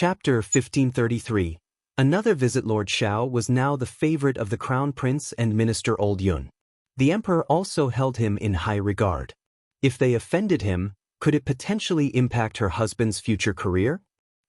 Chapter 1533. Another visit. Lord Shao was now the favorite of the Crown Prince and Minister Old Yun. The Emperor also held him in high regard. If they offended him, could it potentially impact her husband's future career?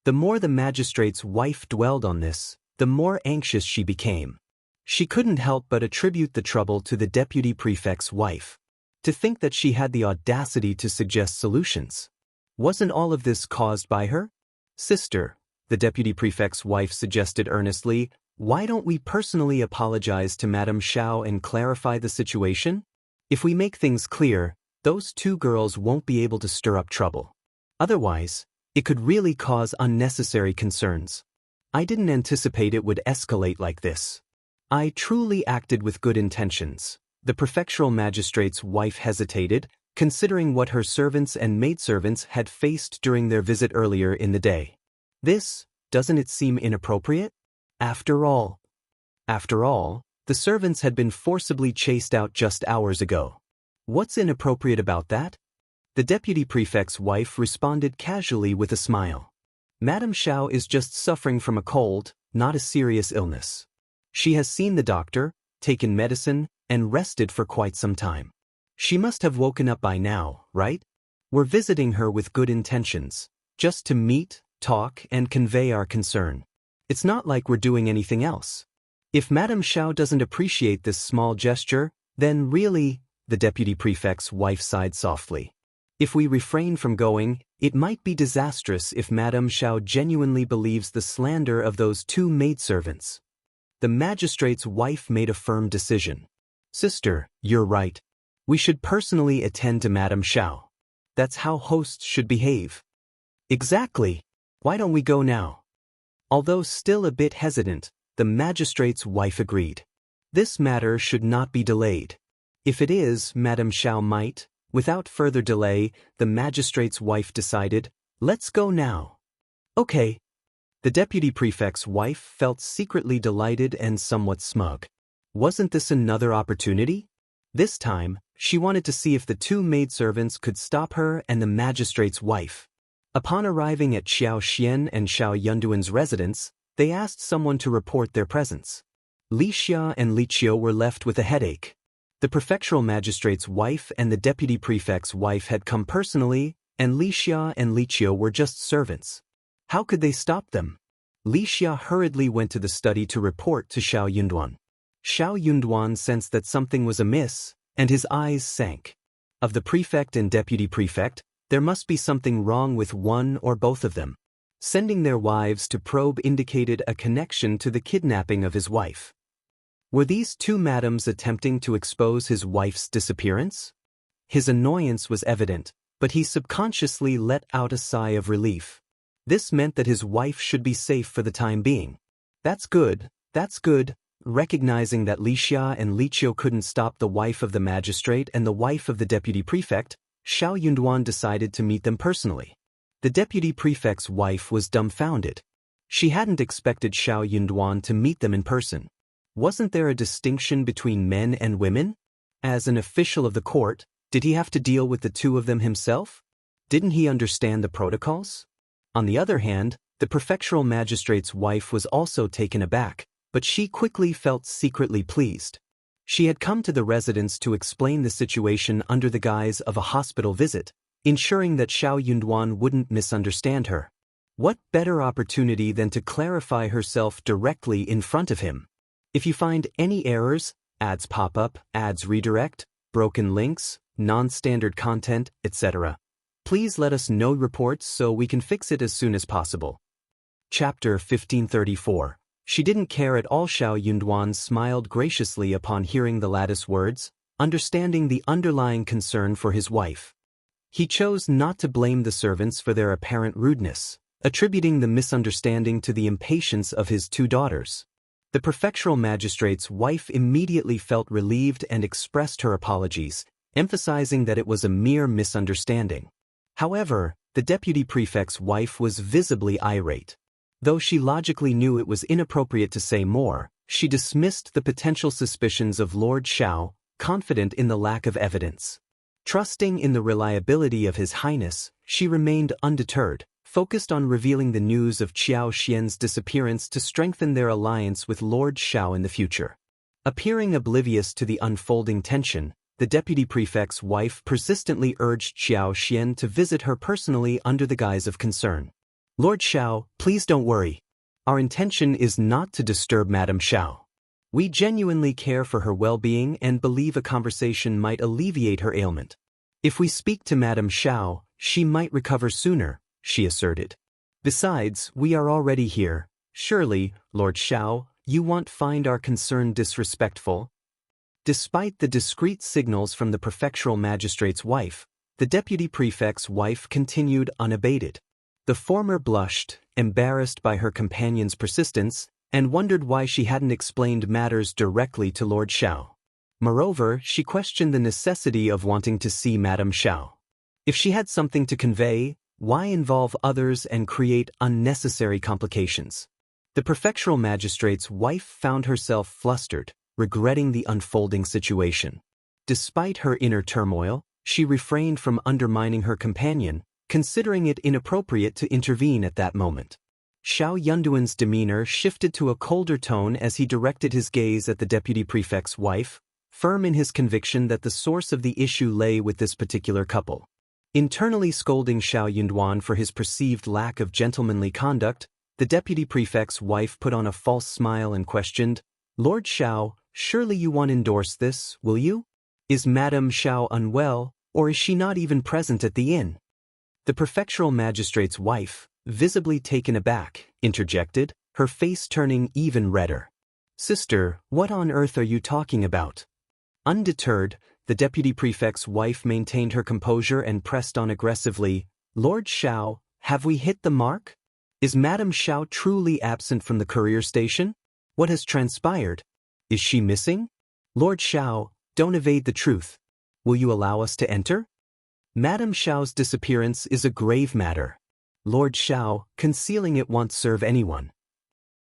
The more the magistrate's wife dwelled on this, the more anxious she became. She couldn't help but attribute the trouble to the deputy prefect's wife. To think that she had the audacity to suggest solutions. Wasn't all of this caused by her? Sister, the deputy prefect's wife suggested earnestly, why don't we personally apologize to Madame Shao and clarify the situation? If we make things clear, those two girls won't be able to stir up trouble. Otherwise, it could really cause unnecessary concerns. I didn't anticipate it would escalate like this. I truly acted with good intentions. The prefectural magistrate's wife hesitated, considering what her servants and maidservants had faced during their visit earlier in the day. Doesn't it seem inappropriate? After all, the servants had been forcibly chased out just hours ago. What's inappropriate about that? The deputy prefect's wife responded casually with a smile. Madame Shao is just suffering from a cold, not a serious illness. She has seen the doctor, taken medicine, and rested for quite some time. She must have woken up by now, right? We're visiting her with good intentions, just to meet, talk, and convey our concern. It's not like we're doing anything else. If Madame Shao doesn't appreciate this small gesture, then really, the deputy prefect's wife sighed softly. If we refrain from going, it might be disastrous if Madame Shao genuinely believes the slander of those two maidservants. The magistrate's wife made a firm decision. Sister, you're right. We should personally attend to Madame Shao. That's how hosts should behave. Exactly. Why don't we go now? Although still a bit hesitant, the magistrate's wife agreed. This matter should not be delayed. If it is, Madame Shao might. Without further delay, the magistrate's wife decided, let's go now. Okay. The deputy prefect's wife felt secretly delighted and somewhat smug. Wasn't this another opportunity? This time, she wanted to see if the two maidservants could stop her and the magistrate's wife. Upon arriving at Xianxia and Shao Yunduan's residence, they asked someone to report their presence. Xia and Liqiu were left with a headache. The prefectural magistrate's wife and the deputy prefect's wife had come personally, and Xia and Liqiu were just servants. How could they stop them? Xia hurriedly went to the study to report to Shao Yunduan. Shao Yunduan sensed that something was amiss, and his eyes sank. Of the prefect and deputy prefect, there must be something wrong with one or both of them. Sending their wives to probe indicated a connection to the kidnapping of his wife. Were these two madams attempting to expose his wife's disappearance? His annoyance was evident, but he subconsciously let out a sigh of relief. This meant that his wife should be safe for the time being. That's good. Recognizing that Xia and Liqiu couldn't stop the wife of the magistrate and the wife of the deputy prefect, Shao Yunduan decided to meet them personally. The deputy prefect's wife was dumbfounded. She hadn't expected Shao Yunduan to meet them in person. Wasn't there a distinction between men and women? As an official of the court, did he have to deal with the two of them himself? Didn't he understand the protocols? On the other hand, the prefectural magistrate's wife was also taken aback, but she quickly felt secretly pleased. She had come to the residence to explain the situation under the guise of a hospital visit, ensuring that Shao Yunduan wouldn't misunderstand her. What better opportunity than to clarify herself directly in front of him? If you find any errors, ads pop up, ads redirect, broken links, non-standard content, etc., please let us know reports so we can fix it as soon as possible. Chapter 1534. She didn't care at all. Shao Yunduan smiled graciously upon hearing the latter's words, understanding the underlying concern for his wife. He chose not to blame the servants for their apparent rudeness, attributing the misunderstanding to the impatience of his two daughters. The prefectural magistrate's wife immediately felt relieved and expressed her apologies, emphasizing that it was a mere misunderstanding. However, the deputy prefect's wife was visibly irate. Though she logically knew it was inappropriate to say more, she dismissed the potential suspicions of Lord Shao, confident in the lack of evidence. Trusting in the reliability of His Highness, she remained undeterred, focused on revealing the news of Qiao Xian's disappearance to strengthen their alliance with Lord Shao in the future. Appearing oblivious to the unfolding tension, the deputy prefect's wife persistently urged Qiao Xian to visit her personally under the guise of concern. "Lord Shao, please don't worry. Our intention is not to disturb Madame Shao. We genuinely care for her well-being and believe a conversation might alleviate her ailment. If we speak to Madame Shao, she might recover sooner," she asserted. "Besides, we are already here. Surely, Lord Shao, you won't find our concern disrespectful?" Despite the discreet signals from the prefectural magistrate's wife, the deputy prefect's wife continued unabated. The former blushed, embarrassed by her companion's persistence, and wondered why she hadn't explained matters directly to Lord Shao. Moreover, she questioned the necessity of wanting to see Madame Shao. If she had something to convey, why involve others and create unnecessary complications? The prefectural magistrate's wife found herself flustered, regretting the unfolding situation. Despite her inner turmoil, she refrained from undermining her companion, considering it inappropriate to intervene at that moment. Shao Yunduan's demeanor shifted to a colder tone as he directed his gaze at the deputy prefect's wife, firm in his conviction that the source of the issue lay with this particular couple. Internally scolding Shao Yunduan for his perceived lack of gentlemanly conduct, the deputy prefect's wife put on a false smile and questioned, "Lord Shao, surely you won't endorse this, will you? Is Madame Shao unwell, or is she not even present at the inn?" The prefectural magistrate's wife, visibly taken aback, interjected, her face turning even redder. "Sister, what on earth are you talking about?" Undeterred, the deputy prefect's wife maintained her composure and pressed on aggressively, "Lord Shao, have we hit the mark? Is Madame Shao truly absent from the courier station? What has transpired? Is she missing? Lord Shao, don't evade the truth. Will you allow us to enter? Madame Shao's disappearance is a grave matter. Lord Shao, concealing it won't serve anyone.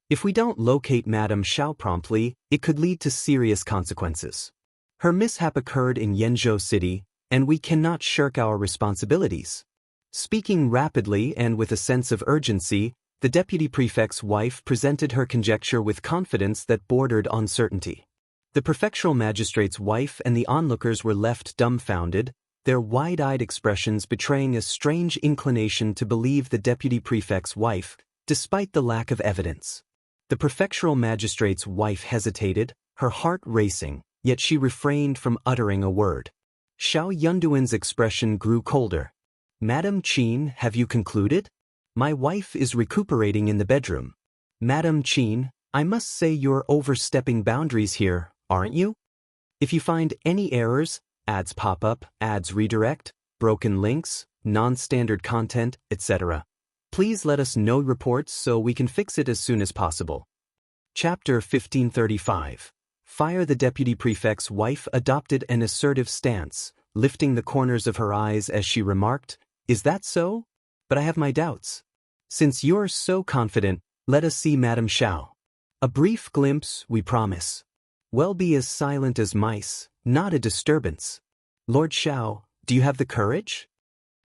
If we don't locate Madame Shao promptly, it could lead to serious consequences. Her mishap occurred in Yenzhou City, and we cannot shirk our responsibilities." Speaking rapidly and with a sense of urgency, the deputy prefect's wife presented her conjecture with confidence that bordered on certainty. The prefectural magistrate's wife and the onlookers were left dumbfounded, their wide-eyed expressions betraying a strange inclination to believe the deputy prefect's wife, despite the lack of evidence. The prefectural magistrate's wife hesitated, her heart racing, yet she refrained from uttering a word. Shao Yunduan's expression grew colder. "Madame Qin, have you concluded? My wife is recuperating in the bedroom. Madame Qin, I must say you're overstepping boundaries here, aren't you? If you find any errors, ads pop up, ads redirect, broken links, non-standard content, etc. Please let us know reports so we can fix it as soon as possible." Chapter 1535. Fire. The deputy prefect's wife adopted an assertive stance, lifting the corners of her eyes as she remarked, "Is that so? But I have my doubts. Since you're so confident, let us see Madame Shao. A brief glimpse, we promise. We'll be as silent as mice, not a disturbance. Lord Shao, do you have the courage?"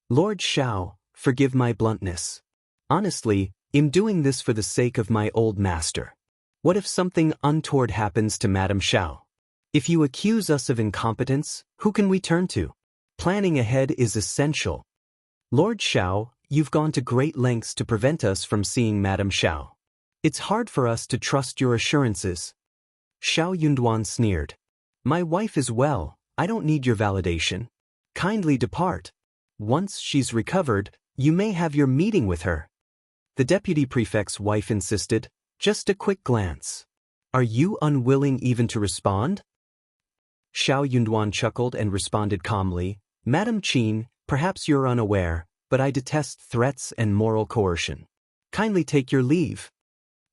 "Lord Shao, forgive my bluntness. Honestly, I'm doing this for the sake of my old master. What if something untoward happens to Madame Shao? If you accuse us of incompetence, who can we turn to? Planning ahead is essential. Lord Shao, you've gone to great lengths to prevent us from seeing Madame Shao. It's hard for us to trust your assurances." Shao Yunduan sneered. "My wife is well, I don't need your validation. Kindly depart. Once she's recovered, you may have your meeting with her." The deputy prefect's wife insisted, "Just a quick glance. Are you unwilling even to respond?" Shao Yunduan chuckled and responded calmly, "Madame Qin, perhaps you're unaware, but I detest threats and moral coercion. Kindly take your leave."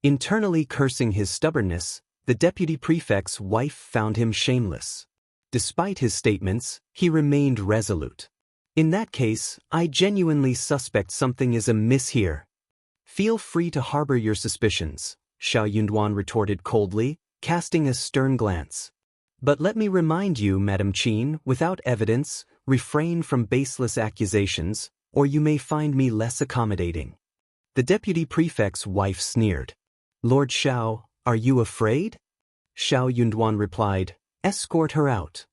Internally cursing his stubbornness, the deputy prefect's wife found him shameless. Despite his statements, he remained resolute. "In that case, I genuinely suspect something is amiss here." "Feel free to harbor your suspicions," Shao Yunduan retorted coldly, casting a stern glance. "But let me remind you, Madame Qin, without evidence, refrain from baseless accusations, or you may find me less accommodating." The deputy prefect's wife sneered. "Lord Shao, are you afraid?" Shao Yunduan replied, "Escort her out."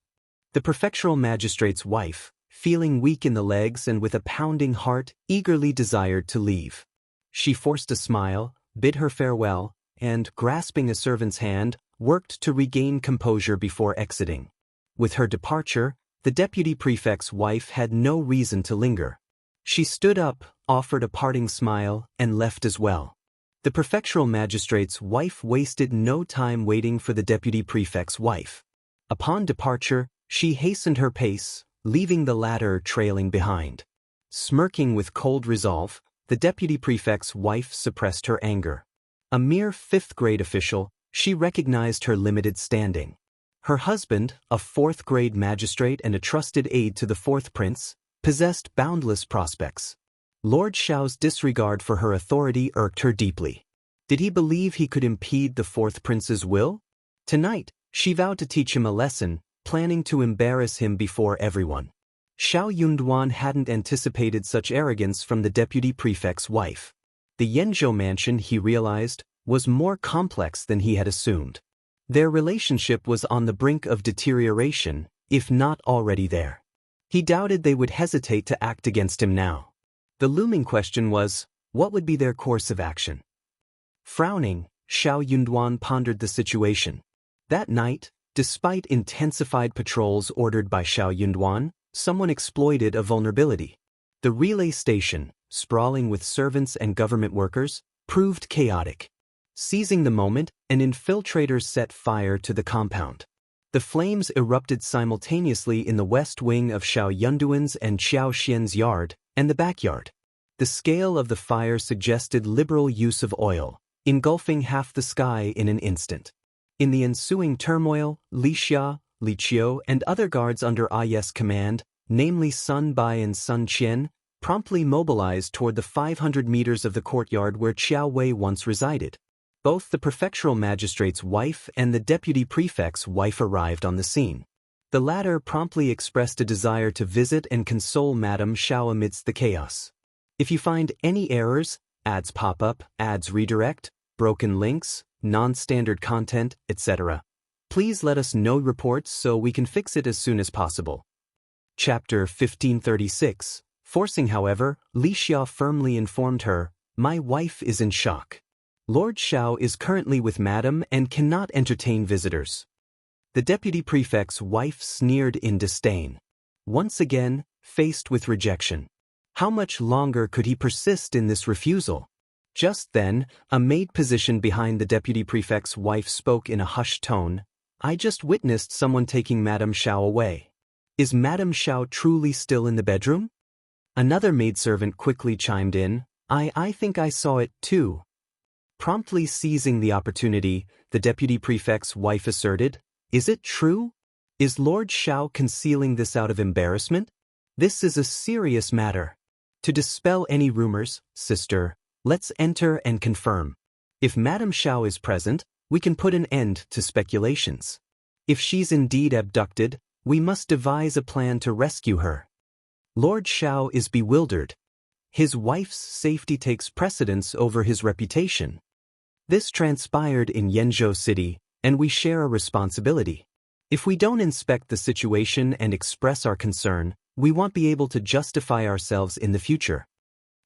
The prefectural magistrate's wife, feeling weak in the legs and with a pounding heart, eagerly desired to leave. She forced a smile, bid her farewell, and, grasping a servant's hand, worked to regain composure before exiting. With her departure, the deputy prefect's wife had no reason to linger. She stood up, offered a parting smile, and left as well. The prefectural magistrate's wife wasted no time waiting for the deputy prefect's wife. Upon departure, she hastened her pace, leaving the latter trailing behind. Smirking with cold resolve, the deputy prefect's wife suppressed her anger. A mere fifth-grade official, she recognized her limited standing. Her husband, a fourth-grade magistrate and a trusted aide to the fourth prince, possessed boundless prospects. Lord Shao's disregard for her authority irked her deeply. Did he believe he could impede the fourth prince's will? Tonight, she vowed to teach him a lesson, planning to embarrass him before everyone. Shao Yunduan hadn't anticipated such arrogance from the deputy prefect's wife. The Yanzhou mansion, he realized, was more complex than he had assumed. Their relationship was on the brink of deterioration, if not already there. He doubted they would hesitate to act against him now. The looming question was, what would be their course of action? Frowning, Shao Yunduan pondered the situation. That night, despite intensified patrols ordered by Shao Yunduan, someone exploited a vulnerability. The relay station, sprawling with servants and government workers, proved chaotic. Seizing the moment, an infiltrator set fire to the compound. The flames erupted simultaneously in the west wing of Shao Yunduan's and Xiao Xian's yard, and the backyard. The scale of the fire suggested liberal use of oil, engulfing half the sky in an instant. In the ensuing turmoil, Li Xia, Li Qiu, and other guards under IS command, namely Bai and Sun Qian, promptly mobilized toward the 500 meters of the courtyard where Qiao Wei once resided. Both the prefectural magistrate's wife and the deputy prefect's wife arrived on the scene. The latter promptly expressed a desire to visit and console Madame Shao amidst the chaos. If you find any errors, ads pop up, ads redirect, broken links, non-standard content, etc., please let us know reports so we can fix it as soon as possible. Chapter 1536. Forcing, however, Li Xia firmly informed her, "My wife is in shock. Lord Shao is currently with Madam and cannot entertain visitors." The deputy prefect's wife sneered in disdain. Once again, faced with rejection. How much longer could he persist in this refusal? Just then, a maid positioned behind the deputy prefect's wife spoke in a hushed tone. "I just witnessed someone taking Madame Shao away. Is Madame Shao truly still in the bedroom?" Another maidservant quickly chimed in, I think I saw it too." Promptly seizing the opportunity, the deputy prefect's wife asserted, "Is it true? Is Lord Shao concealing this out of embarrassment? This is a serious matter. To dispel any rumors, sister, let's enter and confirm. If Madame Shao is present, we can put an end to speculations. If she's indeed abducted, we must devise a plan to rescue her." Lord Shao is bewildered. His wife's safety takes precedence over his reputation. This transpired in Yanzhou City, and we share a responsibility. If we don't inspect the situation and express our concern, we won't be able to justify ourselves in the future.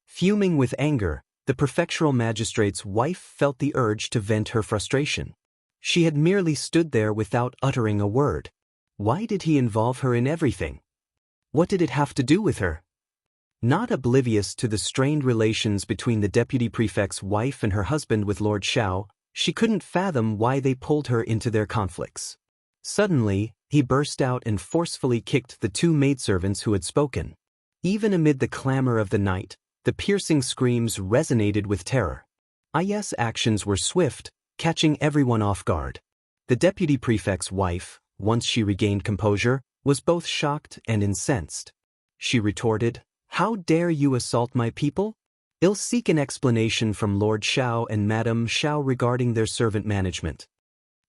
Fuming with anger, the prefectural magistrate's wife felt the urge to vent her frustration. She had merely stood there without uttering a word. Why did he involve her in everything? What did it have to do with her? Not oblivious to the strained relations between the deputy prefect's wife and her husband with Lord Shao, she couldn't fathom why they pulled her into their conflicts. Suddenly, he burst out and forcefully kicked the two maidservants who had spoken. Even amid the clamor of the night, the piercing screams resonated with terror. IS actions were swift, catching everyone off guard. The deputy prefect's wife, once she regained composure, was both shocked and incensed. She retorted, "How dare you assault my people? I'll seek an explanation from Lord Shao and Madame Shao regarding their servant management."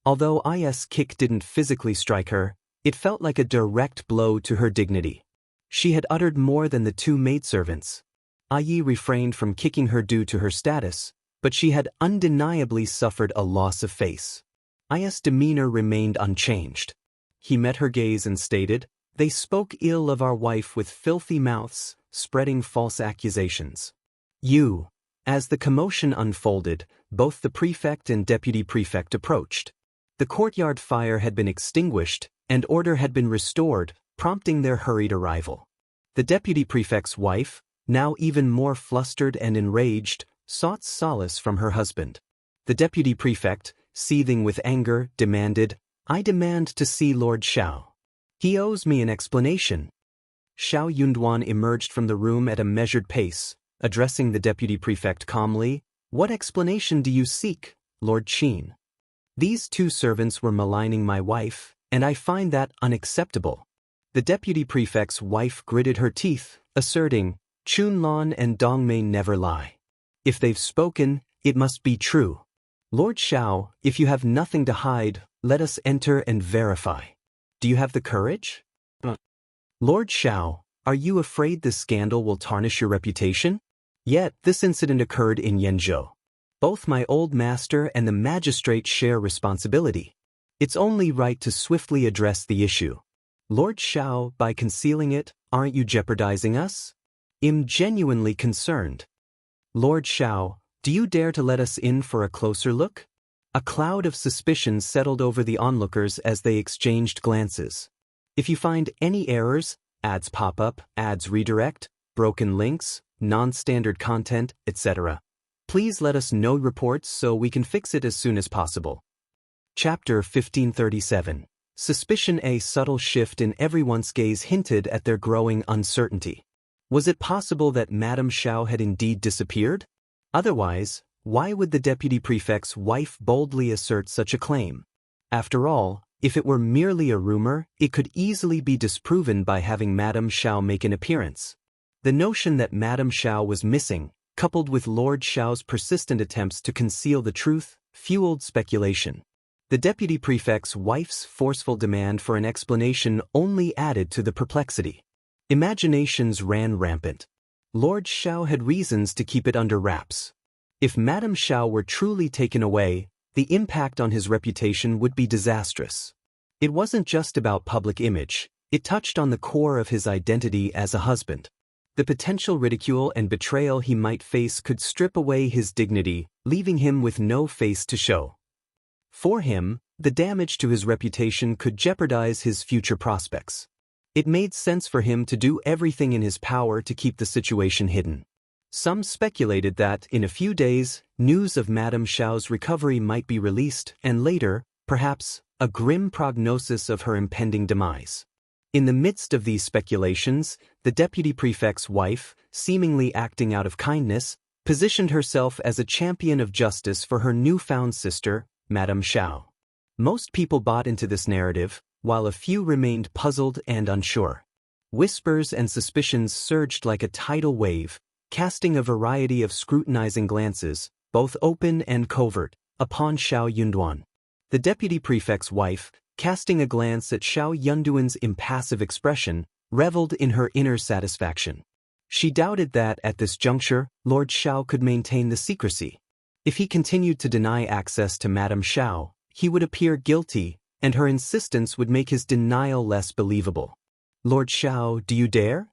Although IS kick didn't physically strike her, it felt like a direct blow to her dignity. She had uttered more than the two maidservants. Yi refrained from kicking her due to her status, but she had undeniably suffered a loss of face. I's demeanor remained unchanged. He met her gaze and stated, "They spoke ill of our wife with filthy mouths, spreading false accusations." As the commotion unfolded, both the prefect and deputy prefect approached. The courtyard fire had been extinguished, and order had been restored, prompting their hurried arrival. The deputy prefect's wife, now even more flustered and enraged, sought solace from her husband. The deputy prefect, seething with anger, demanded, "I demand to see Lord Shao. He owes me an explanation." Shao Yunduan emerged from the room at a measured pace, addressing the deputy prefect calmly, "What explanation do you seek, Lord Qin? These two servants were maligning my wife, and I find that unacceptable." The deputy prefect's wife gritted her teeth, asserting, "Chunlan and Dongmei never lie. If they've spoken, it must be true. Lord Shao, if you have nothing to hide, let us enter and verify. Do you have the courage?" "Lord Shao, are you afraid this scandal will tarnish your reputation? Yet, this incident occurred in Yenzhou. Both my old master and the magistrate share responsibility. It's only right to swiftly address the issue. Lord Shao, by concealing it, aren't you jeopardizing us? I'm genuinely concerned. Lord Shao, do you dare to let us in for a closer look?" A cloud of suspicion settled over the onlookers as they exchanged glances. "If you find any errors, ads pop up, ads redirect, broken links, non-standard content, etc., please let us know reports so we can fix it as soon as possible." Chapter 1537. Suspicion. A subtle shift in everyone's gaze hinted at their growing uncertainty. Was it possible that Madame Shao had indeed disappeared? Otherwise, why would the deputy prefect's wife boldly assert such a claim? After all, if it were merely a rumor, it could easily be disproven by having Madame Shao make an appearance. The notion that Madame Shao was missing, coupled with Lord Shao's persistent attempts to conceal the truth, fueled speculation. The deputy prefect's wife's forceful demand for an explanation only added to the perplexity. Imaginations ran rampant. Lord Shao had reasons to keep it under wraps. If Madame Shao were truly taken away, the impact on his reputation would be disastrous. It wasn't just about public image, it touched on the core of his identity as a husband. The potential ridicule and betrayal he might face could strip away his dignity, leaving him with no face to show. For him, the damage to his reputation could jeopardize his future prospects. It made sense for him to do everything in his power to keep the situation hidden. Some speculated that, in a few days, news of Madame Shao's recovery might be released, and later, perhaps, a grim prognosis of her impending demise. In the midst of these speculations, the deputy prefect's wife, seemingly acting out of kindness, positioned herself as a champion of justice for her newfound sister, Madame Shao. Most people bought into this narrative, while a few remained puzzled and unsure. Whispers and suspicions surged like a tidal wave, casting a variety of scrutinizing glances, both open and covert, upon Shao Yunduan. The deputy prefect's wife, casting a glance at Shao Yunduan's impassive expression, reveled in her inner satisfaction. She doubted that, at this juncture, Lord Shao could maintain the secrecy. If he continued to deny access to Madame Shao, he would appear guilty, and her insistence would make his denial less believable. "Lord Shao, do you dare?"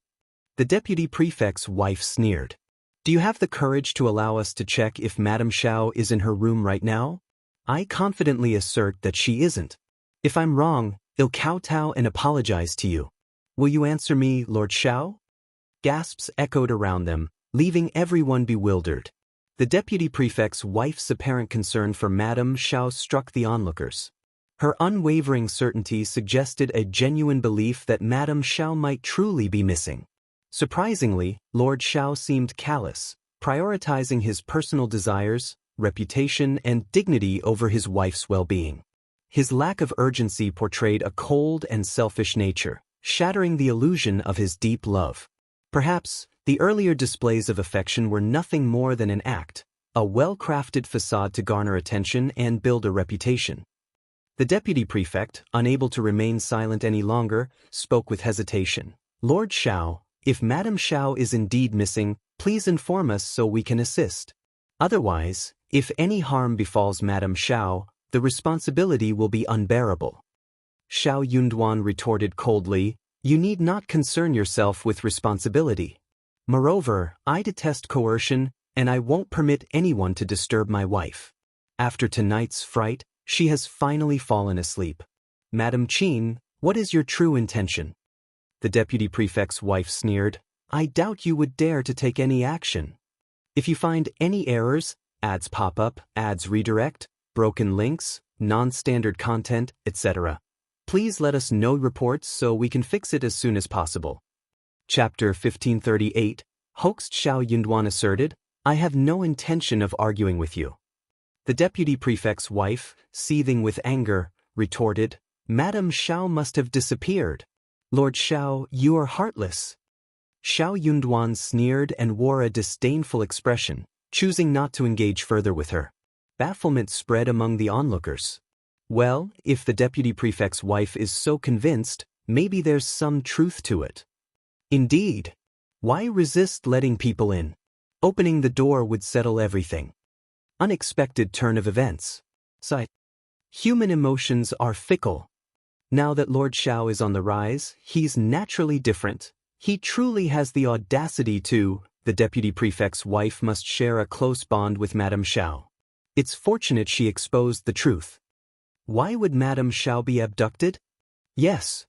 The deputy prefect's wife sneered. "Do you have the courage to allow us to check if Madame Shao is in her room right now? I confidently assert that she isn't. If I'm wrong, I'll kowtow and apologize to you. Will you answer me, Lord Shao?" Gasps echoed around them, leaving everyone bewildered. The deputy prefect's wife's apparent concern for Madame Shao struck the onlookers. Her unwavering certainty suggested a genuine belief that Madame Shao might truly be missing. Surprisingly, Lord Shao seemed callous, prioritizing his personal desires, reputation, and dignity over his wife's well-being. His lack of urgency portrayed a cold and selfish nature, shattering the illusion of his deep love. Perhaps, the earlier displays of affection were nothing more than an act, a well-crafted facade to garner attention and build a reputation. The deputy prefect, unable to remain silent any longer, spoke with hesitation. "Lord Shao, if Madame Shao is indeed missing, Please inform us so we can assist. Otherwise, if any harm befalls Madame Shao, the responsibility will be unbearable. Shao Yunduan retorted coldly, you need not concern yourself with responsibility. Moreover, I detest coercion, and I won't permit anyone to disturb my wife. After tonight's fright, she has finally fallen asleep. Madame Qian, what is your true intention? The deputy prefect's wife sneered, I doubt you would dare to take any action. If you find any errors, ads pop up, ads redirect, broken links, non-standard content, etc., please let us know reports so we can fix it as soon as possible. Chapter 1538, Hoaxed. Shao Yunduan asserted, I have no intention of arguing with you. The deputy prefect's wife, seething with anger, retorted, Madame Shao must have disappeared. Lord Shao, you are heartless. Shao Yunduan sneered and wore a disdainful expression, choosing not to engage further with her. Bafflement spread among the onlookers. Well, if the deputy prefect's wife is so convinced, maybe there's some truth to it. Indeed. Why resist letting people in? Opening the door would settle everything. Unexpected turn of events. Sight. Human emotions are fickle. Now that Lord Shao is on the rise, he's naturally different. He truly has the audacity to. The deputy prefect's wife must share a close bond with Madame Shao. It's fortunate she exposed the truth. Why would Madame Shao be abducted? Yes.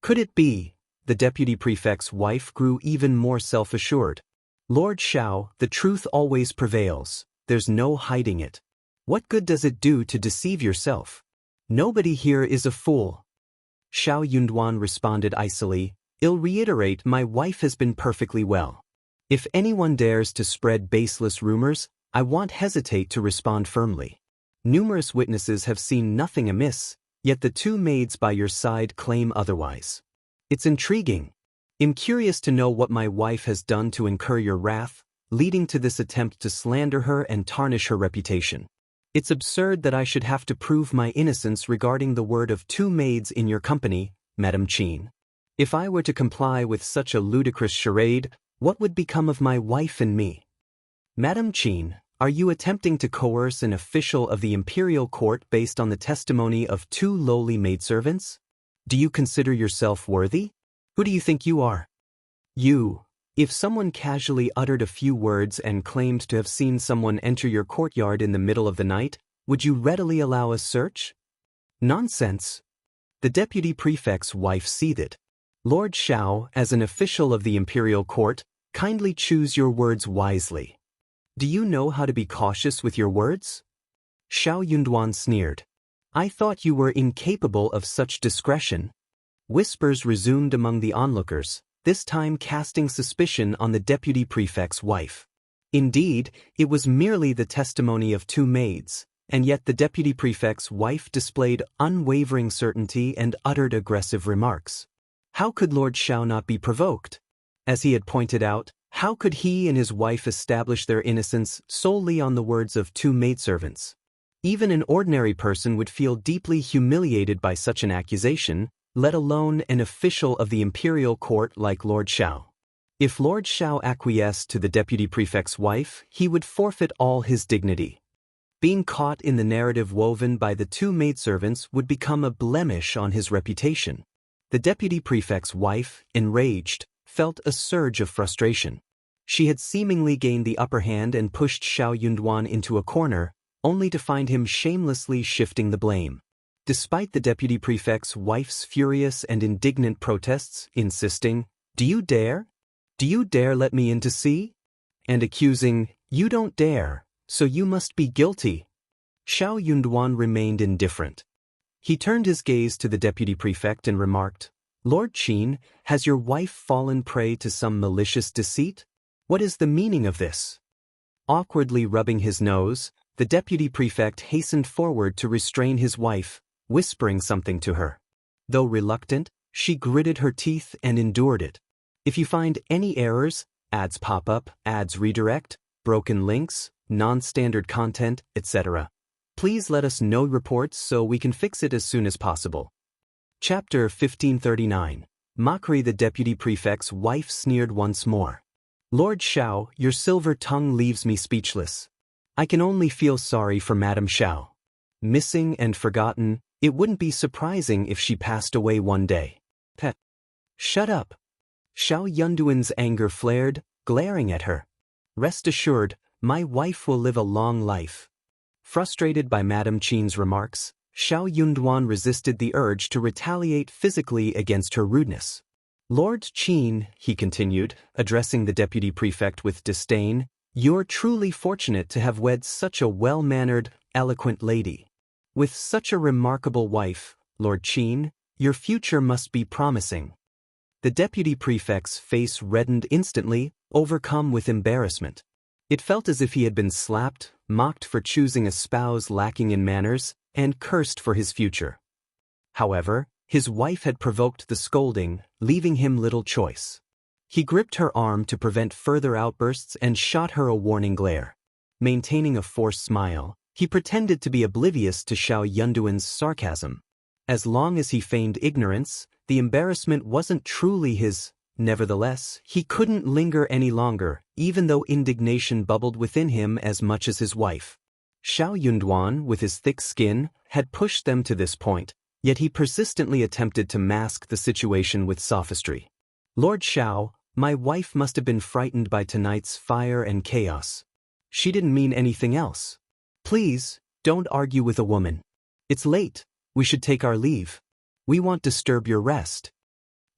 Could it be? The deputy prefect's wife grew even more self-assured. Lord Shao, the truth always prevails. There's no hiding it. What good does it do to deceive yourself? Nobody here is a fool. Shao Yunduan responded icily, I'll reiterate, my wife has been perfectly well. If anyone dares to spread baseless rumors, I won't hesitate to respond firmly. Numerous witnesses have seen nothing amiss, yet the two maids by your side claim otherwise. It's intriguing. I'm curious to know what my wife has done to incur your wrath, leading to this attempt to slander her and tarnish her reputation. It's absurd that I should have to prove my innocence regarding the word of two maids in your company, Madame Qian. If I were to comply with such a ludicrous charade, what would become of my wife and me? Madame Qian, are you attempting to coerce an official of the imperial court based on the testimony of two lowly maidservants? Do you consider yourself worthy? Who do you think you are? You. If someone casually uttered a few words and claimed to have seen someone enter your courtyard in the middle of the night, would you readily allow a search? Nonsense. The deputy prefect's wife seethed. Lord Shao, as an official of the imperial court, kindly choose your words wisely. Do you know how to be cautious with your words? Shao Yunduan sneered. I thought you were incapable of such discretion. Whispers resumed among the onlookers, this time casting suspicion on the deputy prefect's wife. Indeed, it was merely the testimony of two maids, and yet the deputy prefect's wife displayed unwavering certainty and uttered aggressive remarks. How could Lord Shao not be provoked? As he had pointed out, how could he and his wife establish their innocence solely on the words of two maidservants? Even an ordinary person would feel deeply humiliated by such an accusation, let alone an official of the imperial court like Lord Shao. If Lord Shao acquiesced to the deputy prefect's wife, he would forfeit all his dignity. Being caught in the narrative woven by the two maidservants would become a blemish on his reputation. The deputy prefect's wife, enraged, felt a surge of frustration. She had seemingly gained the upper hand and pushed Shao Yunduan into a corner, only to find him shamelessly shifting the blame. Despite the deputy prefect's wife's furious and indignant protests, insisting, Do you dare? Do you dare let me in to see? And accusing, You don't dare, so you must be guilty. Shao Yunduan remained indifferent. He turned his gaze to the deputy prefect and remarked, Lord Qian, has your wife fallen prey to some malicious deceit? What is the meaning of this? Awkwardly rubbing his nose, the deputy prefect hastened forward to restrain his wife, whispering something to her. Though reluctant, she gritted her teeth and endured it. If you find any errors, ads pop up, ads redirect, broken links, non-standard content, etc., please let us know reports so we can fix it as soon as possible. Chapter 1539. Mockery. The deputy prefect's wife sneered once more. Lord Shao, your silver tongue leaves me speechless. I can only feel sorry for Madame Shao. Missing and forgotten, it wouldn't be surprising if she passed away one day. Pet. Shut up. Shao Yunduan's anger flared, glaring at her. Rest assured, my wife will live a long life. Frustrated by Madame Qian's remarks, Shao Yunduan resisted the urge to retaliate physically against her rudeness. Lord Qian, he continued, addressing the deputy prefect with disdain, you're truly fortunate to have wed such a well-mannered, eloquent lady. With such a remarkable wife, Lord Qian, your future must be promising. The deputy prefect's face reddened instantly, overcome with embarrassment. It felt as if he had been slapped, mocked for choosing a spouse lacking in manners, and cursed for his future. However, his wife had provoked the scolding, leaving him little choice. He gripped her arm to prevent further outbursts and shot her a warning glare. Maintaining a forced smile, he pretended to be oblivious to Shao Yunduan's sarcasm. As long as he feigned ignorance, the embarrassment wasn't truly his. Nevertheless, he couldn't linger any longer, even though indignation bubbled within him as much as his wife. Shao Yunduan, with his thick skin, had pushed them to this point, yet he persistently attempted to mask the situation with sophistry. Lord Shao, my wife must have been frightened by tonight's fire and chaos. She didn't mean anything else. Please, don't argue with a woman. It's late, we should take our leave. We won't disturb your rest.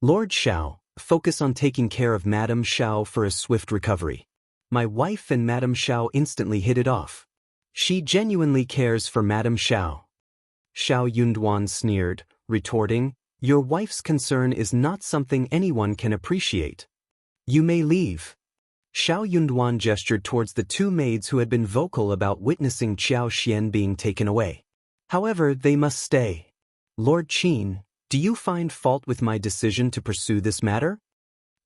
Lord Shao, focus on taking care of Madame Shao for a swift recovery. My wife and Madame Shao instantly hit it off. She genuinely cares for Madame Shao. Shao Yunduan sneered, retorting, your wife's concern is not something anyone can appreciate. You may leave. Shao Yunduan gestured towards the two maids who had been vocal about witnessing Qiao Xian being taken away. However, they must stay. Lord Qian, do you find fault with my decision to pursue this matter?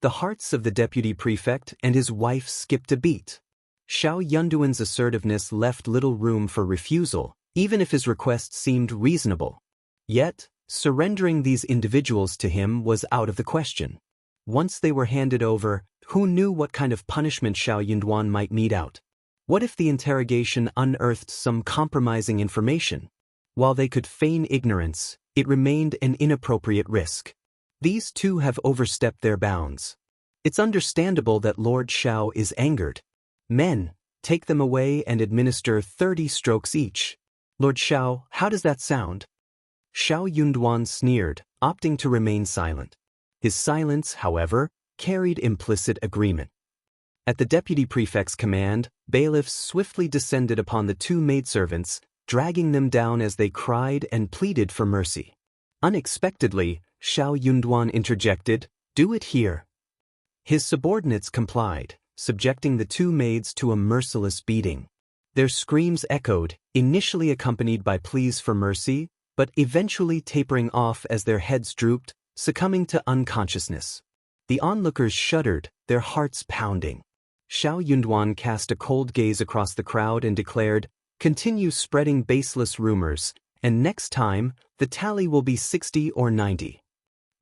The hearts of the deputy prefect and his wife skipped a beat. Shao Yunduan's assertiveness left little room for refusal, even if his request seemed reasonable. Yet, surrendering these individuals to him was out of the question. Once they were handed over, who knew what kind of punishment Shao Yunduan might mete out? What if the interrogation unearthed some compromising information? While they could feign ignorance, it remained an inappropriate risk. These two have overstepped their bounds. It's understandable that Lord Shao is angered. Men, take them away and administer 30 strokes each. Lord Shao, how does that sound? Shao Yunduan sneered, opting to remain silent. His silence, however, carried implicit agreement. At the deputy prefect's command, bailiffs swiftly descended upon the two maidservants, dragging them down as they cried and pleaded for mercy. Unexpectedly, Shao Yunduan interjected, "Do it here." His subordinates complied, subjecting the two maids to a merciless beating. Their screams echoed, initially accompanied by pleas for mercy, but eventually tapering off as their heads drooped, succumbing to unconsciousness. The onlookers shuddered, their hearts pounding. Shao Yunduan cast a cold gaze across the crowd and declared, "Continue spreading baseless rumors, and next time, the tally will be 60 or 90.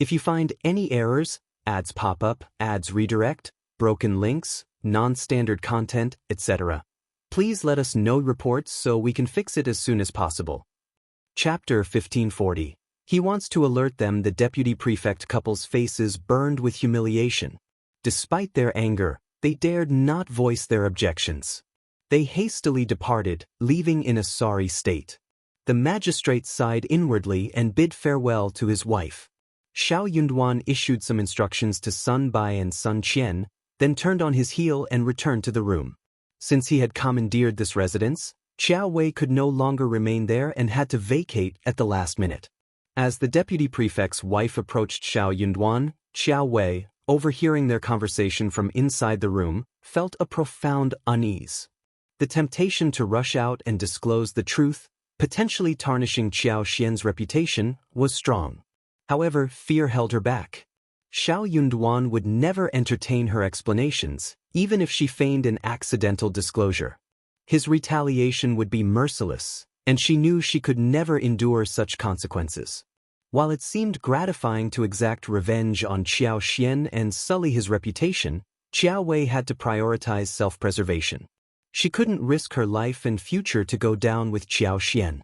If you find any errors, ads pop up, ads redirect, broken links, non-standard content, etc., please let us know reports so we can fix it as soon as possible." Chapter 1540. He wants to alert them the deputy prefect couple's faces burned with humiliation. Despite their anger, they dared not voice their objections. They hastily departed, leaving in a sorry state. The magistrate sighed inwardly and bid farewell to his wife. Shao Yunduan issued some instructions to Bai and Sun Qian, then turned on his heel and returned to the room. Since he had commandeered this residence, Qiao Wei could no longer remain there and had to vacate at the last minute. As the deputy prefect's wife approached Shao Yunduan, Qiao Wei, overhearing their conversation from inside the room, felt a profound unease. The temptation to rush out and disclose the truth, potentially tarnishing Qiao Xian's reputation, was strong. However, fear held her back. Shao Yunduan would never entertain her explanations, even if she feigned an accidental disclosure. His retaliation would be merciless, and she knew she could never endure such consequences. While it seemed gratifying to exact revenge on Qiao Xian and sully his reputation, Xiao Wei had to prioritize self-preservation. She couldn't risk her life and future to go down with Xiao Xian.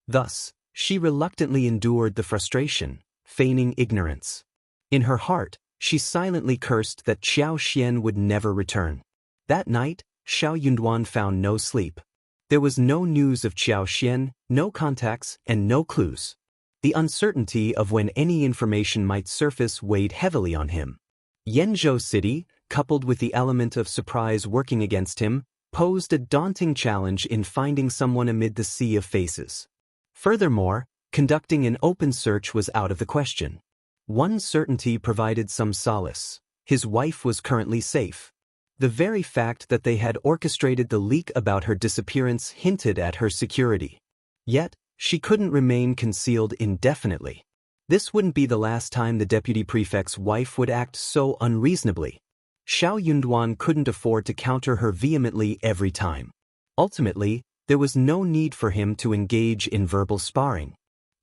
Thus, she reluctantly endured the frustration, feigning ignorance. In her heart, she silently cursed that Xiao Xian would never return. That night, Xiao Yunduan found no sleep. There was no news of Xiao Xian, no contacts, and no clues. The uncertainty of when any information might surface weighed heavily on him. Yanzhou City, coupled with the element of surprise working against him, posed a daunting challenge in finding someone amid the sea of faces. Furthermore, conducting an open search was out of the question. One certainty provided some solace: his wife was currently safe. The very fact that they had orchestrated the leak about her disappearance hinted at her security. Yet, she couldn't remain concealed indefinitely. This wouldn't be the last time the deputy prefect's wife would act so unreasonably. Xiao Yunduan couldn't afford to counter her vehemently every time. Ultimately, there was no need for him to engage in verbal sparring.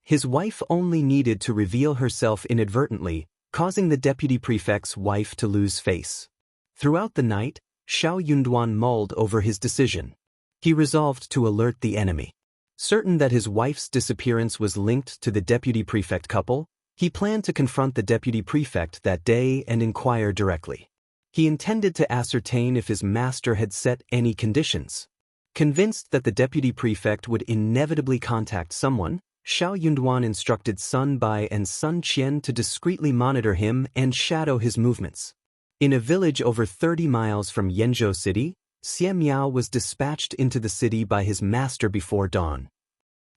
His wife only needed to reveal herself inadvertently, causing the deputy prefect's wife to lose face. Throughout the night, Xiao Yunduan mulled over his decision. He resolved to alert the enemy. Certain that his wife's disappearance was linked to the deputy prefect couple, he planned to confront the deputy prefect that day and inquire directly. He intended to ascertain if his master had set any conditions. Convinced that the deputy prefect would inevitably contact someone, Xiao Yunduan instructed Bai and Sun Qian to discreetly monitor him and shadow his movements. In a village over 30 miles from Yanzhou City, Xianxia was dispatched into the city by his master before dawn.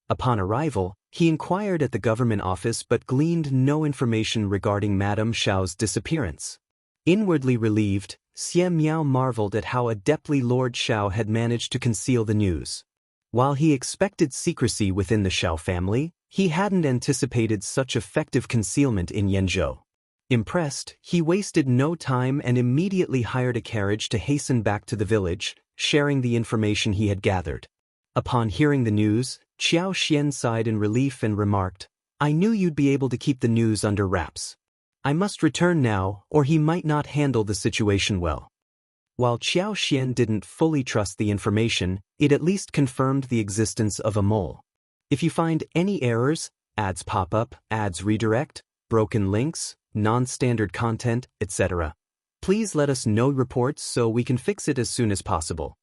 Upon arrival, he inquired at the government office but gleaned no information regarding Madame Shao's disappearance. Inwardly relieved, Xianxia marveled at how adeptly Lord Shao had managed to conceal the news. While he expected secrecy within the Shao family, he hadn't anticipated such effective concealment in Yanzhou. Impressed, he wasted no time and immediately hired a carriage to hasten back to the village, sharing the information he had gathered. Upon hearing the news, Xiao Xian sighed in relief and remarked, "I knew you'd be able to keep the news under wraps. I must return now, or he might not handle the situation well." While Xiao Xian didn't fully trust the information, it at least confirmed the existence of a mole. If you find any errors, ads pop up, ads redirect, broken links, non-standard content, etc., please let us know reports so we can fix it as soon as possible.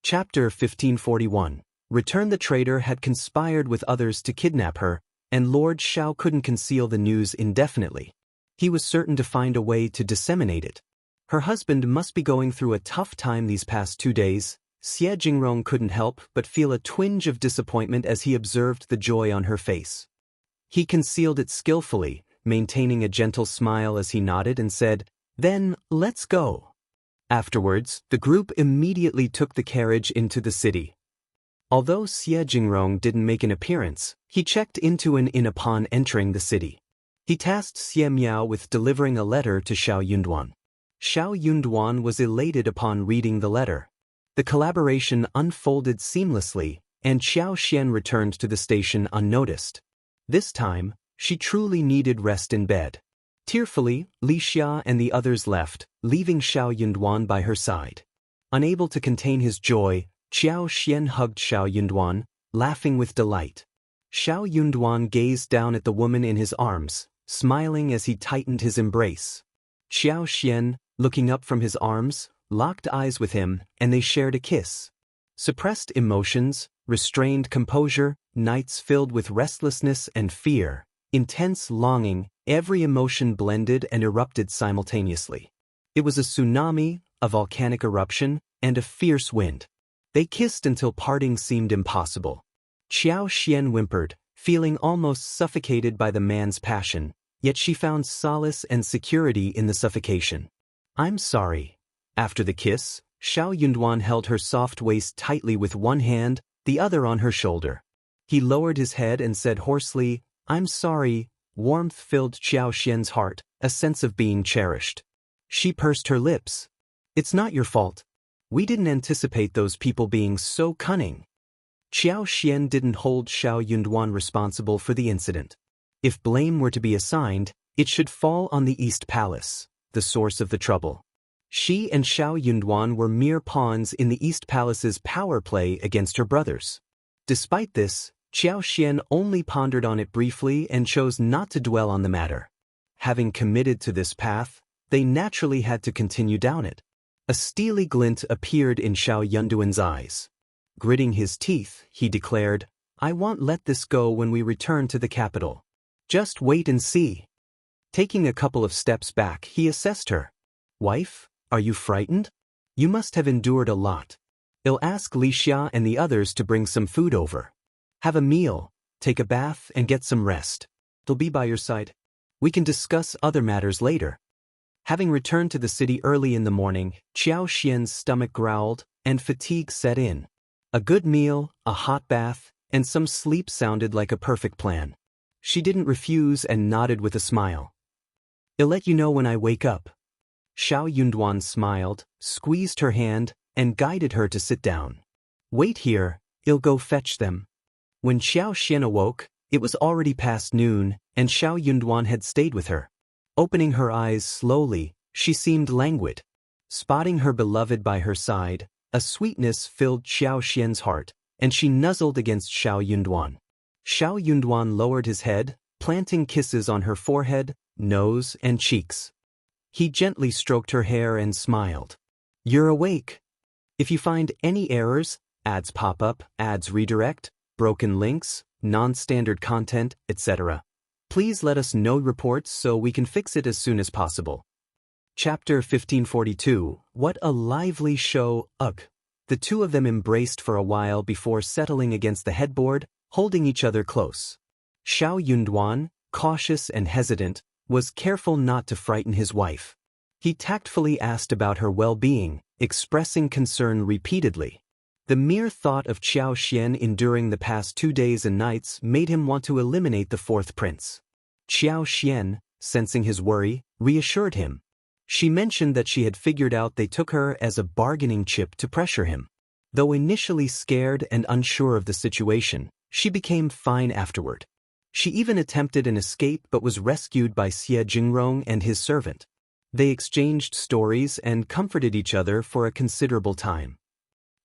Chapter 1541. Return. The traitor had conspired with others to kidnap her, and Lord Shao couldn't conceal the news indefinitely. He was certain to find a way to disseminate it. Her husband must be going through a tough time these past 2 days. Xie Jingrong couldn't help but feel a twinge of disappointment as he observed the joy on her face. He concealed it skillfully, maintaining a gentle smile as he nodded and said, "Then, let's go." Afterwards, the group immediately took the carriage into the city. Although Xie Jingrong didn't make an appearance, he checked into an inn upon entering the city. He tasked Xianxia with delivering a letter to Xiao Yunduan. Xiao Yunduan was elated upon reading the letter. The collaboration unfolded seamlessly, and Xiao Xian returned to the station unnoticed. This time, she truly needed rest in bed. Tearfully, Li Xia and the others left, leaving Xiao Yunduan by her side. Unable to contain his joy, Xiao Xian hugged Xiao Yunduan, laughing with delight. Xiao Yunduan gazed down at the woman in his arms, smiling as he tightened his embrace. Xiao Xian, looking up from his arms, locked eyes with him, and they shared a kiss. Suppressed emotions, restrained composure, nights filled with restlessness and fear, intense longing, every emotion blended and erupted simultaneously. It was a tsunami, a volcanic eruption, and a fierce wind. They kissed until parting seemed impossible. Xiao Xian whimpered, feeling almost suffocated by the man's passion, yet she found solace and security in the suffocation. "I'm sorry." After the kiss, Xiao Yunduan held her soft waist tightly with one hand, the other on her shoulder. He lowered his head and said hoarsely, "I'm sorry." Warmth filled Xiao Xian's heart, a sense of being cherished. She pursed her lips. "It's not your fault. We didn't anticipate those people being so cunning." Xiao Xian didn't hold Xiao Yunduan responsible for the incident. If blame were to be assigned, it should fall on the East Palace, the source of the trouble. She and Xiao Yunduan were mere pawns in the East Palace's power play against her brothers. Despite this, Xiao only pondered on it briefly and chose not to dwell on the matter. Having committed to this path, they naturally had to continue down it. A steely glint appeared in Xiao Yunduan's eyes. Gritting his teeth, he declared, "I won't let this go when we return to the capital. Just wait and see." Taking a couple of steps back, he assessed her. "Wife, are you frightened? You must have endured a lot. I'll ask Li Xia and the others to bring some food over. Have a meal, take a bath, and get some rest. They'll be by your side. We can discuss other matters later." Having returned to the city early in the morning, Xiaoxian's stomach growled, and fatigue set in. A good meal, a hot bath, and some sleep sounded like a perfect plan. She didn't refuse and nodded with a smile. "I'll let you know when I wake up." Xiao Yunduan smiled, squeezed her hand, and guided her to sit down. "Wait here, I'll go fetch them." When Xiaoxian awoke, it was already past noon, and Xiao Yunduan had stayed with her. Opening her eyes slowly, she seemed languid. Spotting her beloved by her side, a sweetness filled Xiaoxian's heart, and she nuzzled against Xiao Yunduan. Xiao Yunduan lowered his head, planting kisses on her forehead, nose, and cheeks. He gently stroked her hair and smiled. "You're awake. If you find any errors, ads pop up, ads redirect, broken links, non-standard content, etc., please let us know reports so we can fix it as soon as possible." Chapter 1542. What a lively show, ugh. The two of them embraced for a while before settling against the headboard, holding each other close. Xiao Yunduan, cautious and hesitant, was careful not to frighten his wife. He tactfully asked about her well-being, expressing concern repeatedly. The mere thought of Xiaoxian enduring the past 2 days and nights made him want to eliminate the fourth prince. Xiaoxian, sensing his worry, reassured him. She mentioned that she had figured out they took her as a bargaining chip to pressure him. Though initially scared and unsure of the situation, she became fine afterward. She even attempted an escape but was rescued by Xie Jingrong and his servant. They exchanged stories and comforted each other for a considerable time.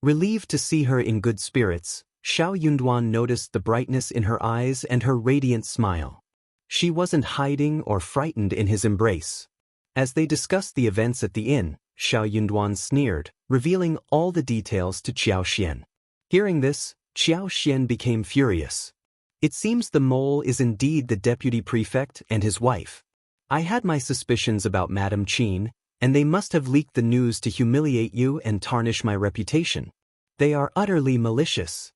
Relieved to see her in good spirits, Xiao Yunduan noticed the brightness in her eyes and her radiant smile. She wasn't hiding or frightened in his embrace. As they discussed the events at the inn, Xiao Yunduan sneered, revealing all the details to Xiaoxian. Hearing this, Xiaoxian became furious. "It seems the mole is indeed the deputy prefect and his wife. I had my suspicions about Madame Qin, and they must have leaked the news to humiliate you and tarnish my reputation. They are utterly malicious."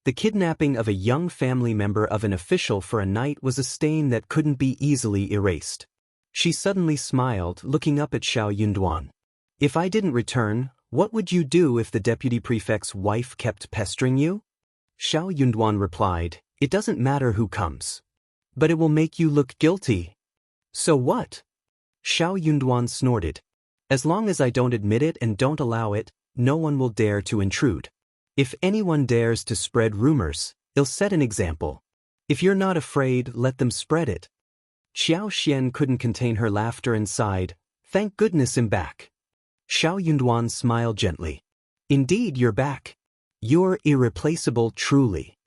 The kidnapping of a young family member of an official for a night was a stain that couldn't be easily erased. She suddenly smiled, looking up at Xiao Yunduan. "If I didn't return, what would you do if the deputy prefect's wife kept pestering you?" Xiao Yunduan replied, "It doesn't matter who comes. But it will make you look guilty." "So what?" Xiao Yunduan snorted. "As long as I don't admit it and don't allow it, no one will dare to intrude. If anyone dares to spread rumors, I'll set an example. If you're not afraid, let them spread it." Xiaoxian couldn't contain her laughter and sighed, "Thank goodness I'm back." Xiao Yunduan smiled gently. "Indeed you're back. You're irreplaceable truly."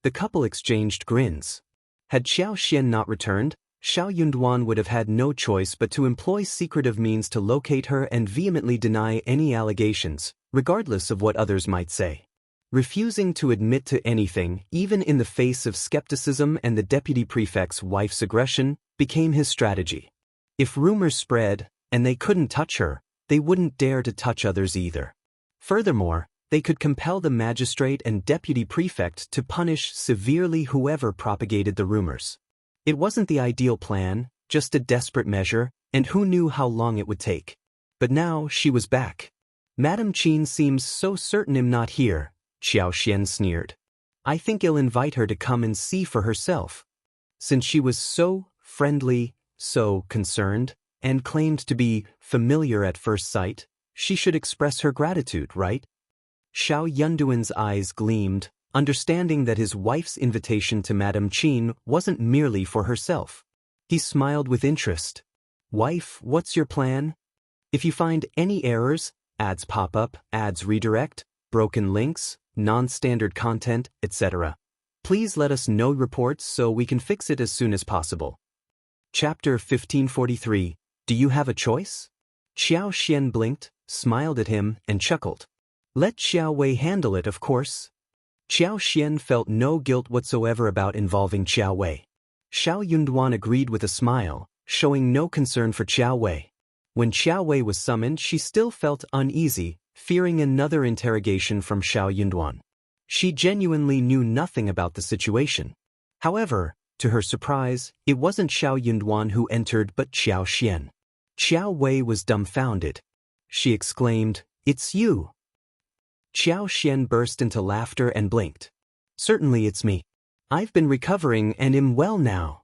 The couple exchanged grins. Had Xiaoxian not returned, Xiao Yunduan would have had no choice but to employ secretive means to locate her and vehemently deny any allegations, regardless of what others might say. Refusing to admit to anything, even in the face of skepticism and the deputy prefect's wife's aggression, became his strategy. If rumors spread, and they couldn't touch her, they wouldn't dare to touch others either. Furthermore, they could compel the magistrate and deputy prefect to punish severely whoever propagated the rumors. It wasn't the ideal plan, just a desperate measure, and who knew how long it would take. But now she was back. "Madame Qin seems so certain I'm not here," Xiaoxian sneered. "I think I'll invite her to come and see for herself." Since she was so friendly, so concerned, and claimed to be familiar at first sight, she should express her gratitude, right? Xiao Yunduan's eyes gleamed, understanding that his wife's invitation to Madame Qin wasn't merely for herself. He smiled with interest. "Wife, what's your plan?" If you find any errors, ads pop up, ads redirect, broken links, non-standard content, etc., please let us know reports so we can fix it as soon as possible. Chapter 1543. Do you have a choice? Xianxia blinked, smiled at him, and chuckled. Let Xiao Wei handle it, of course. Xianxia felt no guilt whatsoever about involving Xiao Wei. Shao Yunduan agreed with a smile, showing no concern for Xiao Wei. When Xiao Wei was summoned, she still felt uneasy, fearing another interrogation from Shao Yunduan. She genuinely knew nothing about the situation. However, to her surprise, it wasn't Shao Yunduan who entered but Xianxia. Xiao Wei was dumbfounded. She exclaimed, "It's you!" Xianxia burst into laughter and blinked. "Certainly it's me. I've been recovering and am well now."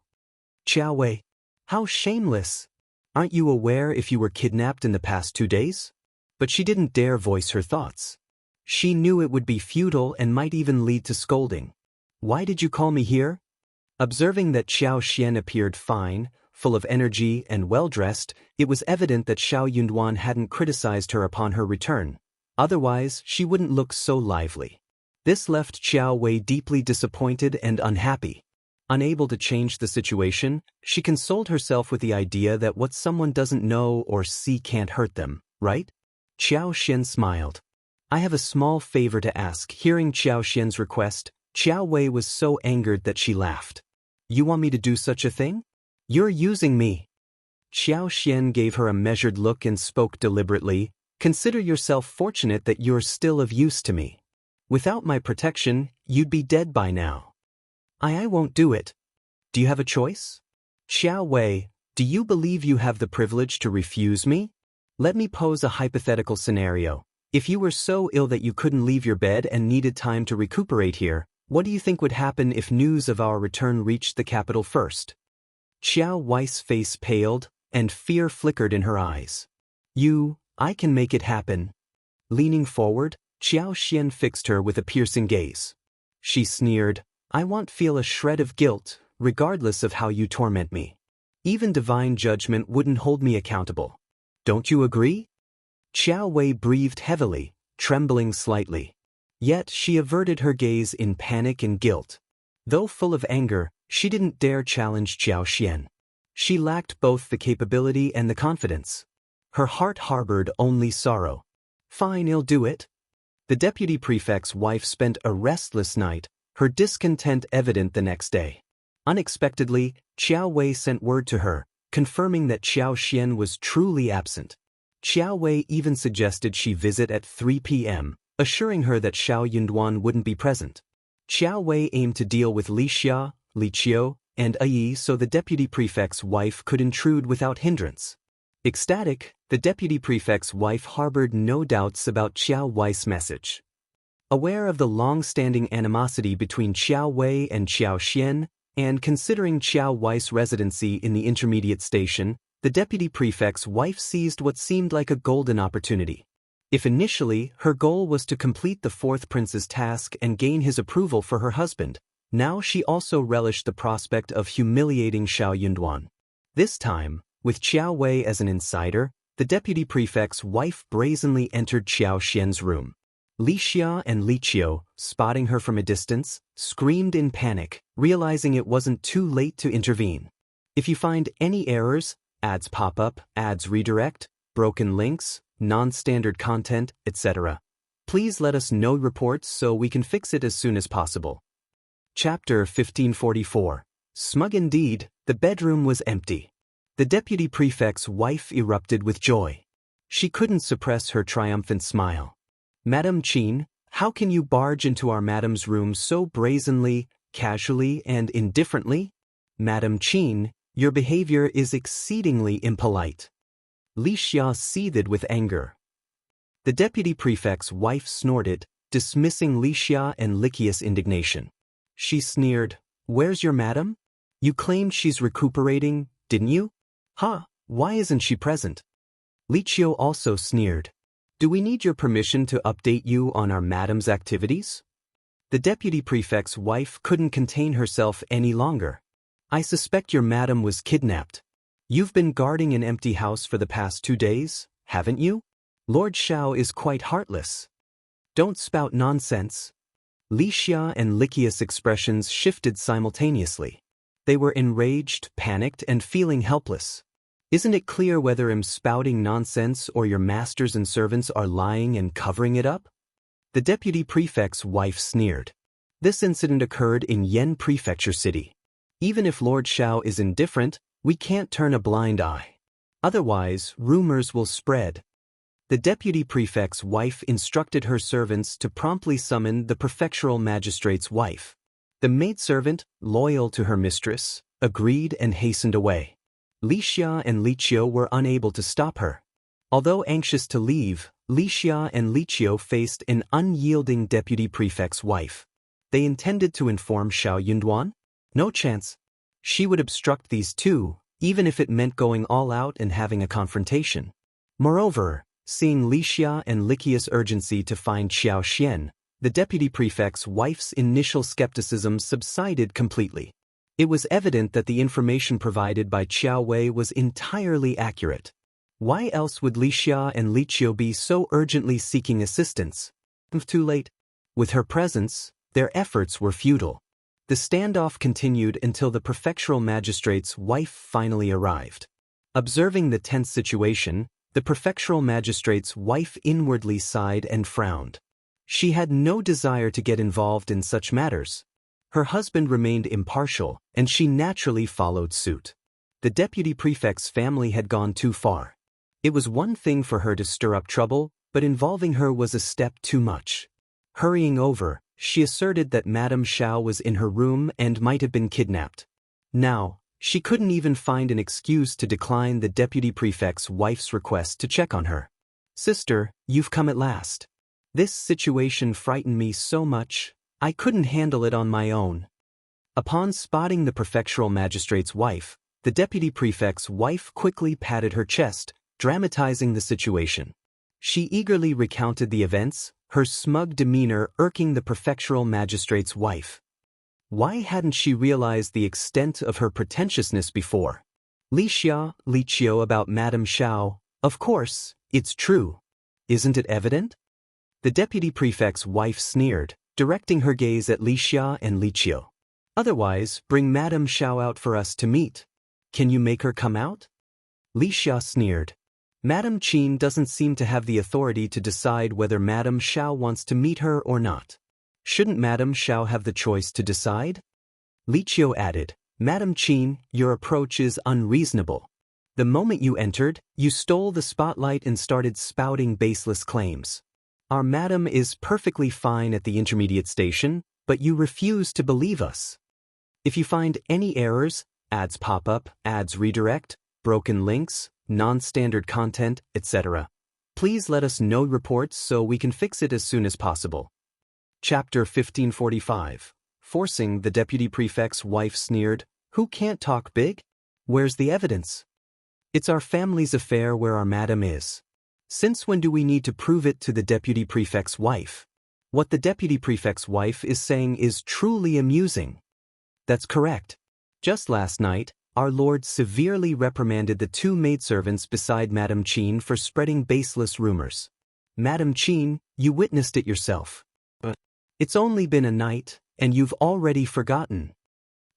Xiao Wei, how shameless! Aren't you aware if you were kidnapped in the past 2 days? But she didn't dare voice her thoughts. She knew it would be futile and might even lead to scolding. "Why did you call me here?" Observing that Xianxia appeared fine, full of energy and well-dressed, it was evident that Shao Yunduan hadn't criticized her upon her return. Otherwise, she wouldn't look so lively. This left Xiao Wei deeply disappointed and unhappy. Unable to change the situation, she consoled herself with the idea that what someone doesn't know or see can't hurt them, right? Xianxia smiled. "I have a small favor to ask." Hearing Xianxia's request, Xiao Wei was so angered that she laughed. "You want me to do such a thing? You're using me." Xianxia gave her a measured look and spoke deliberately. "Consider yourself fortunate that you're still of use to me. Without my protection, you'd be dead by now." I won't do it. Do you have a choice? Xiao Wei, do you believe you have the privilege to refuse me? Let me pose a hypothetical scenario. If you were so ill that you couldn't leave your bed and needed time to recuperate here, what do you think would happen if news of our return reached the capital first? Xiao Wei's face paled, and fear flickered in her eyes. I can make it happen. Leaning forward, Xianxia fixed her with a piercing gaze. She sneered, "I won't feel a shred of guilt, regardless of how you torment me. Even divine judgment wouldn't hold me accountable. Don't you agree?" Xiao Wei breathed heavily, trembling slightly. Yet she averted her gaze in panic and guilt. Though full of anger, she didn't dare challenge Xianxia. She lacked both the capability and the confidence. Her heart harbored only sorrow. "Fine, I'll do it." The deputy prefect's wife spent a restless night, her discontent evident the next day. Unexpectedly, Xiao Wei sent word to her, confirming that Xianxia was truly absent. Xiao Wei even suggested she visit at 3 p.m., assuring her that Shao Yunduan wouldn't be present. Xiao Wei aimed to deal with Li Xia, Li Qiu, and Yi so the deputy prefect's wife could intrude without hindrance. Ecstatic, the deputy prefect's wife harbored no doubts about Xiao Wei's message. Aware of the long-standing animosity between Xiao Wei and Xianxia, and considering Xiao Wei's residency in the intermediate station, the deputy prefect's wife seized what seemed like a golden opportunity. If initially her goal was to complete the fourth prince's task and gain his approval for her husband, now she also relished the prospect of humiliating Shao Yunduan. This time, with Xiao Wei as an insider, the deputy prefect's wife brazenly entered Xiaoxian's room. Li Xia and Li Qiu, spotting her from a distance, screamed in panic, realizing it wasn't too late to intervene. If you find any errors, ads pop up, ads redirect, broken links, non-standard content, etc., please let us know reports so we can fix it as soon as possible. Chapter 1544. Smug indeed, the bedroom was empty. The deputy prefect's wife erupted with joy. She couldn't suppress her triumphant smile. "Madame Qin, how can you barge into our madam's room so brazenly, casually, and indifferently? Madame Qin, your behavior is exceedingly impolite." Li Xia seethed with anger. The deputy prefect's wife snorted, dismissing Li Xia and Likia's indignation. She sneered, "Where's your madam? You claimed she's recuperating, didn't you? Why isn't she present?" Li Qiu also sneered. "Do we need your permission to update you on our madam's activities?" The deputy prefect's wife couldn't contain herself any longer. "I suspect your madam was kidnapped. You've been guarding an empty house for the past 2 days, haven't you? Lord Shao is quite heartless. Don't spout nonsense. Xianxia and Likia's expressions shifted simultaneously. They were enraged, panicked, and feeling helpless. Isn't it clear whether I'm spouting nonsense or your masters and servants are lying and covering it up? The deputy prefect's wife sneered. This incident occurred in Yen Prefecture City. Even if Lord Shao is indifferent, we can't turn a blind eye. Otherwise, rumors will spread. The deputy prefect's wife instructed her servants to promptly summon the prefectural magistrate's wife. The maidservant, loyal to her mistress, agreed and hastened away. Xianxia and Liqiao were unable to stop her. Although anxious to leave, Xianxia and Liqiao faced an unyielding deputy prefect's wife. They intended to inform Shao Yunduan? No chance. She would obstruct these two, even if it meant going all out and having a confrontation. Moreover, seeing Xianxia and Liqia's urgency to find Xianxia, the deputy prefect's wife's initial skepticism subsided completely. It was evident that the information provided by Qiao Wei was entirely accurate. Why else would Xianxia and Liqiao be so urgently seeking assistance? Too late. With her presence, their efforts were futile. The standoff continued until the prefectural magistrate's wife finally arrived. Observing the tense situation, the prefectural magistrate's wife inwardly sighed and frowned. She had no desire to get involved in such matters. Her husband remained impartial, and she naturally followed suit. The deputy prefect's family had gone too far. It was one thing for her to stir up trouble, but involving her was a step too much. Hurrying over, she asserted that Madame Shao was in her room and might have been kidnapped. Now, she couldn't even find an excuse to decline the deputy prefect's wife's request to check on her. "Sister, you've come at last. This situation frightened me so much, I couldn't handle it on my own." Upon spotting the prefectural magistrate's wife, the deputy prefect's wife quickly patted her chest, dramatizing the situation. She eagerly recounted the events, her smug demeanor irking the prefectural magistrate's wife. Why hadn't she realized the extent of her pretentiousness before? Liqiao about Madame Shao, of course, it's true. Isn't it evident? The deputy prefect's wife sneered, directing her gaze at Xianxia and Liqiao. Otherwise, bring Madame Shao out for us to meet. Can you make her come out? Xianxia sneered. Madame Qin doesn't seem to have the authority to decide whether Madame Shao wants to meet her or not. Shouldn't Madame Shao have the choice to decide? Liqiao added, Madame Qin, your approach is unreasonable. The moment you entered, you stole the spotlight and started spouting baseless claims. Our madam is perfectly fine at the intermediate station, but you refuse to believe us. If you find any errors, ads pop up, ads redirect, broken links, non-standard content, etc., please let us know reports so we can fix it as soon as possible. Chapter 1545. Forcing the deputy prefect's wife sneered, Who can't talk big? Where's the evidence? It's our family's affair where our madam is. Since when do we need to prove it to the deputy prefect's wife? What the deputy prefect's wife is saying is truly amusing. That's correct. Just last night, our lord severely reprimanded the two maidservants beside Madame Qin for spreading baseless rumors. Madame Qin, you witnessed it yourself. But it's only been a night, and you've already forgotten.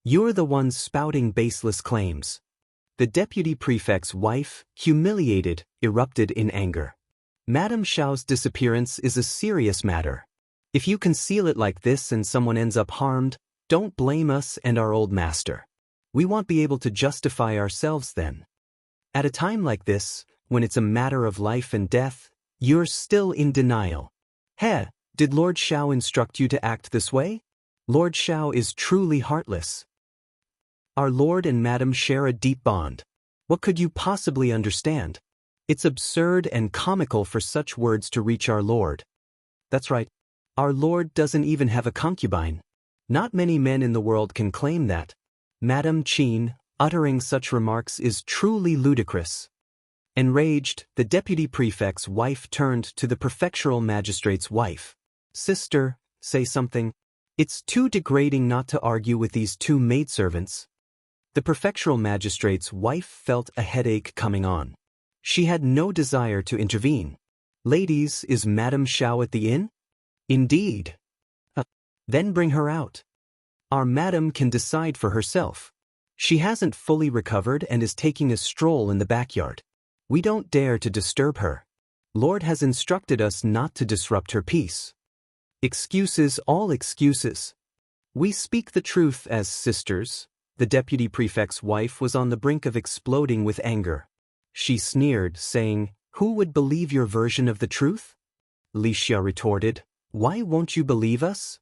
You're the one spouting baseless claims. The deputy prefect's wife, humiliated, erupted in anger. Madame Shao's disappearance is a serious matter. If you conceal it like this and someone ends up harmed, don't blame us and our old master. We won't be able to justify ourselves then. At a time like this, when it's a matter of life and death, you're still in denial. Did Lord Shao instruct you to act this way? Lord Shao is truly heartless. Our lord and madam share a deep bond. What could you possibly understand? It's absurd and comical for such words to reach our lord. That's right. Our lord doesn't even have a concubine. Not many men in the world can claim that. Madame Qin, uttering such remarks is truly ludicrous. Enraged, the deputy prefect's wife turned to the prefectural magistrate's wife. Sister, say something. It's too degrading not to argue with these two maidservants. The prefectural magistrate's wife felt a headache coming on. She had no desire to intervene. Ladies, is Madame Shao at the inn? Indeed. Then bring her out. Our madam can decide for herself. She hasn't fully recovered and is taking a stroll in the backyard. We don't dare to disturb her. Lord has instructed us not to disrupt her peace. Excuses, all excuses. We speak the truth as sisters. The deputy prefect's wife was on the brink of exploding with anger. She sneered, saying, "Who would believe your version of the truth?" Xianxia retorted, "Why won't you believe us?"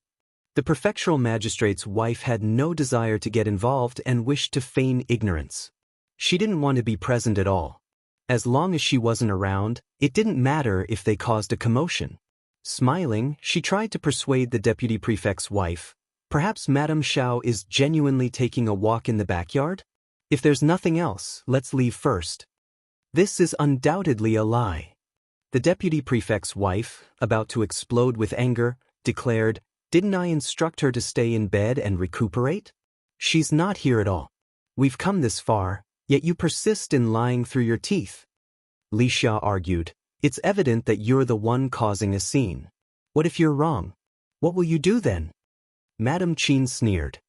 The prefectural magistrate's wife had no desire to get involved and wished to feign ignorance. She didn't want to be present at all. As long as she wasn't around, it didn't matter if they caused a commotion. Smiling, she tried to persuade the deputy prefect's wife, "Perhaps Madame Shao is genuinely taking a walk in the backyard? If there's nothing else, let's leave first." This is undoubtedly a lie. The deputy prefect's wife, about to explode with anger, declared, "Didn't I instruct her to stay in bed and recuperate? She's not here at all. We've come this far, yet you persist in lying through your teeth." Xianxia argued, "It's evident that you're the one causing a scene. What if you're wrong? What will you do then?" Madame Qian sneered,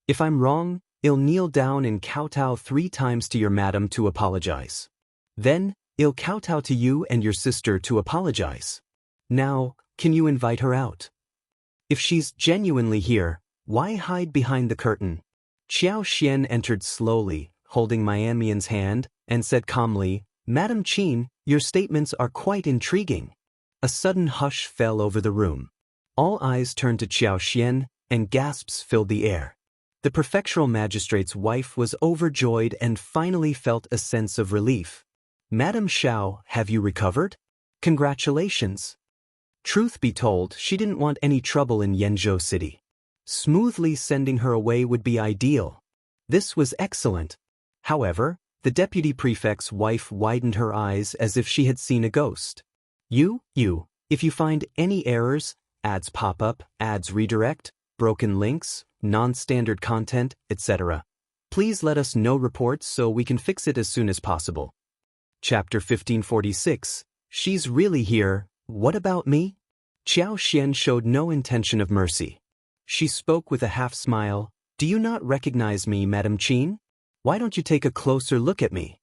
"If I'm wrong, I'll kneel down and kowtow 3 times to your madam to apologize. Then, I'll kowtow to you and your sister to apologize. Now, can you invite her out? If she's genuinely here, why hide behind the curtain?" Xianxia entered slowly, holding Miamian's hand, and said calmly, "Madame Qian, your statements are quite intriguing." A sudden hush fell over the room. All eyes turned to Xianxia, and gasps filled the air. The prefectural magistrate's wife was overjoyed and finally felt a sense of relief. "Madame Shao, have you recovered? Congratulations." Truth be told, she didn't want any trouble in Yenzhou City. Smoothly sending her away would be ideal. This was excellent. However, the deputy prefect's wife widened her eyes as if she had seen a ghost. If you find any errors, ads pop up, ads redirect, broken links, non-standard content, etc., please let us know reports so we can fix it as soon as possible." Chapter 1546, She's really here, what about me? Xianxia showed no intention of mercy. She spoke with a half-smile, "Do you not recognize me, Madame Qian? Why don't you take a closer look at me?"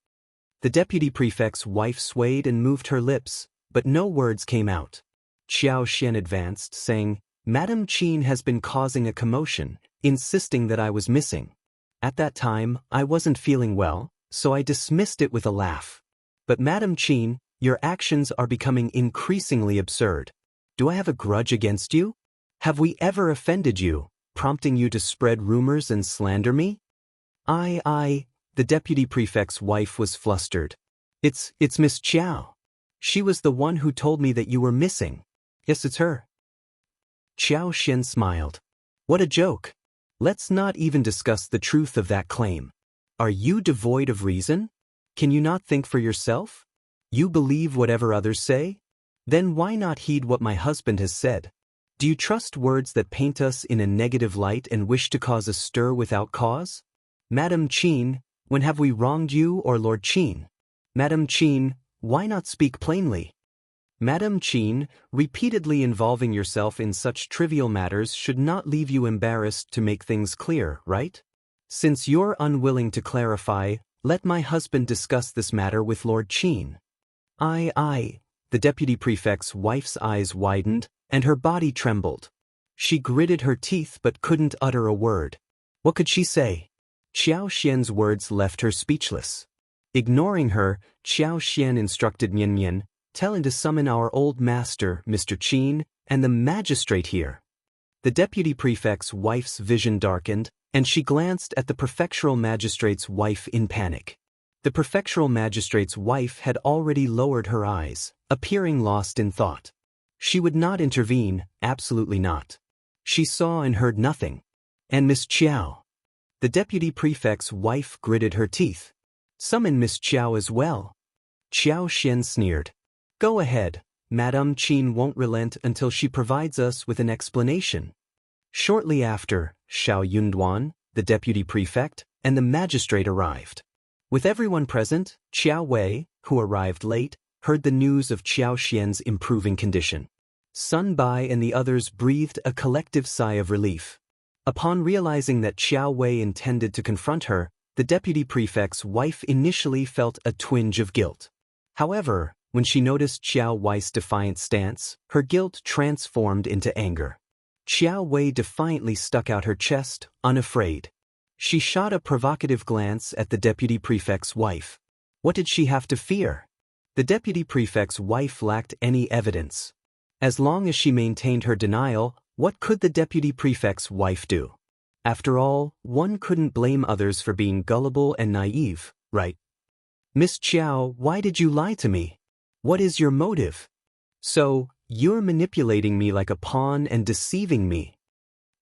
The deputy prefect's wife swayed and moved her lips, but no words came out. Xianxia advanced, saying, "Madame Qian has been causing a commotion, insisting that I was missing. At that time, I wasn't feeling well, so I dismissed it with a laugh. But Madame Qian, your actions are becoming increasingly absurd. Do I have a grudge against you? Have we ever offended you, prompting you to spread rumors and slander me?" The deputy prefect's wife was flustered. It's Miss Xiao. She was the one who told me that you were missing." "Yes, it's her." Xianxia smiled. "What a joke. Let's not even discuss the truth of that claim. Are you devoid of reason? Can you not think for yourself? You believe whatever others say? Then why not heed what my husband has said? Do you trust words that paint us in a negative light and wish to cause a stir without cause? Madame Qian, when have we wronged you or Lord Qian? Madame Qian, why not speak plainly? Madame Qian, repeatedly involving yourself in such trivial matters should not leave you embarrassed to make things clear, right? Since you're unwilling to clarify, let my husband discuss this matter with Lord Qian." The deputy prefect's wife's eyes widened, and her body trembled. She gritted her teeth but couldn't utter a word. What could she say? Xianxia's words left her speechless. Ignoring her, Xianxia instructed Mian, "Tell him to summon our old master, Mr. Qian, and the magistrate here." The deputy prefect's wife's vision darkened, and she glanced at the prefectural magistrate's wife in panic. The prefectural magistrate's wife had already lowered her eyes, appearing lost in thought. She would not intervene, absolutely not. She saw and heard nothing. And Miss Xiao. The deputy prefect's wife gritted her teeth. "Summon Miss Xiao as well." Xianxia sneered. "Go ahead, Madame Qian won't relent until she provides us with an explanation." Shortly after, Shao Yunduan, the deputy prefect, and the magistrate arrived. With everyone present, Qiao Wei, who arrived late, heard the news of Xiaoxian's improving condition. Sun Bai and the others breathed a collective sigh of relief. Upon realizing that Xiao Wei intended to confront her, the deputy prefect's wife initially felt a twinge of guilt. However, when she noticed Xiao Wei's defiant stance, her guilt transformed into anger. Xiao Wei defiantly stuck out her chest, unafraid. She shot a provocative glance at the deputy prefect's wife. What did she have to fear? The deputy prefect's wife lacked any evidence. As long as she maintained her denial, what could the deputy prefect's wife do? After all, one couldn't blame others for being gullible and naive, right? Miss Qiao, why did you lie to me? What is your motive? So, you're manipulating me like a pawn and deceiving me.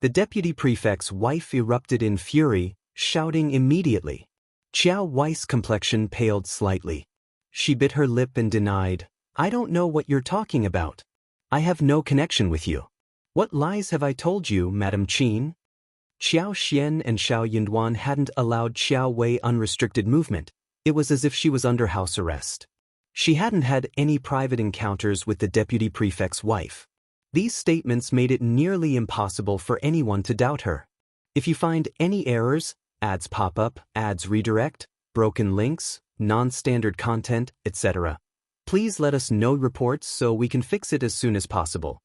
The deputy prefect's wife erupted in fury, shouting immediately. Xiao Wei's complexion paled slightly. She bit her lip and denied, I don't know what you're talking about. I have no connection with you. What lies have I told you, Madam Qin? Xiao Xian and Shao Yunduan hadn't allowed Xiao Wei unrestricted movement. It was as if she was under house arrest. She hadn't had any private encounters with the deputy prefect's wife. These statements made it nearly impossible for anyone to doubt her. If you find any errors, ads pop up, ads redirect, broken links, non-standard content, etc., please let us know reports so we can fix it as soon as possible.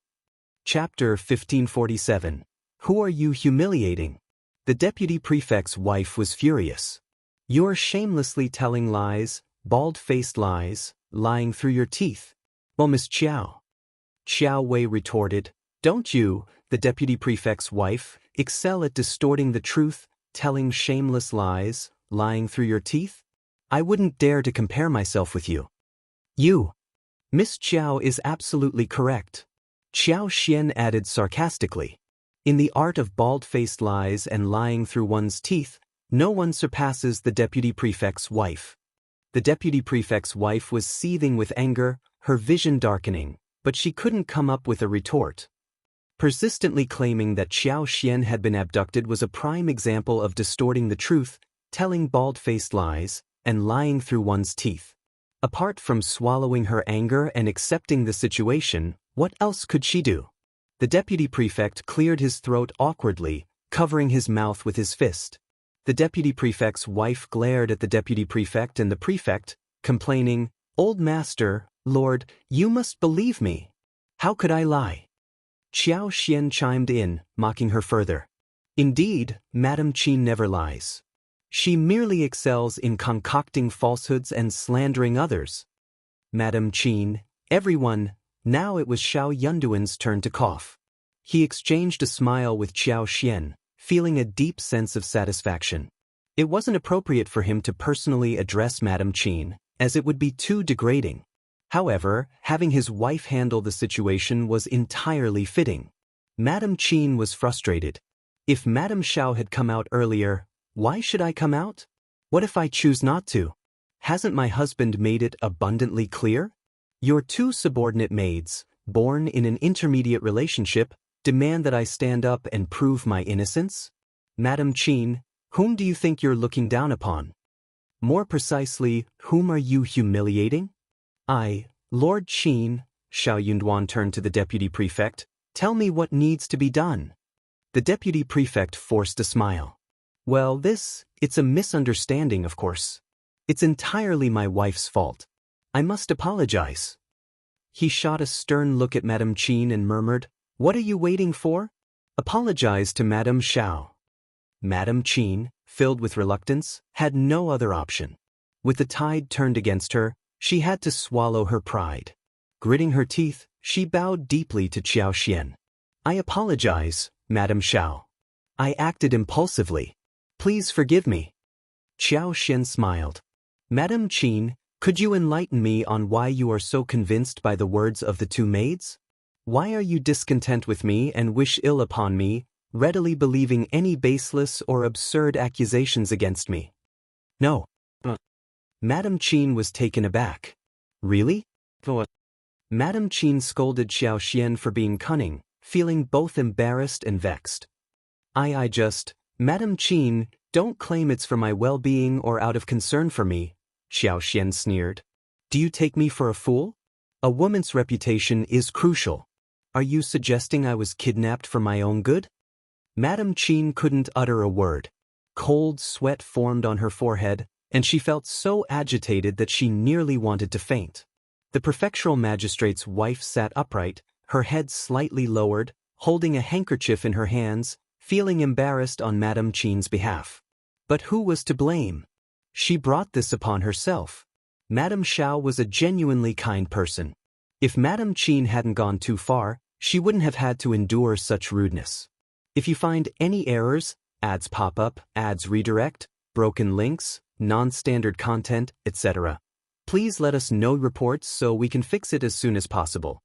Chapter 1547. Who are you humiliating? The deputy prefect's wife was furious. You're shamelessly telling lies, bald-faced lies, lying through your teeth. Well, Miss Qiao. Xiao Wei retorted, don't you, the deputy prefect's wife, excel at distorting the truth, telling shameless lies, lying through your teeth? I wouldn't dare to compare myself with you. You. Miss Qiao is absolutely correct. Xiao Xian added sarcastically. In the art of bald-faced lies and lying through one's teeth, no one surpasses the deputy prefect's wife. The deputy prefect's wife was seething with anger, her vision darkening, but she couldn't come up with a retort. Persistently claiming that Xiao Xian had been abducted was a prime example of distorting the truth, telling bald-faced lies, and lying through one's teeth. Apart from swallowing her anger and accepting the situation, what else could she do? The deputy prefect cleared his throat awkwardly, covering his mouth with his fist. The deputy prefect's wife glared at the deputy prefect and the prefect, complaining, Old master, Lord, you must believe me. How could I lie? Xiao Xian chimed in, mocking her further. Indeed, Madam Qin never lies. She merely excels in concocting falsehoods and slandering others. Madam Qin, everyone. Now it was Shao Yunduan's turn to cough. He exchanged a smile with Xiao Xian, feeling a deep sense of satisfaction. It wasn't appropriate for him to personally address Madam Qin, as it would be too degrading. However, having his wife handle the situation was entirely fitting. Madam Qin was frustrated. If Madam Shao had come out earlier, why should I come out? What if I choose not to? Hasn't my husband made it abundantly clear? Your two subordinate maids, born in an intermediate relationship, demand that I stand up and prove my innocence? Madam Qin, whom do you think you're looking down upon? More precisely, whom are you humiliating? Lord Qin, Shao Yunduan turned to the deputy prefect, tell me what needs to be done. The deputy prefect forced a smile. Well, it's a misunderstanding, of course. It's entirely my wife's fault. I must apologize. He shot a stern look at Madam Qin and murmured, What are you waiting for? Apologize to Madam Shao. Madam Qin, filled with reluctance, had no other option. With the tide turned against her, she had to swallow her pride. Gritting her teeth, she bowed deeply to Xiao Xian. I apologize, Madam Shao. I acted impulsively. Please forgive me. Xiao Xian smiled. Madam Qin, could you enlighten me on why you are so convinced by the words of the two maids? Why are you discontent with me and wish ill upon me, readily believing any baseless or absurd accusations against me? No. Madam Qin was taken aback. Really? Madam Qin scolded Xiao Xian for being cunning, feeling both embarrassed and vexed. Madam Qin, don't claim it's for my well-being or out of concern for me, Xiao Xian sneered. Do you take me for a fool? A woman's reputation is crucial. Are you suggesting I was kidnapped for my own good? Madame Qian couldn't utter a word. Cold sweat formed on her forehead, and she felt so agitated that she nearly wanted to faint. The prefectural magistrate's wife sat upright, her head slightly lowered, holding a handkerchief in her hands, feeling embarrassed on Madame Qian's behalf. But who was to blame? She brought this upon herself. Madame Shao was a genuinely kind person. If Madame Qian hadn't gone too far, she wouldn't have had to endure such rudeness. If you find any errors, ads pop up, ads redirect, broken links, non-standard content, etc., please let us know reports so we can fix it as soon as possible.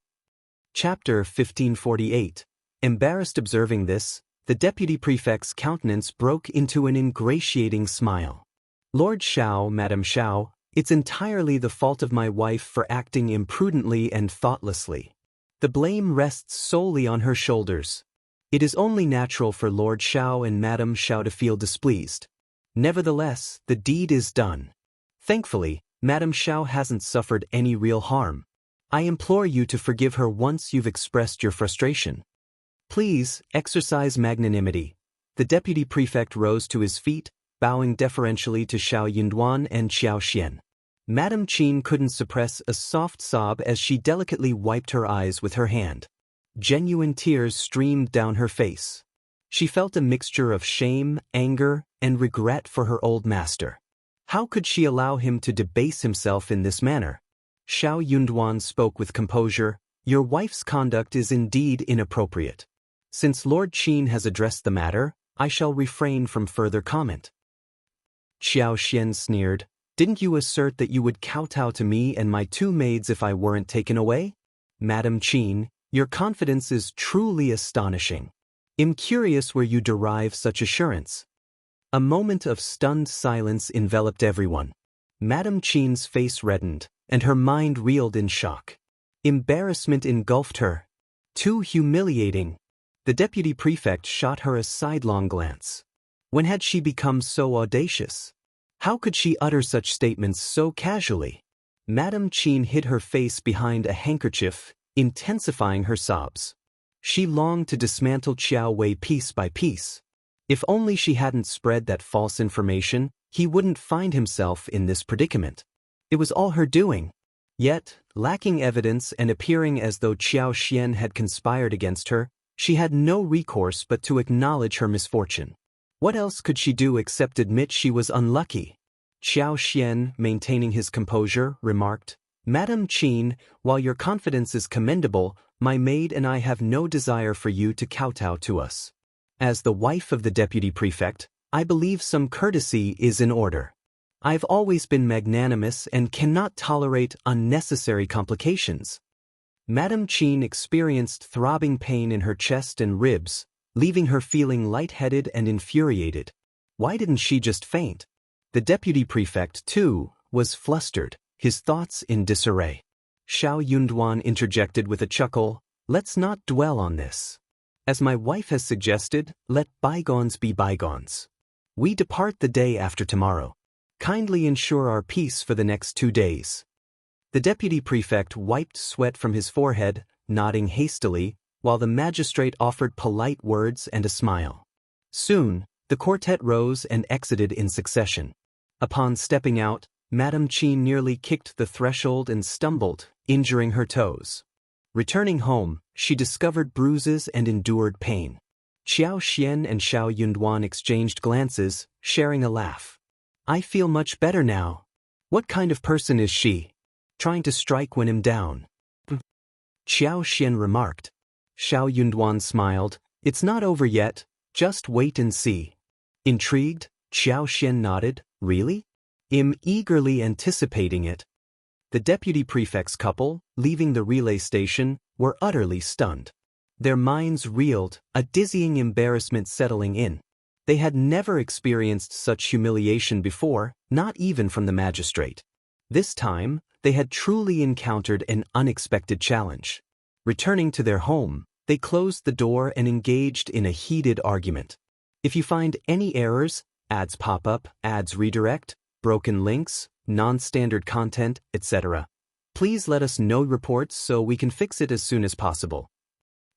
Chapter 1548. Embarrassed observing this, the deputy prefect's countenance broke into an ingratiating smile. Lord Shao, Madame Shao, it's entirely the fault of my wife for acting imprudently and thoughtlessly. The blame rests solely on her shoulders. It is only natural for Lord Shao and Madame Shao to feel displeased. Nevertheless, the deed is done. Thankfully, Madame Shao hasn't suffered any real harm. I implore you to forgive her once you've expressed your frustration. Please, exercise magnanimity. The deputy prefect rose to his feet, bowing deferentially to Shao Yunduan and Xianxia. Madame Qian couldn't suppress a soft sob as she delicately wiped her eyes with her hand. Genuine tears streamed down her face. She felt a mixture of shame, anger, and regret for her old master. How could she allow him to debase himself in this manner? Shao Yunduan spoke with composure. Your wife's conduct is indeed inappropriate. Since Lord Qian has addressed the matter, I shall refrain from further comment. Xianxia sneered. Didn't you assert that you would kowtow to me and my two maids if I weren't taken away? Madame Qian, your confidence is truly astonishing. I'm curious where you derive such assurance. A moment of stunned silence enveloped everyone. Madame Qian's face reddened, and her mind reeled in shock. Embarrassment engulfed her. Too humiliating. The deputy prefect shot her a sidelong glance. When had she become so audacious? How could she utter such statements so casually? Madame Qian hid her face behind a handkerchief, intensifying her sobs. She longed to dismantle Qiao Wei piece by piece. If only she hadn't spread that false information, he wouldn't find himself in this predicament. It was all her doing. Yet, lacking evidence and appearing as though Xianxia had conspired against her, she had no recourse but to acknowledge her misfortune. What else could she do except admit she was unlucky? Xianxia, maintaining his composure, remarked, Madame Qian, while your confidence is commendable, my maid and I have no desire for you to kowtow to us. As the wife of the deputy prefect, I believe some courtesy is in order. I've always been magnanimous and cannot tolerate unnecessary complications. Madame Qian experienced throbbing pain in her chest and ribs, leaving her feeling lightheaded and infuriated. Why didn't she just faint? The deputy prefect, too, was flustered, his thoughts in disarray. Shao Yunduan interjected with a chuckle, let's not dwell on this. As my wife has suggested, let bygones be bygones. We depart the day after tomorrow. Kindly ensure our peace for the next 2 days. The deputy prefect wiped sweat from his forehead, nodding hastily, while the magistrate offered polite words and a smile. Soon, the quartet rose and exited in succession. Upon stepping out, Madame Qian nearly kicked the threshold and stumbled, injuring her toes. Returning home, she discovered bruises and endured pain. Xianxia and Shao Yunduan exchanged glances, sharing a laugh. I feel much better now. What kind of person is she? Trying to strike when I'm down. Xianxia remarked. Shao Yunduan smiled. It's not over yet, just wait and see. Intrigued, Xianxia nodded. Really? I'm eagerly anticipating it. The deputy prefect's couple, leaving the relay station, were utterly stunned. Their minds reeled, a dizzying embarrassment settling in. They had never experienced such humiliation before, not even from the magistrate. This time, they had truly encountered an unexpected challenge. Returning to their home, they closed the door and engaged in a heated argument. If you find any errors, ads pop up, ads redirect, broken links, non-standard content, etc., Please let us know reports so we can fix it as soon as possible.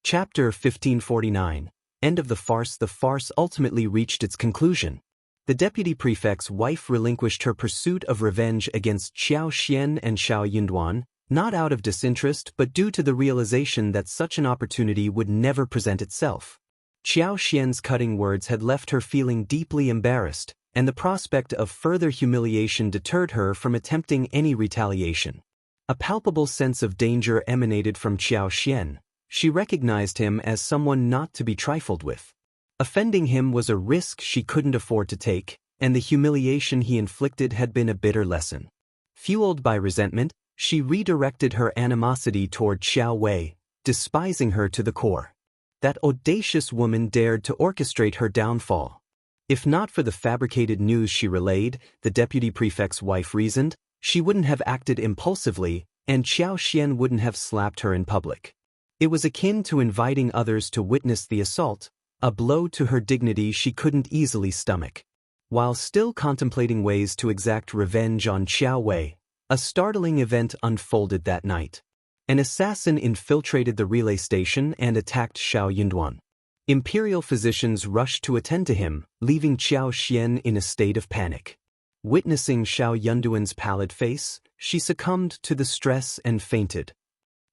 Chapter 1549. End of the farce. The farce ultimately reached its conclusion. The deputy prefect's wife relinquished her pursuit of revenge against Xianxia and Shao Yunduan, not out of disinterest but due to the realization that such an opportunity would never present itself. Xiaoxian's cutting words had left her feeling deeply embarrassed, and the prospect of further humiliation deterred her from attempting any retaliation. A palpable sense of danger emanated from Xiaoxian. She recognized him as someone not to be trifled with. Offending him was a risk she couldn't afford to take, and the humiliation he inflicted had been a bitter lesson. Fueled by resentment, she redirected her animosity toward Xiao Wei, despising her to the core. That audacious woman dared to orchestrate her downfall. If not for the fabricated news she relayed, the deputy prefect's wife reasoned, she wouldn't have acted impulsively, and Xiaoxian wouldn't have slapped her in public. It was akin to inviting others to witness the assault, a blow to her dignity she couldn't easily stomach. While still contemplating ways to exact revenge on Xiao Wei, a startling event unfolded that night. An assassin infiltrated the relay station and attacked Shao Yunduan. Imperial physicians rushed to attend to him, leaving Xiaoxian in a state of panic. Witnessing Shao Yunduan's pallid face, she succumbed to the stress and fainted.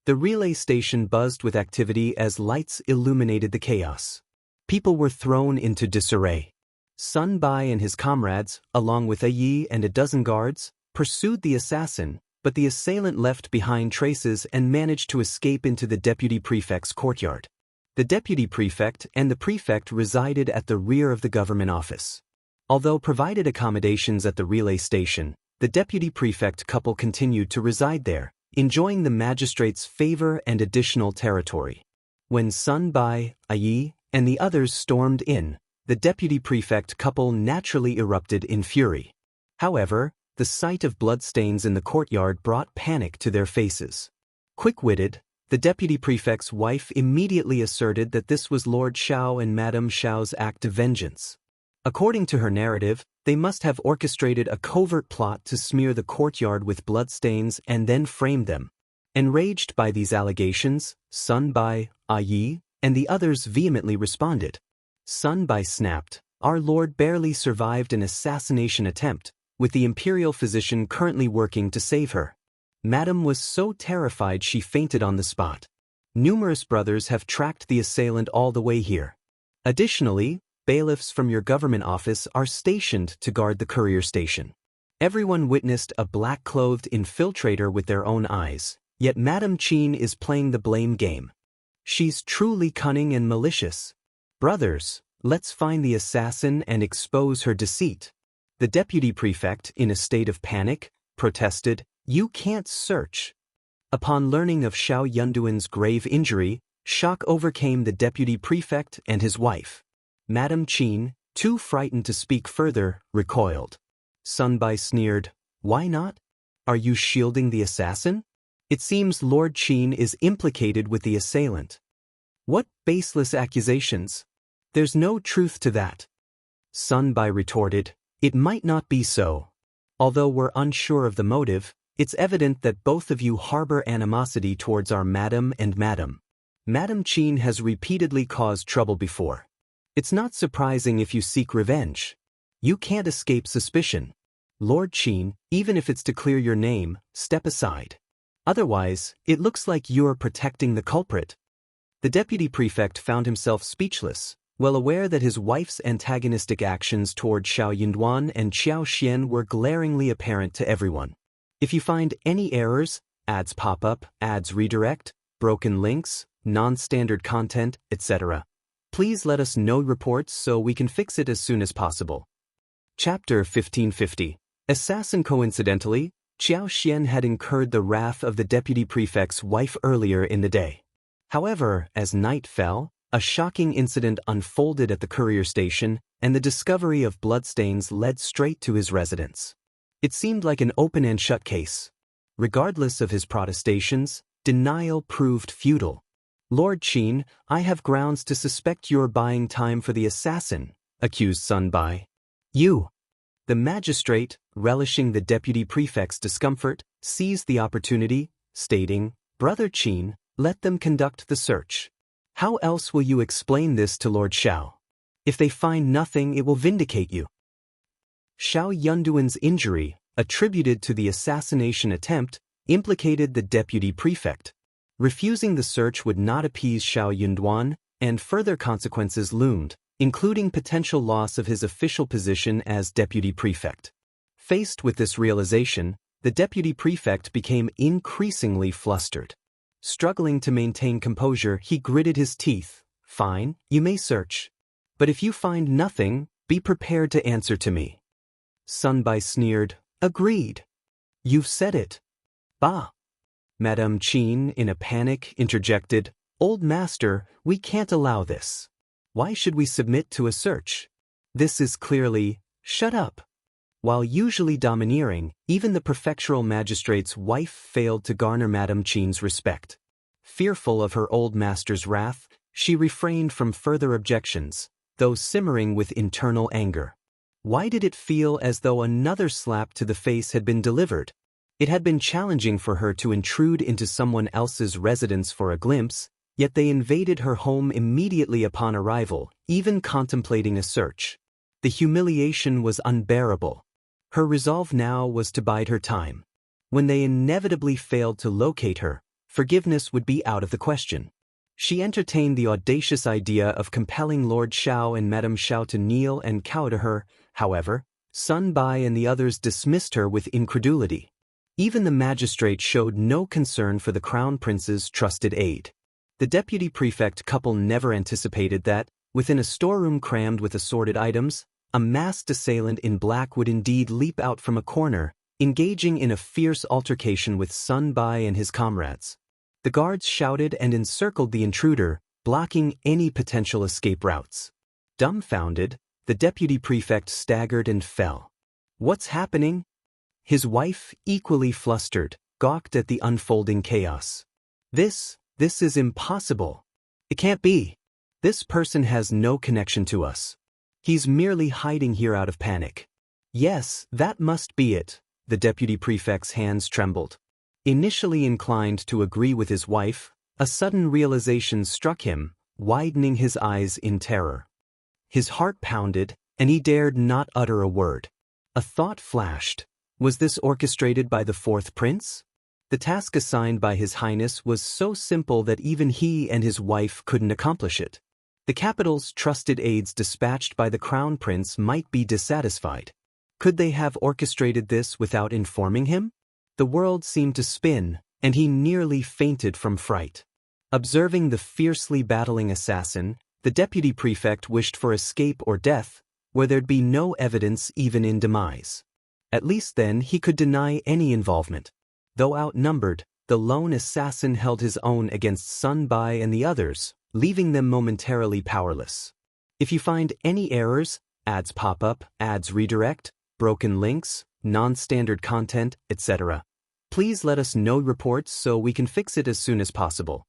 The relay station buzzed with activity as lights illuminated the chaos. People were thrown into disarray. Sun Bai and his comrades, along with Yi and a dozen guards, pursued the assassin, but the assailant left behind traces and managed to escape into the deputy prefect's courtyard. The deputy prefect and the prefect resided at the rear of the government office. Although provided accommodations at the relay station, the deputy prefect couple continued to reside there, enjoying the magistrate's favor and additional territory. When Sun Bai, Yi, and the others stormed in, the deputy prefect couple naturally erupted in fury. However, the sight of bloodstains in the courtyard brought panic to their faces. Quick-witted, the deputy prefect's wife immediately asserted that this was Lord Shao and Madame Shao's act of vengeance. According to her narrative, they must have orchestrated a covert plot to smear the courtyard with bloodstains and then frame them. Enraged by these allegations, Sun Bai, Yi, and the others vehemently responded. Sun Bai snapped, "Our lord barely survived an assassination attempt, with the imperial physician currently working to save her." Madame was so terrified she fainted on the spot. Numerous brothers have tracked the assailant all the way here. Additionally, bailiffs from your government office are stationed to guard the courier station. Everyone witnessed a black-clothed infiltrator with their own eyes, yet Madame Qin is playing the blame game. She's truly cunning and malicious. Brothers, let's find the assassin and expose her deceit. The deputy prefect, in a state of panic, protested, "You can't search." Upon learning of Shao Yunduan's grave injury, shock overcame the deputy prefect and his wife. Madame Qin, too frightened to speak further, recoiled. Sun Bai sneered, "Why not? Are you shielding the assassin? It seems Lord Qin is implicated with the assailant." "What baseless accusations? There's no truth to that." Sun Bai retorted, "It might not be so. Although we're unsure of the motive, it's evident that both of you harbor animosity towards our madam and madam. Madame Qin has repeatedly caused trouble before. It's not surprising if you seek revenge. You can't escape suspicion. Lord Qin, even if it's to clear your name, step aside. Otherwise, it looks like you're protecting the culprit." The deputy prefect found himself speechless, well aware that his wife's antagonistic actions toward Shao Yunduan and Xiaoxian were glaringly apparent to everyone. If you find any errors, ads pop up, ads redirect, broken links, non-standard content, etc., please let us know reports so we can fix it as soon as possible. Chapter 1550. Assassin. Coincidentally, Xiaoxian had incurred the wrath of the deputy prefect's wife earlier in the day. However, as night fell, a shocking incident unfolded at the courier station, and the discovery of bloodstains led straight to his residence. It seemed like an open and shut case. Regardless of his protestations, denial proved futile. "Lord Qin, I have grounds to suspect you're buying time for the assassin," accused Sun Bai. "You." The magistrate, relishing the deputy prefect's discomfort, seized the opportunity, stating, "Brother Qin, let them conduct the search. How else will you explain this to Lord Shao? If they find nothing, it will vindicate you." Shao Yunduan's injury, attributed to the assassination attempt, implicated the deputy prefect. Refusing the search would not appease Shao Yunduan, and further consequences loomed, including potential loss of his official position as deputy prefect. Faced with this realization, the deputy prefect became increasingly flustered. Struggling to maintain composure, he gritted his teeth. "Fine, you may search. But if you find nothing, be prepared to answer to me." Sun Bai sneered. "Agreed. You've said it." "Bah." Madame Qin, in a panic, interjected, "Old master, we can't allow this. Why should we submit to a search? This is clearly—" "Shut up." While usually domineering, even the prefectural magistrate's wife failed to garner Madame Qin's respect. Fearful of her old master's wrath, she refrained from further objections, though simmering with internal anger. Why did it feel as though another slap to the face had been delivered? It had been challenging for her to intrude into someone else's residence for a glimpse, yet they invaded her home immediately upon arrival, even contemplating a search. The humiliation was unbearable. Her resolve now was to bide her time. When they inevitably failed to locate her, forgiveness would be out of the question. She entertained the audacious idea of compelling Lord Shao and Madame Shao to kneel and cow to her. However, Sun Bai and the others dismissed her with incredulity. Even the magistrate showed no concern for the crown prince's trusted aide. The deputy prefect couple never anticipated that, within a storeroom crammed with assorted items, a masked assailant in black would indeed leap out from a corner, engaging in a fierce altercation with Sun Bai and his comrades. The guards shouted and encircled the intruder, blocking any potential escape routes. Dumbfounded, the deputy prefect staggered and fell. "What's happening?" His wife, equally flustered, gawked at the unfolding chaos. This is impossible. It can't be. This person has no connection to us. He's merely hiding here out of panic." "Yes, that must be it." The deputy prefect's hands trembled. Initially inclined to agree with his wife, a sudden realization struck him, widening his eyes in terror. His heart pounded, and he dared not utter a word. A thought flashed. Was this orchestrated by the fourth prince? The task assigned by His Highness was so simple that even he and his wife couldn't accomplish it. The capital's trusted aides dispatched by the crown prince might be dissatisfied. Could they have orchestrated this without informing him? The world seemed to spin, and he nearly fainted from fright. Observing the fiercely battling assassin, the deputy prefect wished for escape or death, where there'd be no evidence even in demise. At least then he could deny any involvement. Though outnumbered, the lone assassin held his own against Sun Bai and the others, leaving them momentarily powerless. If you find any errors, ads pop up, ads redirect, broken links, non-standard content, etc., please let us know reports so we can fix it as soon as possible.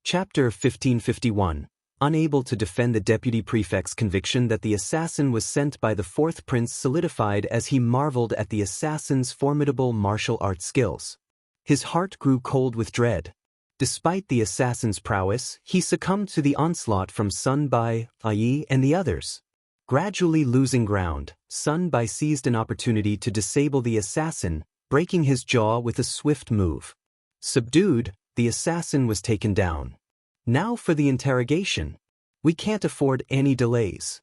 Chapter 1551. Unable to defend the deputy prefect's conviction that the assassin was sent by the fourth prince solidified as he marveled at the assassin's formidable martial arts skills. His heart grew cold with dread. Despite the assassin's prowess, he succumbed to the onslaught from Sun Bai, Ai, and the others. Gradually losing ground, Sun Bai seized an opportunity to disable the assassin, breaking his jaw with a swift move. Subdued, the assassin was taken down. Now for the interrogation. We can't afford any delays.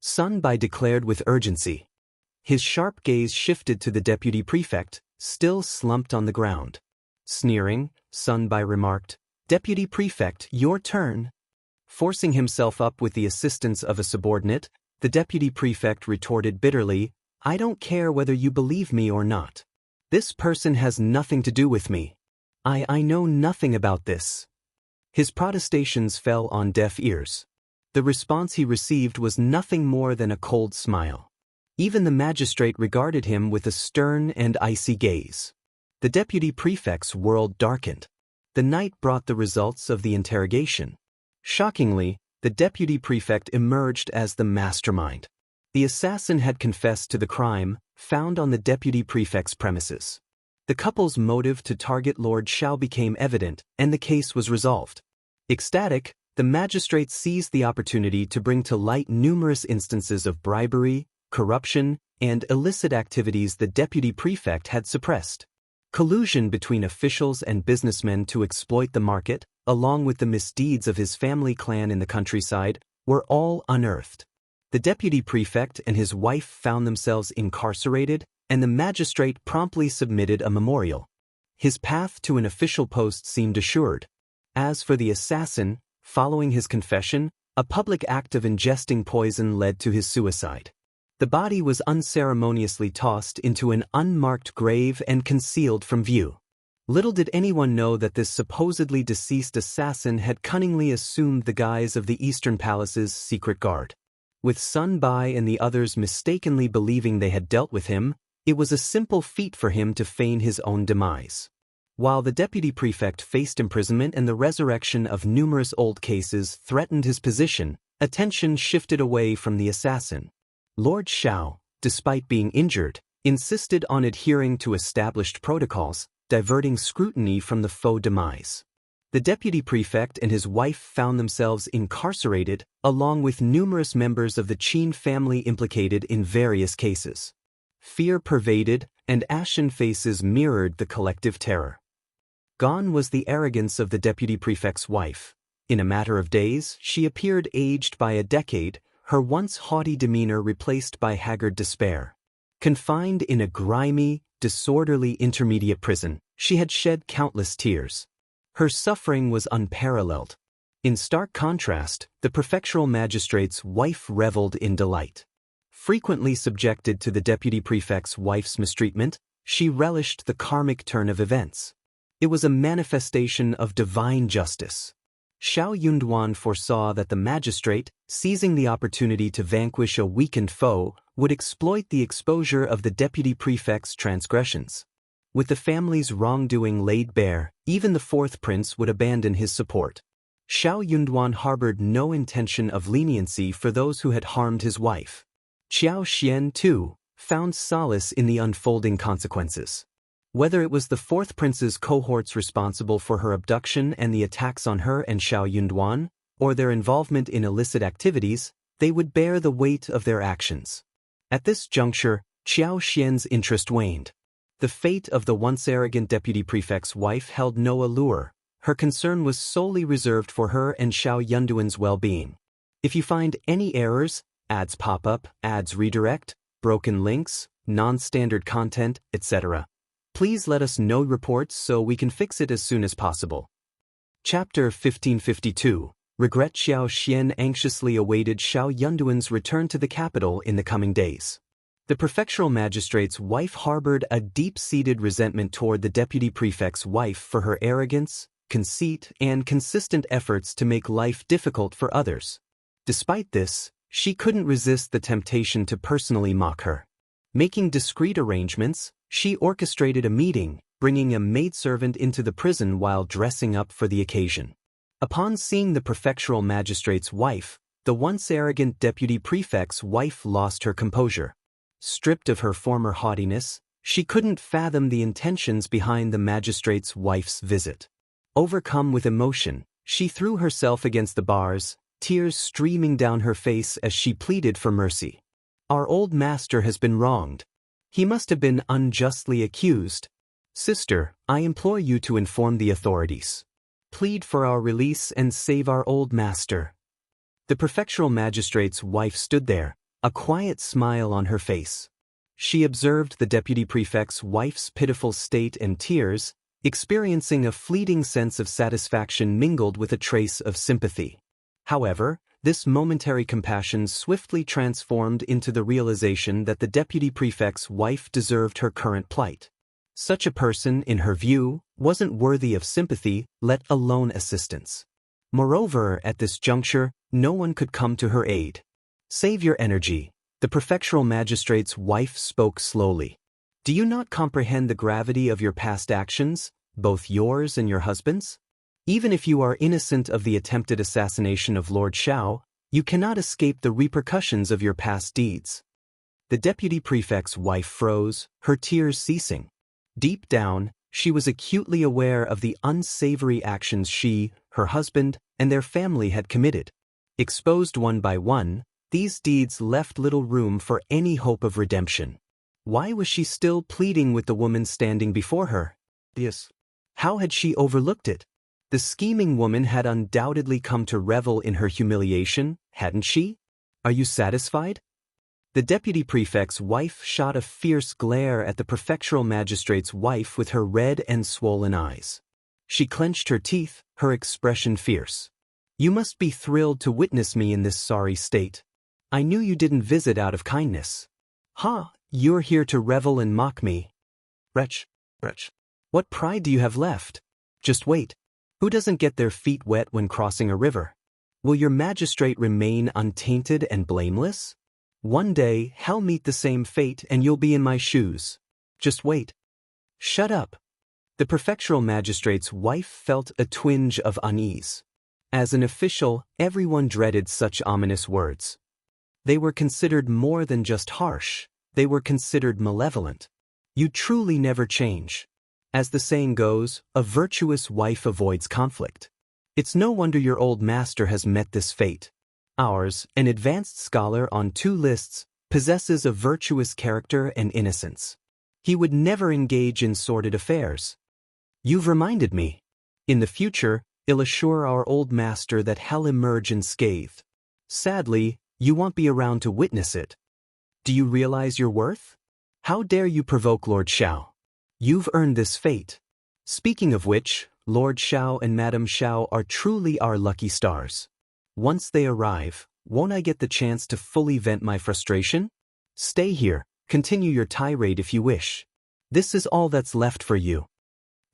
Sun Bai declared with urgency. His sharp gaze shifted to the deputy prefect, still slumped on the ground. Sneering, Sun Bai remarked, "Deputy prefect, your turn." Forcing himself up with the assistance of a subordinate, the deputy prefect retorted bitterly, "I don't care whether you believe me or not. This person has nothing to do with me. I know nothing about this." His protestations fell on deaf ears. The response he received was nothing more than a cold smile. Even the magistrate regarded him with a stern and icy gaze. The deputy prefect's world darkened. The night brought the results of the interrogation. Shockingly, the deputy prefect emerged as the mastermind. The assassin had confessed to the crime, found on the deputy prefect's premises. The couple's motive to target Lord Shao became evident, and the case was resolved. Ecstatic, the magistrates seized the opportunity to bring to light numerous instances of bribery, corruption, and illicit activities the deputy prefect had suppressed. Collusion between officials and businessmen to exploit the market, along with the misdeeds of his family clan in the countryside, were all unearthed. The deputy prefect and his wife found themselves incarcerated, and the magistrate promptly submitted a memorial. His path to an official post seemed assured. As for the assassin, following his confession, a public act of ingesting poison led to his suicide. The body was unceremoniously tossed into an unmarked grave and concealed from view. Little did anyone know that this supposedly deceased assassin had cunningly assumed the guise of the Eastern Palace's secret guard. With Sun Bai and the others mistakenly believing they had dealt with him, it was a simple feat for him to feign his own demise. While the deputy prefect faced imprisonment and the resurrection of numerous old cases threatened his position, attention shifted away from the assassin. Lord Shao, despite being injured, insisted on adhering to established protocols, diverting scrutiny from the faux demise. The deputy prefect and his wife found themselves incarcerated, along with numerous members of the Qin family implicated in various cases. Fear pervaded, and ashen faces mirrored the collective terror. Gone was the arrogance of the deputy prefect's wife. In a matter of days, she appeared aged by a decade, her once haughty demeanor replaced by haggard despair. Confined in a grimy, disorderly intermediate prison, she had shed countless tears. Her suffering was unparalleled. In stark contrast, the prefectural magistrate's wife reveled in delight. Frequently subjected to the deputy prefect's wife's mistreatment, she relished the karmic turn of events. It was a manifestation of divine justice. Shao Yunduan foresaw that the magistrate, seizing the opportunity to vanquish a weakened foe, would exploit the exposure of the deputy prefect's transgressions. With the family's wrongdoing laid bare, even the fourth prince would abandon his support. Shao Yunduan harbored no intention of leniency for those who had harmed his wife. Xianxia, too, found solace in the unfolding consequences. Whether it was the fourth prince's cohorts responsible for her abduction and the attacks on her and Shao Yunduan, or their involvement in illicit activities, they would bear the weight of their actions. At this juncture, Xiaoxian's interest waned. The fate of the once arrogant deputy prefect's wife held no allure. Her concern was solely reserved for her and Shao Yunduan's well-being. If you find any errors, ads pop up, ads redirect, broken links, non-standard content, etc., please let us know reports so we can fix it as soon as possible. Chapter 1552. Regret. Xiao Xian anxiously awaited Shao Yunduan's return to the capital in the coming days. The prefectural magistrate's wife harbored a deep-seated resentment toward the deputy prefect's wife for her arrogance, conceit, and consistent efforts to make life difficult for others. Despite this, she couldn't resist the temptation to personally mock her. Making discreet arrangements, she orchestrated a meeting, bringing a maidservant into the prison while dressing up for the occasion. Upon seeing the prefectural magistrate's wife, the once arrogant deputy prefect's wife lost her composure. Stripped of her former haughtiness, she couldn't fathom the intentions behind the magistrate's wife's visit. Overcome with emotion, she threw herself against the bars, tears streaming down her face as she pleaded for mercy. Our old master has been wronged. He must have been unjustly accused. Sister, I implore you to inform the authorities. Plead for our release and save our old master. The prefectural magistrate's wife stood there, a quiet smile on her face. She observed the deputy prefect's wife's pitiful state and tears, experiencing a fleeting sense of satisfaction mingled with a trace of sympathy. However, this momentary compassion swiftly transformed into the realization that the deputy prefect's wife deserved her current plight. Such a person, in her view, wasn't worthy of sympathy, let alone assistance. Moreover, at this juncture, no one could come to her aid. Save your energy, the prefectural magistrate's wife spoke slowly. Do you not comprehend the gravity of your past actions, both yours and your husband's? Even if you are innocent of the attempted assassination of Lord Shao, you cannot escape the repercussions of your past deeds. The deputy prefect's wife froze, her tears ceasing. Deep down, she was acutely aware of the unsavory actions she, her husband, and their family had committed. Exposed one by one, these deeds left little room for any hope of redemption. Why was she still pleading with the woman standing before her? Yes. How had she overlooked it? The scheming woman had undoubtedly come to revel in her humiliation, hadn't she? Are you satisfied? The deputy prefect's wife shot a fierce glare at the prefectural magistrate's wife with her red and swollen eyes. She clenched her teeth, her expression fierce. You must be thrilled to witness me in this sorry state. I knew you didn't visit out of kindness. Ha, you're here to revel and mock me. Wretch. What pride do you have left? Just wait. Who doesn't get their feet wet when crossing a river? Will your magistrate remain untainted and blameless? One day, hell meet the same fate and you'll be in my shoes. Just wait. Shut up. The prefectural magistrate's wife felt a twinge of unease. As an official, everyone dreaded such ominous words. They were considered more than just harsh, they were considered malevolent. You truly never change. As the saying goes, a virtuous wife avoids conflict. It's no wonder your old master has met this fate. Ours, an advanced scholar on 2 lists, possesses a virtuous character and innocence. He would never engage in sordid affairs. You've reminded me. In the future, I'll assure our old master that hell emerge unscathed. Sadly, you won't be around to witness it. Do you realize your worth? How dare you provoke Lord Shao? You've earned this fate. Speaking of which, Lord Shao and Madame Shao are truly our lucky stars. Once they arrive, won't I get the chance to fully vent my frustration? Stay here, continue your tirade if you wish. This is all that's left for you.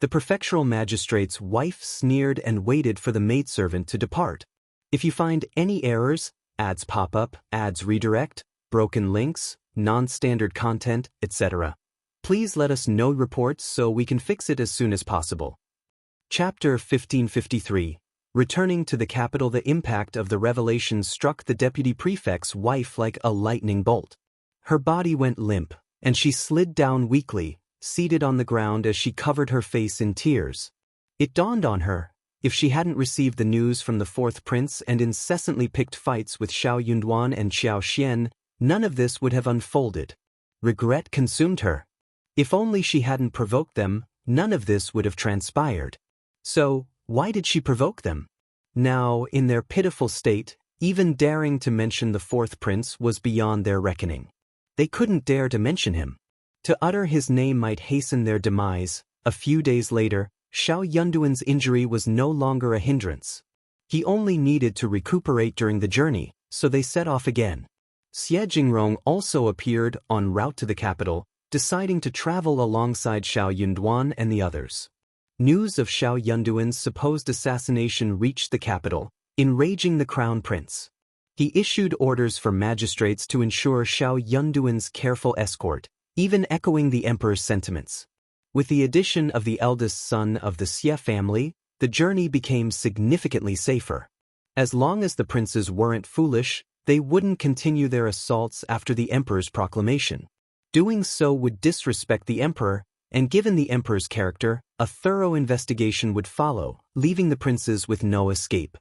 The prefectural magistrate's wife sneered and waited for the maidservant to depart. If you find any errors, ads pop up, ads redirect, broken links, non-standard content, etc., please let us know reports so we can fix it as soon as possible. Chapter 1553. Returning to the capital, the impact of the revelation struck the deputy prefect's wife like a lightning bolt. Her body went limp, and she slid down weakly, seated on the ground as she covered her face in tears. It dawned on her, if she hadn't received the news from the 4th prince and incessantly picked fights with Shao Yunduan and Xianxia, none of this would have unfolded. Regret consumed her. If only she hadn't provoked them, none of this would have transpired. So, why did she provoke them? Now, in their pitiful state, even daring to mention the 4th prince was beyond their reckoning. They couldn't dare to mention him. To utter his name might hasten their demise. A few days later, Shao Yunduan's injury was no longer a hindrance. He only needed to recuperate during the journey, so they set off again. Xie Jingrong also appeared en route to the capital, deciding to travel alongside Shao Yunduan and the others. News of Shao Yunduan's supposed assassination reached the capital, enraging the crown prince. He issued orders for magistrates to ensure Shao Yunduan's careful escort, even echoing the emperor's sentiments. With the addition of the eldest son of the Xie family, the journey became significantly safer. As long as the princes weren't foolish, they wouldn't continue their assaults after the emperor's proclamation. Doing so would disrespect the emperor, and given the emperor's character, a thorough investigation would follow, leaving the princes with no escape.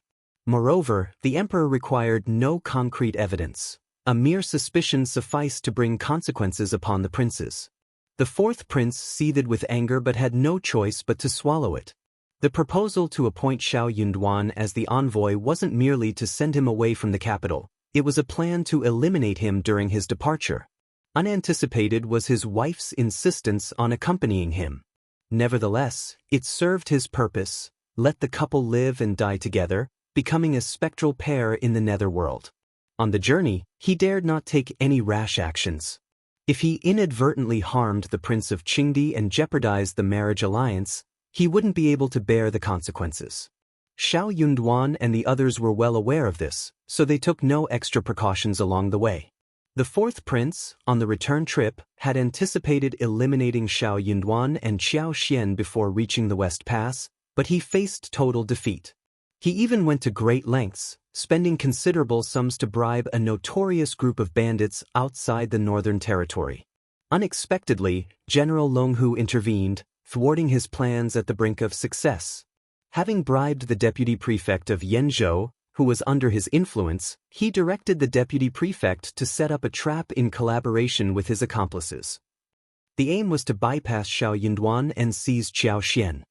Moreover, the emperor required no concrete evidence. A mere suspicion sufficed to bring consequences upon the princes. The 4th prince seethed with anger but had no choice but to swallow it. The proposal to appoint Shao Yunduan as the envoy wasn't merely to send him away from the capital, it was a plan to eliminate him during his departure. Unanticipated was his wife's insistence on accompanying him. Nevertheless, it served his purpose. Let the couple live and die together, becoming a spectral pair in the netherworld. On the journey, he dared not take any rash actions. If he inadvertently harmed the Prince of Qingdi and jeopardized the marriage alliance, he wouldn't be able to bear the consequences. Shao Yunduan and the others were well aware of this, so they took no extra precautions along the way. The 4th prince, on the return trip, had anticipated eliminating Shao Yunduan and Xianxia before reaching the West Pass, but he faced total defeat. He even went to great lengths, spending considerable sums to bribe a notorious group of bandits outside the Northern Territory. Unexpectedly, General Longhu intervened, thwarting his plans at the brink of success. Having bribed the deputy prefect of Yenzhou, who was under his influence, he directed the deputy prefect to set up a trap in collaboration with his accomplices. The aim was to bypass Shao Yunduan and seize Xiao.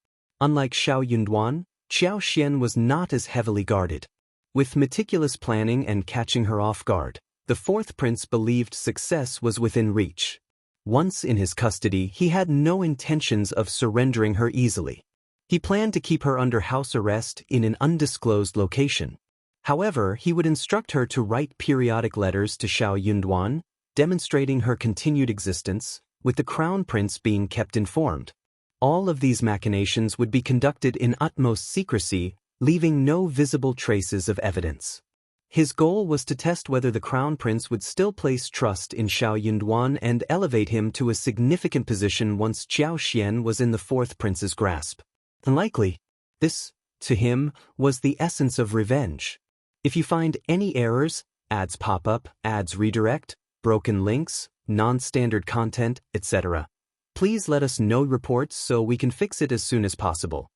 Unlike Shao Yunduan, Xiao was not as heavily guarded. With meticulous planning and catching her off guard, the fourth prince believed success was within reach. Once in his custody, he had no intentions of surrendering her easily. He planned to keep her under house arrest in an undisclosed location. However, he would instruct her to write periodic letters to Shao Yunduan, demonstrating her continued existence, with the crown prince being kept informed. All of these machinations would be conducted in utmost secrecy, leaving no visible traces of evidence. His goal was to test whether the crown prince would still place trust in Shao Yunduan and elevate him to a significant position once Xiao was in the fourth prince's grasp. Unlikely. This, to him, was the essence of revenge. If you find any errors, ads pop up, ads redirect, broken links, non-standard content, etc., please let us know reports so we can fix it as soon as possible.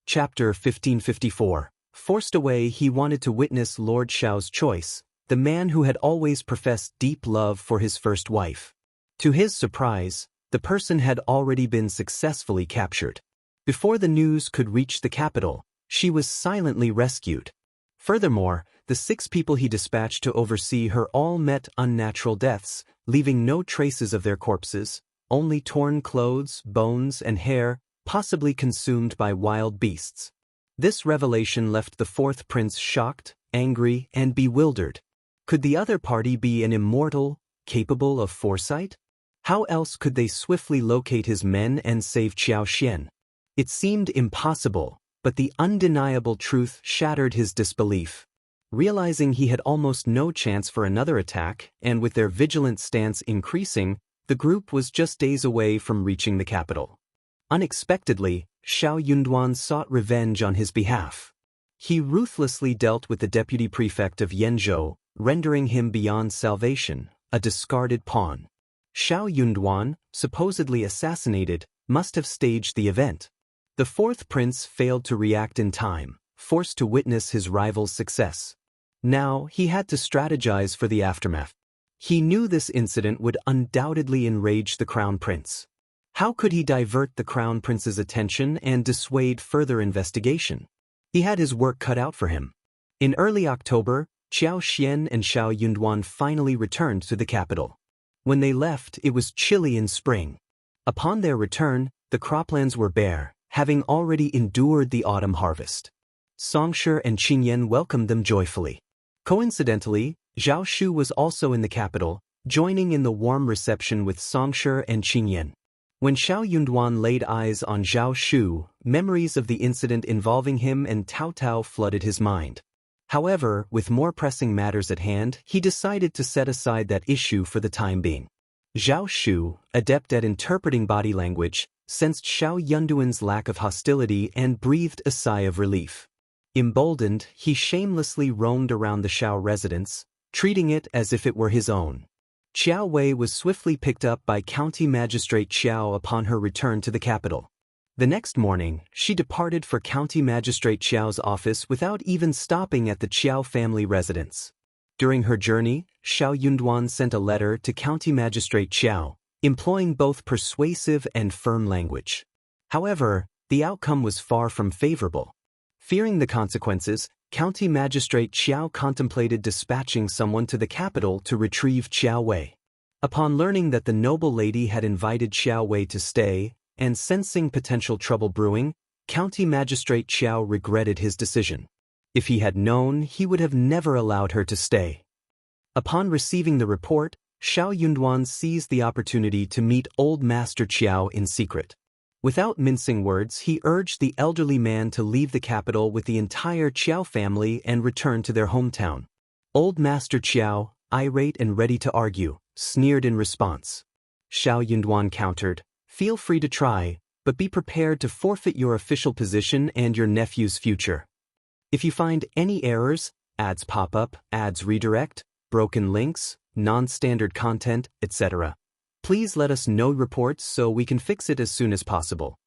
Chapter 1554. Forced away, he wanted to witness Lord Shao's choice, the man who had always professed deep love for his first wife. To his surprise, the person had already been successfully captured. Before the news could reach the capital, she was silently rescued. Furthermore, the 6 people he dispatched to oversee her all met unnatural deaths, leaving no traces of their corpses, only torn clothes, bones, and hair, possibly consumed by wild beasts. This revelation left the fourth prince shocked, angry, and bewildered. Could the other party be an immortal, capable of foresight? How else could they swiftly locate his men and save Xiao? It seemed impossible, but the undeniable truth shattered his disbelief. Realizing he had almost no chance for another attack, and with their vigilant stance increasing, the group was just days away from reaching the capital. Unexpectedly, Shao Yunduan sought revenge on his behalf. He ruthlessly dealt with the deputy prefect of Yenzhou, rendering him beyond salvation, a discarded pawn. Shao Yunduan, supposedly assassinated, must have staged the event. The fourth prince failed to react in time, forced to witness his rival's success. Now, he had to strategize for the aftermath. He knew this incident would undoubtedly enrage the crown prince. How could he divert the crown prince's attention and dissuade further investigation? He had his work cut out for him. In early October, Xiao and Shao Yunduan finally returned to the capital. When they left, it was chilly in spring. Upon their return, the croplands were bare, having already endured the autumn harvest. Xianxia and Qingyan welcomed them joyfully. Coincidentally, Zhao Shu was also in the capital, joining in the warm reception with Xianxia and Qingyan. When Shao Yunduan laid eyes on Zhao Shu, memories of the incident involving him and Tao Tao flooded his mind. However, with more pressing matters at hand, he decided to set aside that issue for the time being. Zhao Shu, adept at interpreting body language, sensed Shao Yunduan's lack of hostility and breathed a sigh of relief. Emboldened, he shamelessly roamed around the Shao residence, treating it as if it were his own. Qiao Wei was swiftly picked up by County Magistrate Xiao upon her return to the capital. The next morning, she departed for County Magistrate Xiao's office without even stopping at the Qiao family residence. During her journey, Shao Yunduan sent a letter to County Magistrate Xiao, employing both persuasive and firm language. However, the outcome was far from favorable. Fearing the consequences, County Magistrate Xiao contemplated dispatching someone to the capital to retrieve Qiao Wei. Upon learning that the noble lady had invited Qiao Wei to stay, and sensing potential trouble brewing, County Magistrate Xiao regretted his decision. If he had known, he would have never allowed her to stay. Upon receiving the report, Shao Yunduan seized the opportunity to meet Old Master Qiao in secret. Without mincing words, he urged the elderly man to leave the capital with the entire Qiao family and return to their hometown. Old Master Qiao, irate and ready to argue, sneered in response. Shao Yunduan countered, "Feel free to try, but be prepared to forfeit your official position and your nephew's future. If you find any errors, ads pop up, ads redirect, broken links, non-standard content, etc., Please let us know reports so we can fix it as soon as possible.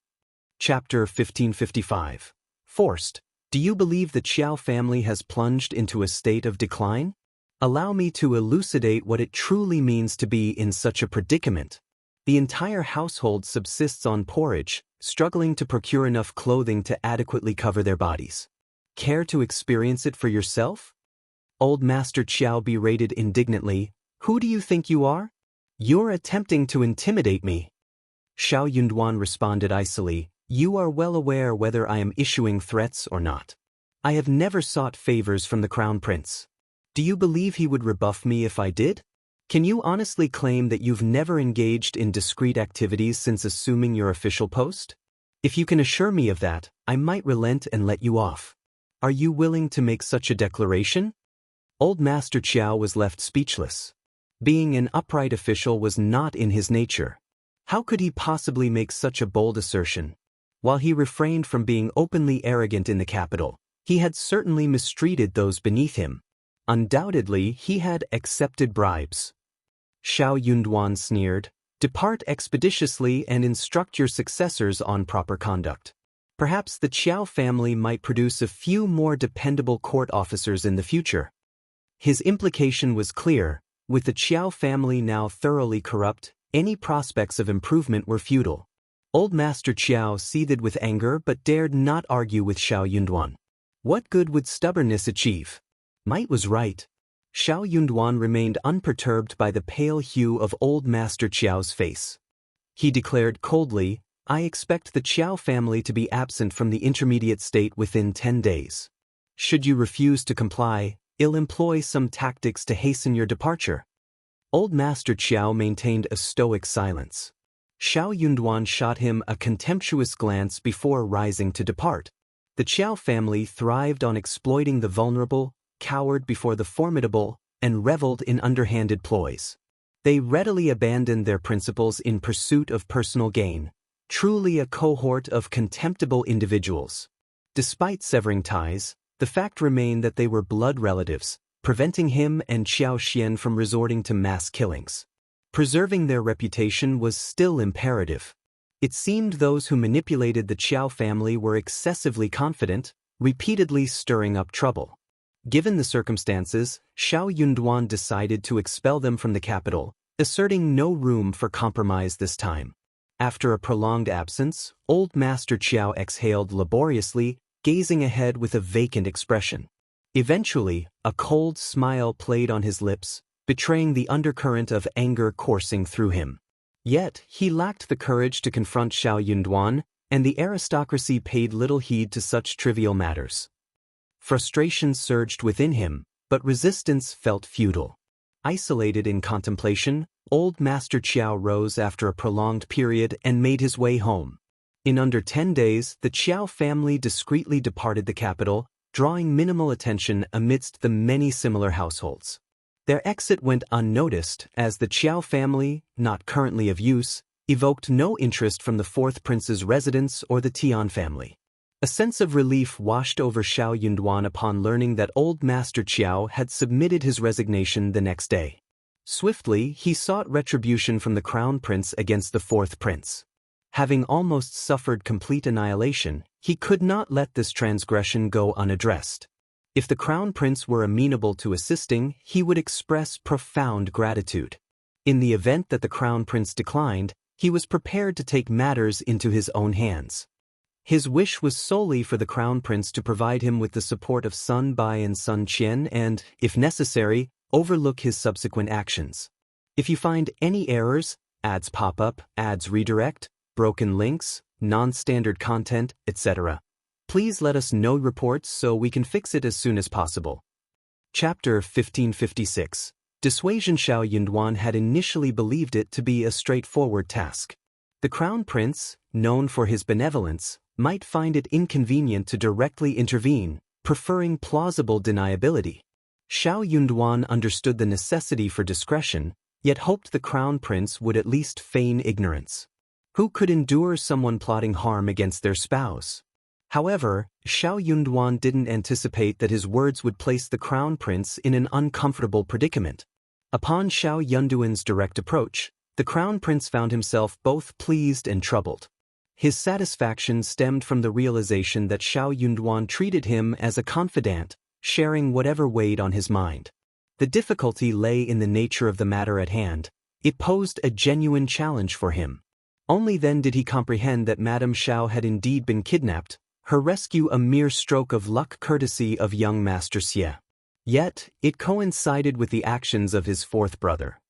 Chapter 1555. Forced. Do you believe the Qiao family has plunged into a state of decline? Allow me to elucidate what it truly means to be in such a predicament. The entire household subsists on porridge, struggling to procure enough clothing to adequately cover their bodies. Care to experience it for yourself? Old Master Qiao berated indignantly. Who do you think you are? You're attempting to intimidate me. Shao Yunduan responded icily. You are well aware whether I am issuing threats or not. I have never sought favors from the Crown Prince. Do you believe he would rebuff me if I did? Can you honestly claim that you've never engaged in discreet activities since assuming your official post? If you can assure me of that, I might relent and let you off. Are you willing to make such a declaration? Old Master Qiao was left speechless. Being an upright official was not in his nature. How could he possibly make such a bold assertion? While he refrained from being openly arrogant in the capital, he had certainly mistreated those beneath him. Undoubtedly, he had accepted bribes. Shao Yunduan sneered. Depart expeditiously and instruct your successors on proper conduct. Perhaps the Qiao family might produce a few more dependable court officers in the future. His implication was clear. With the Qiao family now thoroughly corrupt, any prospects of improvement were futile. Old Master Qiao seethed with anger but dared not argue with Shao Yunduan. What good would stubbornness achieve? Might was right. Shao Yunduan remained unperturbed by the pale hue of Old Master Qiao's face. He declared coldly, I expect the Qiao family to be absent from the intermediate state within 10 days. Should you refuse to comply, I'll employ some tactics to hasten your departure. Old Master Qiao maintained a stoic silence. Shao Yunduan shot him a contemptuous glance before rising to depart. The Qiao family thrived on exploiting the vulnerable, cowered before the formidable, and reveled in underhanded ploys. They readily abandoned their principles in pursuit of personal gain, truly a cohort of contemptible individuals. Despite severing ties, the fact remained that they were blood relatives, preventing him and Xianxia from resorting to mass killings. Preserving their reputation was still imperative. It seemed those who manipulated the Qiao family were excessively confident, repeatedly stirring up trouble. Given the circumstances, Shao Yunduan decided to expel them from the capital, asserting no room for compromise this time. After a prolonged absence, Old Master Qiao exhaled laboriously, gazing ahead with a vacant expression. Eventually, a cold smile played on his lips, betraying the undercurrent of anger coursing through him. Yet, he lacked the courage to confront Shao Yunduan, and the aristocracy paid little heed to such trivial matters. Frustration surged within him, but resistance felt futile. Isolated in contemplation, Old Master Qiao rose after a prolonged period and made his way home. In under 10 days, the Qiao family discreetly departed the capital, drawing minimal attention amidst the many similar households. Their exit went unnoticed as the Qiao family, not currently of use, evoked no interest from the fourth prince's residence or the Tian family. A sense of relief washed over Shao Yunduan upon learning that Old Master Qiao had submitted his resignation the next day. Swiftly, he sought retribution from the Crown Prince against the fourth prince. Having almost suffered complete annihilation, he could not let this transgression go unaddressed. If the Crown Prince were amenable to assisting, he would express profound gratitude. In the event that the Crown Prince declined, he was prepared to take matters into his own hands. His wish was solely for the Crown Prince to provide him with the support of Bai and Sun Qian and, if necessary, overlook his subsequent actions. If you find any errors, ads pop up, ads redirect, broken links, non-standard content, etc., please let us know reports so we can fix it as soon as possible. Chapter 1556. Dissuasion. Shao Yunduan had initially believed it to be a straightforward task. The Crown Prince, known for his benevolence, might find it inconvenient to directly intervene, preferring plausible deniability. Shao Yunduan understood the necessity for discretion, yet hoped the Crown Prince would at least feign ignorance. Who could endure someone plotting harm against their spouse? However, Shao Yunduan didn't anticipate that his words would place the Crown Prince in an uncomfortable predicament. Upon Shao Yunduan's direct approach, The Crown Prince found himself both pleased and troubled. His satisfaction stemmed from the realization that Shao Yunduan treated him as a confidant, sharing whatever weighed on his mind. The difficulty lay in the nature of the matter at hand. It posed a genuine challenge for him. Only then did he comprehend that Madame Shao had indeed been kidnapped, her rescue a mere stroke of luck courtesy of young Master Xie. Yet, it coincided with the actions of his fourth brother.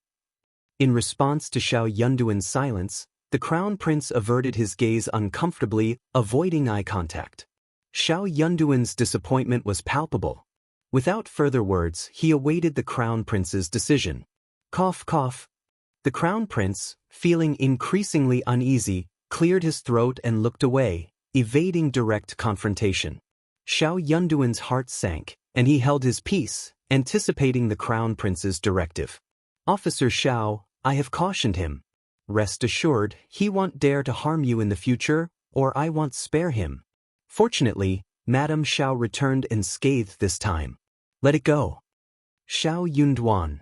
In response to Shao Yunduan's silence, the Crown Prince averted his gaze uncomfortably, avoiding eye contact. Shao Yunduan's disappointment was palpable. Without further words, he awaited the Crown Prince's decision. Cough, cough. The Crown Prince, feeling increasingly uneasy, cleared his throat and looked away, evading direct confrontation. Shao Yunduan's heart sank, and he held his peace, anticipating the Crown Prince's directive. Officer Shao, I have cautioned him. Rest assured, he won't dare to harm you in the future, or I won't spare him. Fortunately, Madame Shao returned unscathed this time. Let it go. Shao Yunduan.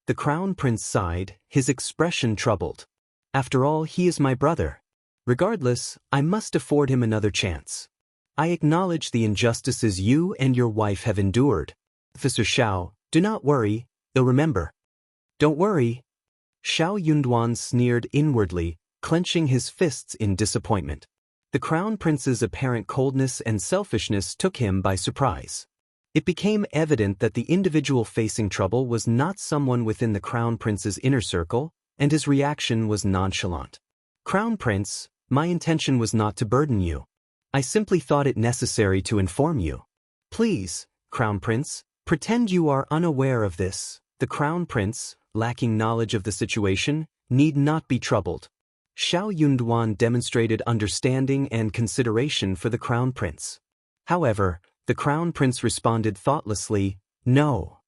The Crown Prince sighed, his expression troubled. After all, he is my brother. Regardless, I must afford him another chance. I acknowledge the injustices you and your wife have endured. Officer Shao, do not worry, you'll remember. Don't worry. Shao Yunduan sneered inwardly, clenching his fists in disappointment. The Crown Prince's apparent coldness and selfishness took him by surprise. It became evident that the individual facing trouble was not someone within the Crown Prince's inner circle, and his reaction was nonchalant. Crown Prince, my intention was not to burden you. I simply thought it necessary to inform you. Please, Crown Prince, pretend you are unaware of this. The Crown Prince, lacking knowledge of the situation, need not be troubled. Shao Yunduan demonstrated understanding and consideration for the Crown Prince. However, the Crown Prince responded thoughtlessly, No.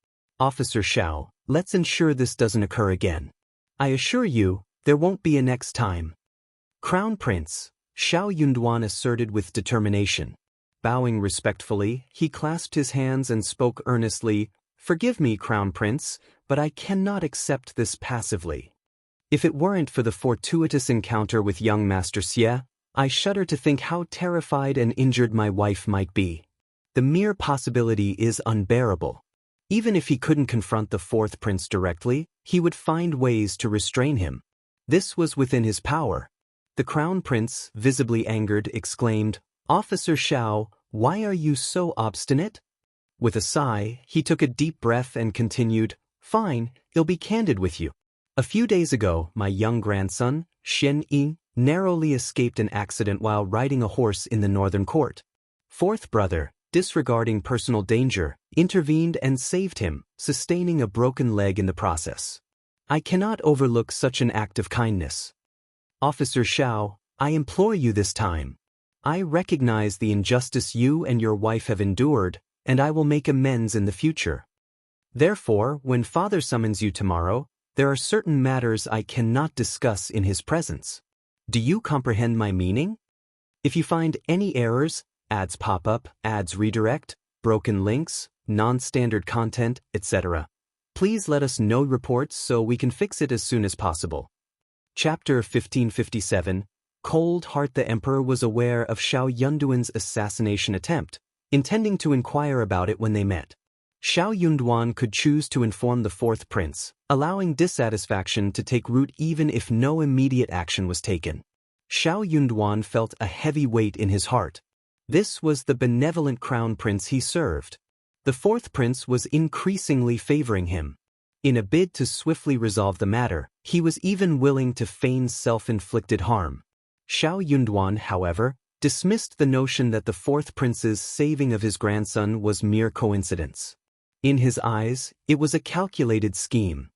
Officer Shao, let's ensure this doesn't occur again. I assure you, there won't be a next time. Crown Prince, Shao Yunduan asserted with determination. Bowing respectfully, he clasped his hands and spoke earnestly, Forgive me, Crown Prince, but I cannot accept this passively. If it weren't for the fortuitous encounter with young Master Xie, I shudder to think how terrified and injured my wife might be. The mere possibility is unbearable. Even if he couldn't confront the fourth prince directly, he would find ways to restrain him. This was within his power. The Crown Prince, visibly angered, exclaimed, Officer Shao, why are you so obstinate? With a sigh, he took a deep breath and continued, Fine, I'll be candid with you. A few days ago, my young grandson, Xianxia, narrowly escaped an accident while riding a horse in the northern court. Fourth brother, disregarding personal danger, intervened and saved him, sustaining a broken leg in the process. I cannot overlook such an act of kindness. Officer Shao, I implore you this time. I recognize the injustice you and your wife have endured, and I will make amends in the future. Therefore, when Father summons you tomorrow, there are certain matters I cannot discuss in his presence. Do you comprehend my meaning? If you find any errors, ads pop up, ads redirect, broken links, non-standard content, etc., please let us know reports so we can fix it as soon as possible. Chapter 1557, Cold Heart. The Emperor was aware of Shao Yunduan's assassination attempt, intending to inquire about it when they met. Shao Yunduan could choose to inform the fourth prince, allowing dissatisfaction to take root even if no immediate action was taken. Shao Yunduan felt a heavy weight in his heart. This was the benevolent crown prince he served. The fourth prince was increasingly favoring him. In a bid to swiftly resolve the matter, he was even willing to feign self-inflicted harm. Shao Yunduan, however, dismissed the notion that the fourth prince's saving of his grandson was mere coincidence. In his eyes, it was a calculated scheme.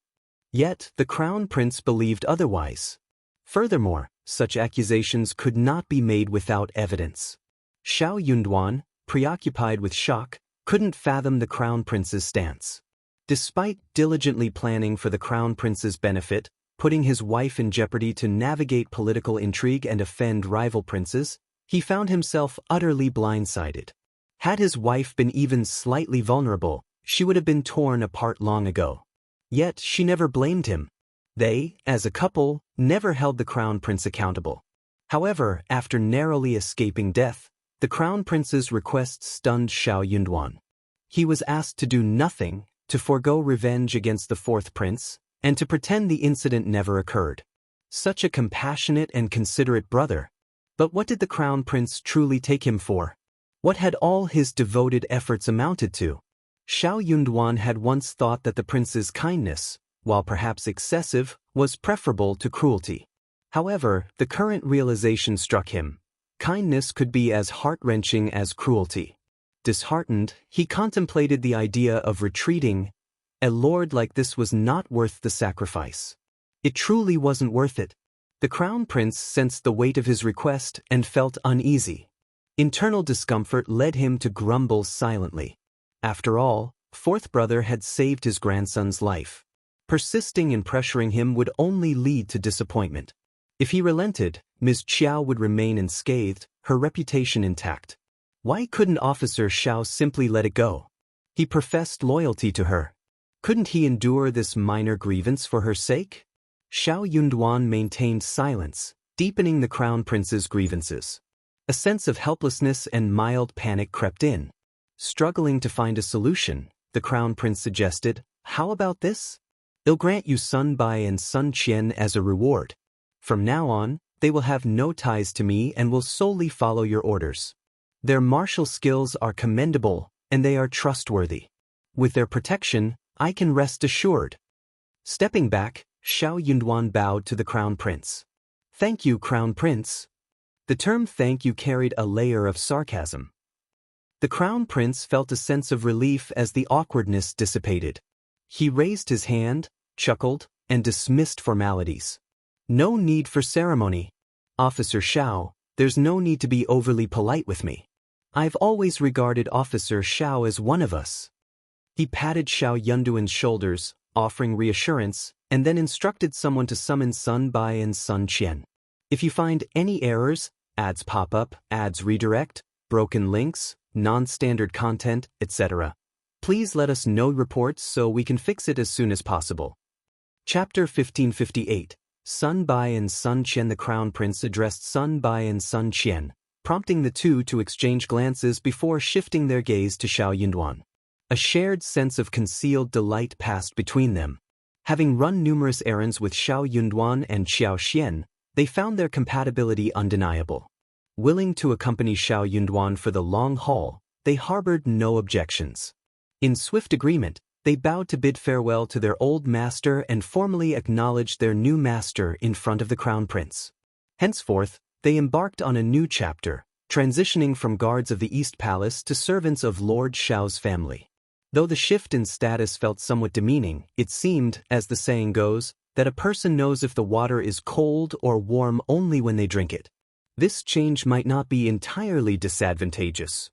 Yet, the crown prince believed otherwise. Furthermore, such accusations could not be made without evidence. Shao Yunduan, preoccupied with shock, couldn't fathom the crown prince's stance. Despite diligently planning for the crown prince's benefit, putting his wife in jeopardy to navigate political intrigue and offend rival princes, he found himself utterly blindsided. Had his wife been even slightly vulnerable, she would have been torn apart long ago. Yet she never blamed him. They, as a couple, never held the crown prince accountable. However, after narrowly escaping death, the crown prince's request stunned Shao Yunduan. He was asked to do nothing, to forego revenge against the fourth prince, and to pretend the incident never occurred. Such a compassionate and considerate brother. But what did the crown prince truly take him for? What had all his devoted efforts amounted to? Shao Yunduan had once thought that the prince's kindness, while perhaps excessive, was preferable to cruelty. However, the current realization struck him. Kindness could be as heart-wrenching as cruelty. Disheartened, he contemplated the idea of retreating. A lord like this was not worth the sacrifice. It truly wasn't worth it. The crown prince sensed the weight of his request and felt uneasy. Internal discomfort led him to grumble silently. After all, fourth brother had saved his grandson's life. Persisting in pressuring him would only lead to disappointment. If he relented, Ms. Qiao would remain unscathed, her reputation intact. Why couldn't Officer Shao simply let it go? He professed loyalty to her. Couldn't he endure this minor grievance for her sake? Shao Yunduan maintained silence, deepening the crown prince's grievances. A sense of helplessness and mild panic crept in. Struggling to find a solution, the crown prince suggested, "How about this? I'll grant you Bai and Sun Qian as a reward. From now on, they will have no ties to me and will solely follow your orders. Their martial skills are commendable, and they are trustworthy. With their protection, I can rest assured." Stepping back, Shao Yunduan bowed to the crown prince. "Thank you, crown prince." The term thank you carried a layer of sarcasm. The crown prince felt a sense of relief as the awkwardness dissipated. He raised his hand, chuckled, and dismissed formalities. "No need for ceremony. Officer Shao, there's no need to be overly polite with me. I've always regarded Officer Shao as one of us." He patted Shao Yunduan's shoulders, offering reassurance, and then instructed someone to summon Bai and Sun Qian. "If you find any errors, ads pop up, ads redirect, broken links, non-standard content, etc., please let us know reports so we can fix it as soon as possible." Chapter 1558. Bai and Sun Qian. The crown prince addressed Bai and Sun Qian, prompting the two to exchange glances before shifting their gaze to Shao Yunduan. A shared sense of concealed delight passed between them. Having run numerous errands with Shao Yunduan and Xianxia, they found their compatibility undeniable. Willing to accompany Shao Yunduan for the long haul, they harbored no objections. In swift agreement, they bowed to bid farewell to their old master and formally acknowledged their new master in front of the crown prince. Henceforth, they embarked on a new chapter, transitioning from guards of the East Palace to servants of Lord Shao's family. Though the shift in status felt somewhat demeaning, it seemed, as the saying goes, that a person knows if the water is cold or warm only when they drink it. This change might not be entirely disadvantageous.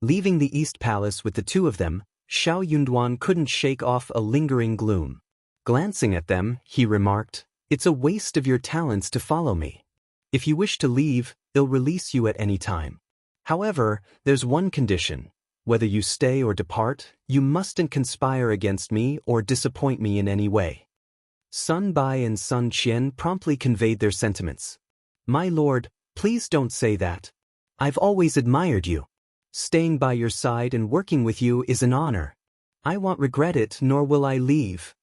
Leaving the East Palace with the two of them, Shao Yunduan couldn't shake off a lingering gloom. Glancing at them, he remarked, "It's a waste of your talents to follow me. If you wish to leave, I'll release you at any time. However, there's one condition. Whether you stay or depart, you mustn't conspire against me or disappoint me in any way." Bai and Sun Qian promptly conveyed their sentiments. "My lord, please don't say that. I've always admired you. Staying by your side and working with you is an honor. I won't regret it, nor will I leave."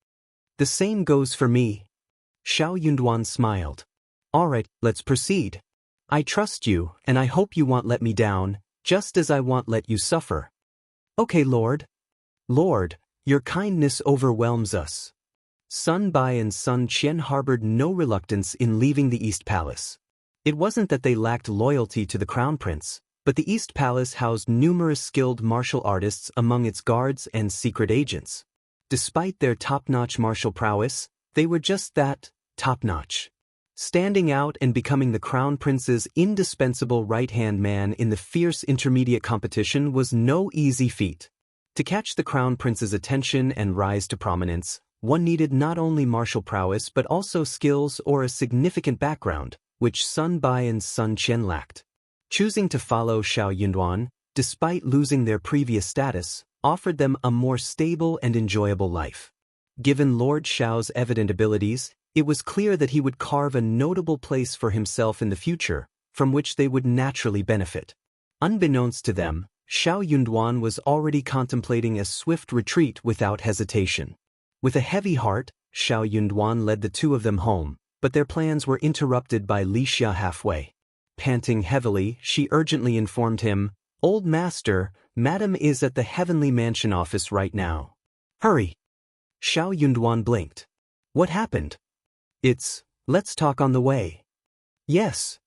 "The same goes for me." Shao Yunduan smiled. "All right, let's proceed. I trust you, and I hope you won't let me down, just as I won't let you suffer." "Okay, Lord." "Lord, your kindness overwhelms us." Bai and Sun Qian harbored no reluctance in leaving the East Palace. It wasn't that they lacked loyalty to the crown prince, but the East Palace housed numerous skilled martial artists among its guards and secret agents. Despite their top-notch martial prowess, they were just that, top-notch. Standing out and becoming the crown prince's indispensable right-hand man in the fierce intermediate competition was no easy feat. To catch the crown prince's attention and rise to prominence, one needed not only martial prowess but also skills or a significant background, which Bai and Sun Qian lacked. Choosing to follow Shao Yunduan, despite losing their previous status, offered them a more stable and enjoyable life. Given Lord Shao's evident abilities, It was clear that he would carve a notable place for himself in the future, from which they would naturally benefit. Unbeknownst to them, Shao Yunduan was already contemplating a swift retreat without hesitation. With a heavy heart, Shao Yunduan led the two of them home, but their plans were interrupted by Xianxia halfway. Panting heavily, she urgently informed him, "Old master, Madam is at the Heavenly Mansion office right now. Hurry!" Shao Yunduan blinked. "What happened?" Let's talk on the way." "Yes."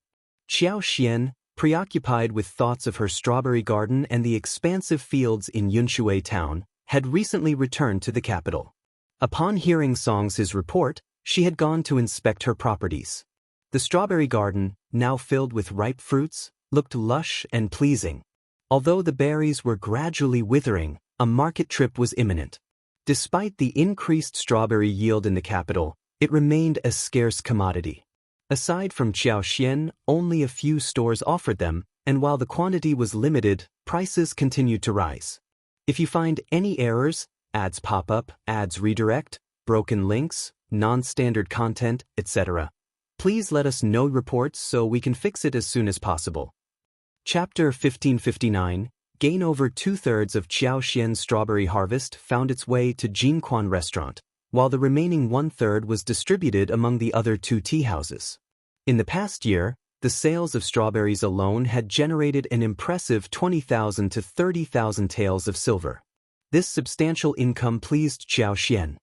Xianxia, preoccupied with thoughts of her strawberry garden and the expansive fields in Yunshui town, had recently returned to the capital. Upon hearing Song's report, she had gone to inspect her properties. The strawberry garden, now filled with ripe fruits, looked lush and pleasing. Although the berries were gradually withering, a market trip was imminent. Despite the increased strawberry yield in the capital, it remained a scarce commodity. Aside from Xiaoxian, only a few stores offered them, and while the quantity was limited, prices continued to rise. If you find any errors, ads pop up, ads redirect, broken links, non-standard content, etc., please let us know reports so we can fix it as soon as possible. Chapter 1559, Gain over 2/3 of Xiaoxian's strawberry harvest found its way to Jinquan restaurant, while the remaining 1/3 was distributed among the other 2 tea houses. In the past year, the sales of strawberries alone had generated an impressive 20,000 to 30,000 taels of silver. This substantial income pleased Xiaoxian.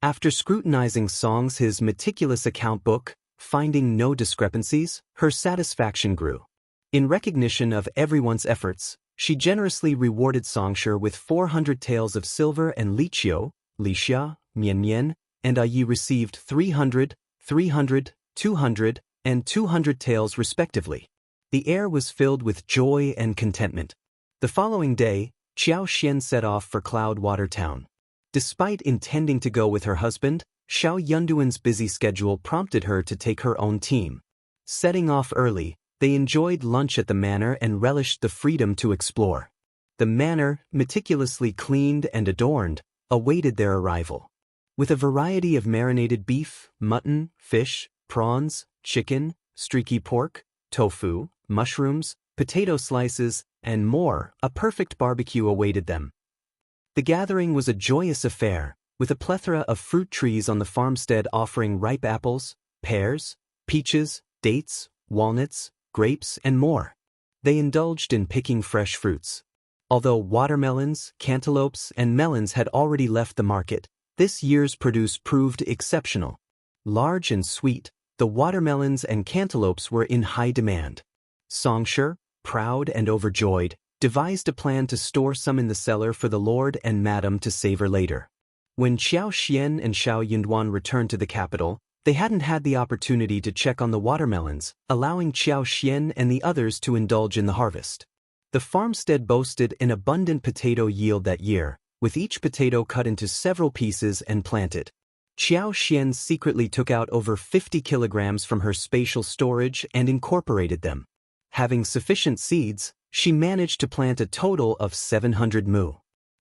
After scrutinizing Song's meticulous account book, finding no discrepancies, her satisfaction grew. In recognition of everyone's efforts, she generously rewarded Xianxia with 400 taels of silver, and Lixia, Mian, and Yi received 300, 200, and 200 taels respectively. The air was filled with joy and contentment. The following day, Xiaoxian set off for Cloudwater Town. Despite intending to go with her husband, Shao Yunduan's busy schedule prompted her to take her own team. Setting off early, they enjoyed lunch at the manor and relished the freedom to explore. The manor, meticulously cleaned and adorned, awaited their arrival. With a variety of marinated beef, mutton, fish, prawns, chicken, streaky pork, tofu, mushrooms, potato slices, and more, a perfect barbecue awaited them. The gathering was a joyous affair, with a plethora of fruit trees on the farmstead offering ripe apples, pears, peaches, dates, walnuts, grapes, and more. They indulged in picking fresh fruits. Although watermelons, cantaloupes, and melons had already left the market, this year's produce proved exceptional. Large and sweet, the watermelons and cantaloupes were in high demand. Xianxia, proud and overjoyed, devised a plan to store some in the cellar for the lord and madam to savor later. When Xiaoxian and Shao Yunduan returned to the capital, they hadn't had the opportunity to check on the watermelons, allowing Xiaoxian and the others to indulge in the harvest. The farmstead boasted an abundant potato yield that year, with each potato cut into several pieces and planted. Xiaoxian secretly took out over 50 kilograms from her spatial storage and incorporated them. Having sufficient seeds, she managed to plant a total of 700 mu.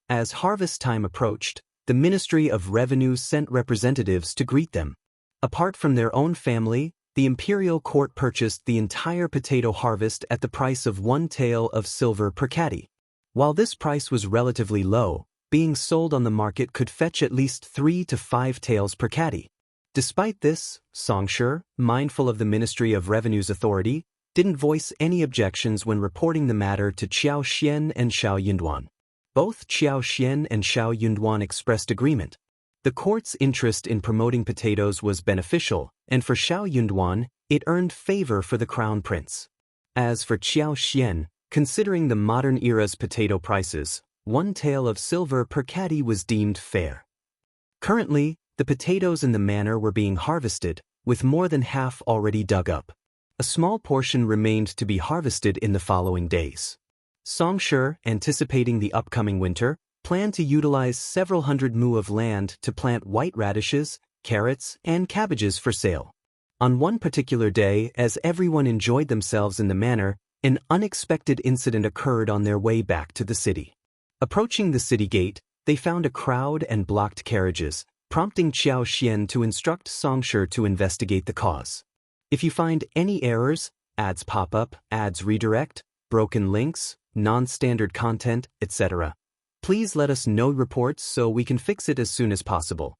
As harvest time approached, the Ministry of Revenue sent representatives to greet them. Apart from their own family, the imperial court purchased the entire potato harvest at the price of 1 tael of silver per caddy. While this price was relatively low, being sold on the market could fetch at least 3 to 5 taels per caddy. Despite this, Xianxia, mindful of the Ministry of Revenue's authority, didn't voice any objections when reporting the matter to Xiaoxian and Shao Yunduan. Both Xiaoxian and Shao Yunduan expressed agreement. The court's interest in promoting potatoes was beneficial, and for Shao Yunduan, it earned favor for the crown prince. As for Xiaoxian, considering the modern era's potato prices, 1 tael of silver per caddy was deemed fair. Currently, the potatoes in the manor were being harvested, with more than half already dug up. A small portion remained to be harvested in the following days. Xianxia, anticipating the upcoming winter, planned to utilize several hundred mu of land to plant white radishes, carrots, and cabbages for sale. On one particular day, as everyone enjoyed themselves in the manor, an unexpected incident occurred on their way back to the city. Approaching the city gate, they found a crowd and blocked carriages, prompting Xianxia to instruct Xianxia to investigate the cause. If you find any errors, ads pop up, ads redirect, broken links, non-standard content, etc., please let us know reports so we can fix it as soon as possible.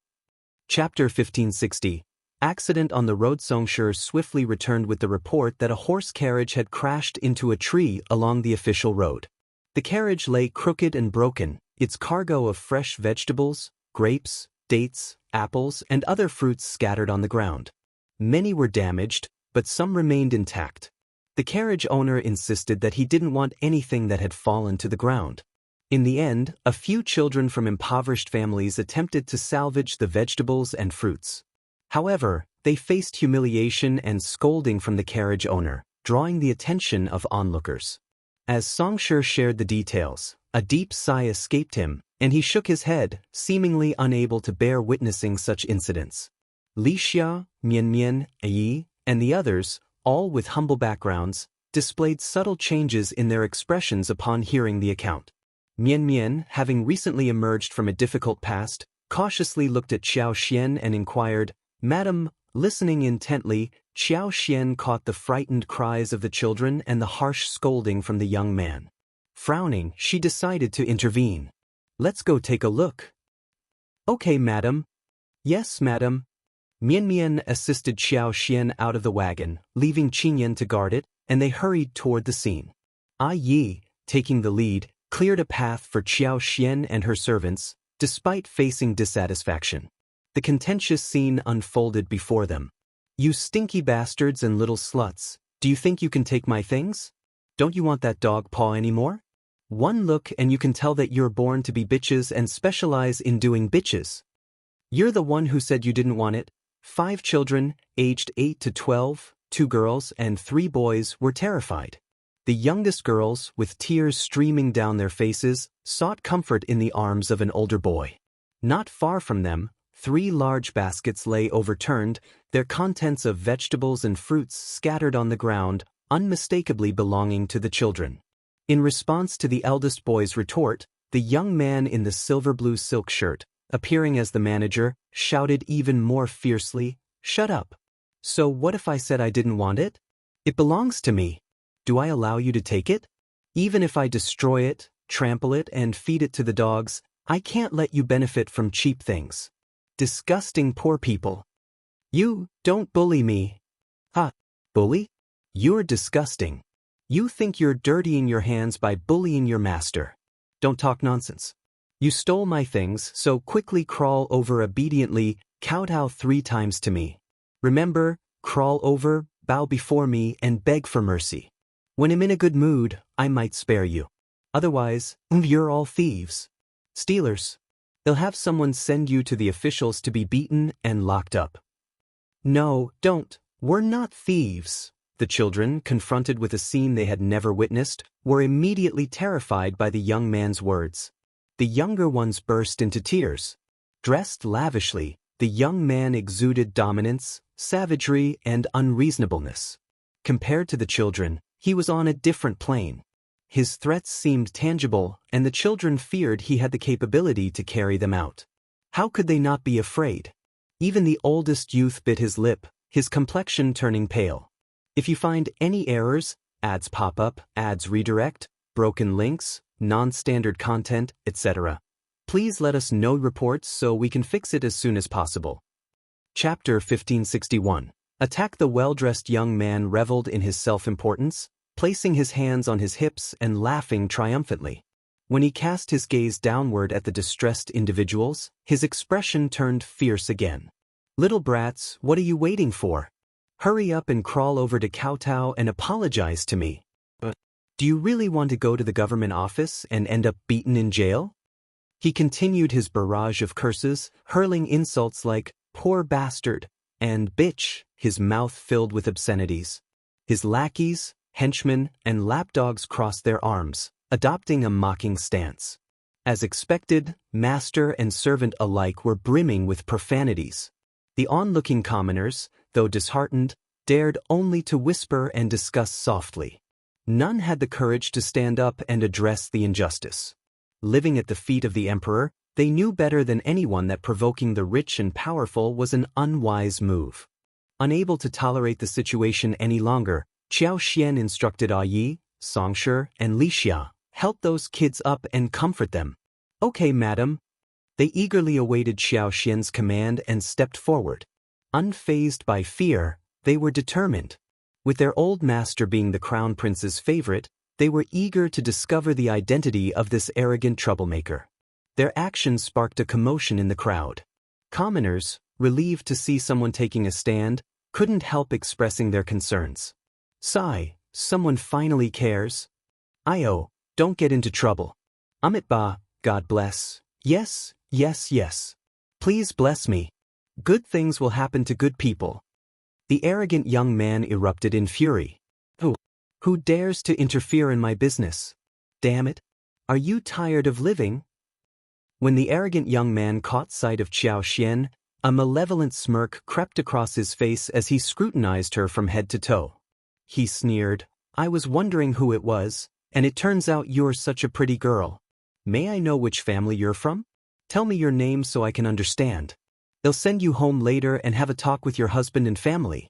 Chapter 1560. Accident on the road. Xianxia swiftly returned with the report that a horse carriage had crashed into a tree along the official road. The carriage lay crooked and broken, its cargo of fresh vegetables, grapes, dates, apples, and other fruits scattered on the ground. Many were damaged, but some remained intact. The carriage owner insisted that he didn't want anything that had fallen to the ground. In the end, a few children from impoverished families attempted to salvage the vegetables and fruits. However, they faced humiliation and scolding from the carriage owner, drawing the attention of onlookers. As Xianxia shared the details, a deep sigh escaped him, and he shook his head, seemingly unable to bear witnessing such incidents. Lixia, Mian, Yi, and the others, all with humble backgrounds, displayed subtle changes in their expressions upon hearing the account. Mian, having recently emerged from a difficult past, cautiously looked at Xianxia and inquired, "Madam," listening intently, Xianxia caught the frightened cries of the children and the harsh scolding from the young man. Frowning, she decided to intervene. "Let's go take a look." "Okay, madam." "Yes, madam." Mian assisted Xianxia out of the wagon, leaving Qinyan to guard it, and they hurried toward the scene. Yi, taking the lead, cleared a path for Xianxia and her servants, despite facing dissatisfaction. The contentious scene unfolded before them. "You stinky bastards and little sluts, do you think you can take my things? Don't you want that dog paw anymore? One look and you can tell that you're born to be bitches and specialize in doing bitches. You're the one who said you didn't want it." 5 children, aged 8 to 12, 2 girls and 3 boys, were terrified. The youngest girls, with tears streaming down their faces, sought comfort in the arms of an older boy. Not far from them, 3 large baskets lay overturned, their contents of vegetables and fruits scattered on the ground, unmistakably belonging to the children. In response to the eldest boy's retort, the young man in the silver-blue silk shirt, appearing as the manager, shouted even more fiercely, "Shut up! So what if I said I didn't want it? It belongs to me. Do I allow you to take it? Even if I destroy it, trample it, and feed it to the dogs, I can't let you benefit from cheap things. Disgusting poor people. You, don't bully me." "Ha! Bully? You're disgusting. You think you're dirtying your hands by bullying your master. Don't talk nonsense. You stole my things, so quickly crawl over obediently, kowtow 3 times to me. Remember, crawl over, bow before me, and beg for mercy. When I'm in a good mood, I might spare you. Otherwise, you're all thieves. Stealers. They'll have someone send you to the officials to be beaten and locked up." "No, don't. We're not thieves." The children, confronted with a scene they had never witnessed, were immediately terrified by the young man's words. The younger ones burst into tears. Dressed lavishly, the young man exuded dominance, savagery, and unreasonableness. Compared to the children, he was on a different plane. His threats seemed tangible, and the children feared he had the capability to carry them out. How could they not be afraid? Even the oldest youth bit his lip, his complexion turning pale. If you find any errors, ads pop up, ads redirect, broken links, non-standard content, etc., please let us know reports so we can fix it as soon as possible. Chapter 1561. Attack. The well-dressed young man reveled in his self-importance, placing his hands on his hips and laughing triumphantly. When he cast his gaze downward at the distressed individuals, his expression turned fierce again. "Little brats, what are you waiting for? Hurry up and crawl over to kowtow and apologize to me. Do you really want to go to the government office and end up beaten in jail?" He continued his barrage of curses, hurling insults like "poor bastard" and "bitch," his mouth filled with obscenities. His lackeys, henchmen, and lapdogs crossed their arms, adopting a mocking stance. As expected, master and servant alike were brimming with profanities. The onlooking commoners, though disheartened, dared only to whisper and discuss softly. None had the courage to stand up and address the injustice. Living at the feet of the emperor, They knew better than anyone that provoking the rich and powerful was an unwise move. Unable to tolerate the situation any longer, Xiao instructed Yi, Xianxia, and Lixia, "Help those kids up and comfort them." "Okay, madam." They eagerly awaited Xiao's command and stepped forward. Unfazed by fear, they were determined. With their old master being the crown prince's favorite, they were eager to discover the identity of this arrogant troublemaker. Their actions sparked a commotion in the crowd. Commoners, relieved to see someone taking a stand, couldn't help expressing their concerns. "Sigh, someone finally cares." "Io, don't get into trouble." "Amit God bless." "Yes, yes, yes. Please bless me. Good things will happen to good people." The arrogant young man erupted in fury. Who dares to interfere in my business? Damn it. Are you tired of living?" When the arrogant young man caught sight of Xiao, a malevolent smirk crept across his face as he scrutinized her from head to toe. He sneered, "I was wondering who it was, and it turns out you're such a pretty girl. May I know which family you're from? Tell me your name so I can understand. They'll send you home later and have a talk with your husband and family."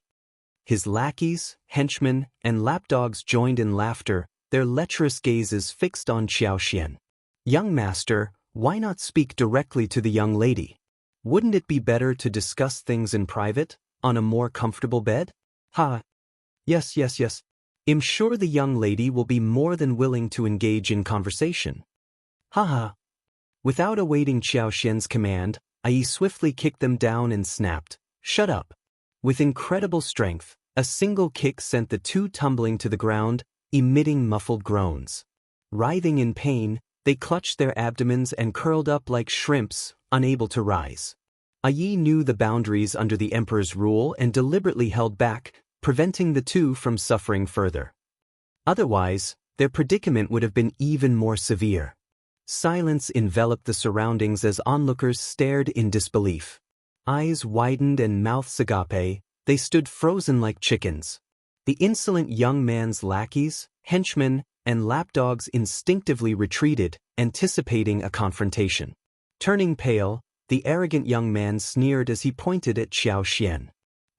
His lackeys, henchmen, and lapdogs joined in laughter, their lecherous gazes fixed on Xiao. "Young master, why not speak directly to the young lady? Wouldn't it be better to discuss things in private, on a more comfortable bed?" "Ha. Yes, yes, yes. I'm sure the young lady will be more than willing to engage in conversation." "Ha." Without awaiting Xiao's command, Yi swiftly kicked them down and snapped, "Shut up." With incredible strength, a single kick sent the two tumbling to the ground, emitting muffled groans. Writhing in pain, they clutched their abdomens and curled up like shrimps, unable to rise. Yi knew the boundaries under the emperor's rule and deliberately held back, preventing the two from suffering further. Otherwise, their predicament would have been even more severe. Silence enveloped the surroundings as onlookers stared in disbelief. Eyes widened and mouths agape, they stood frozen like chickens. The insolent young man's lackeys, henchmen, and lapdogs instinctively retreated, anticipating a confrontation. Turning pale, the arrogant young man sneered as he pointed at Xiao.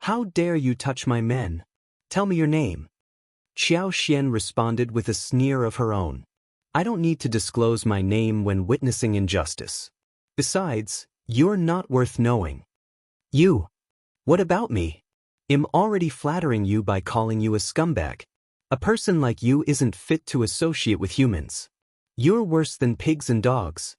"How dare you touch my men? Tell me your name." Xiao responded with a sneer of her own. "I don't need to disclose my name when witnessing injustice. Besides, you're not worth knowing." "You? What about me? I'm already flattering you by calling you a scumbag. A person like you isn't fit to associate with humans. You're worse than pigs and dogs.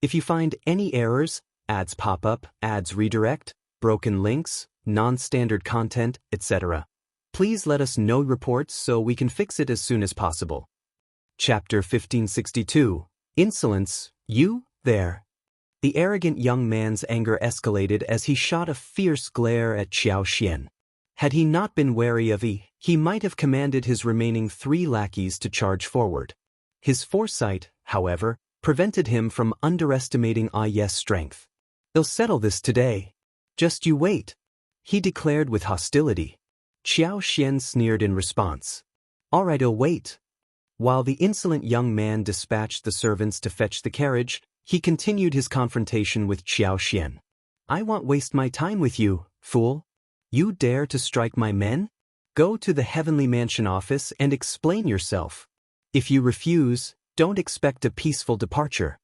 If you find any errors, ads pop up, ads redirect, broken links, non-standard content, etc., please let us know reports so we can fix it as soon as possible." Chapter 1562, Insolence, You, There. The arrogant young man's anger escalated as he shot a fierce glare at Xiao. Had he not been wary of he might have commanded his remaining 3 lackeys to charge forward. His foresight, however, prevented him from underestimating Yi's strength. "They'll settle this today. Just you wait," he declared with hostility. Xiao sneered in response. "All right, I'll wait." While the insolent young man dispatched the servants to fetch the carriage, he continued his confrontation with Xiao. "I won't waste my time with you, fool. You dare to strike my men? Go to the Heavenly Mansion office and explain yourself. If you refuse, don't expect a peaceful departure."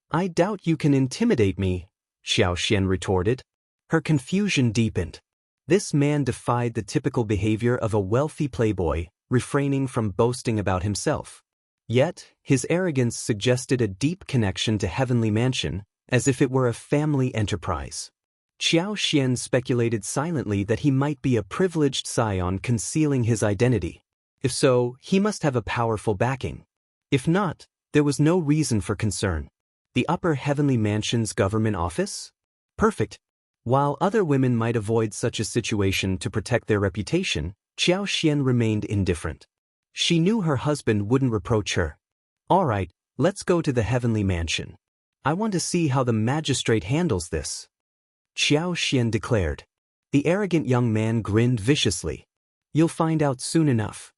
"I doubt you can intimidate me," Xiao retorted. Her confusion deepened. This man defied the typical behavior of a wealthy playboy, refraining from boasting about himself. Yet, his arrogance suggested a deep connection to Heavenly Mansion, as if it were a family enterprise. Xiao speculated silently that he might be a privileged scion concealing his identity. If so, he must have a powerful backing. If not, there was no reason for concern. The Upper Heavenly Mansion's government office? Perfect. While other women might avoid such a situation to protect their reputation, Xiao remained indifferent. She knew her husband wouldn't reproach her. "All right, let's go to the Heavenly Mansion. I want to see how the magistrate handles this," Xiao declared. The arrogant young man grinned viciously. "You'll find out soon enough."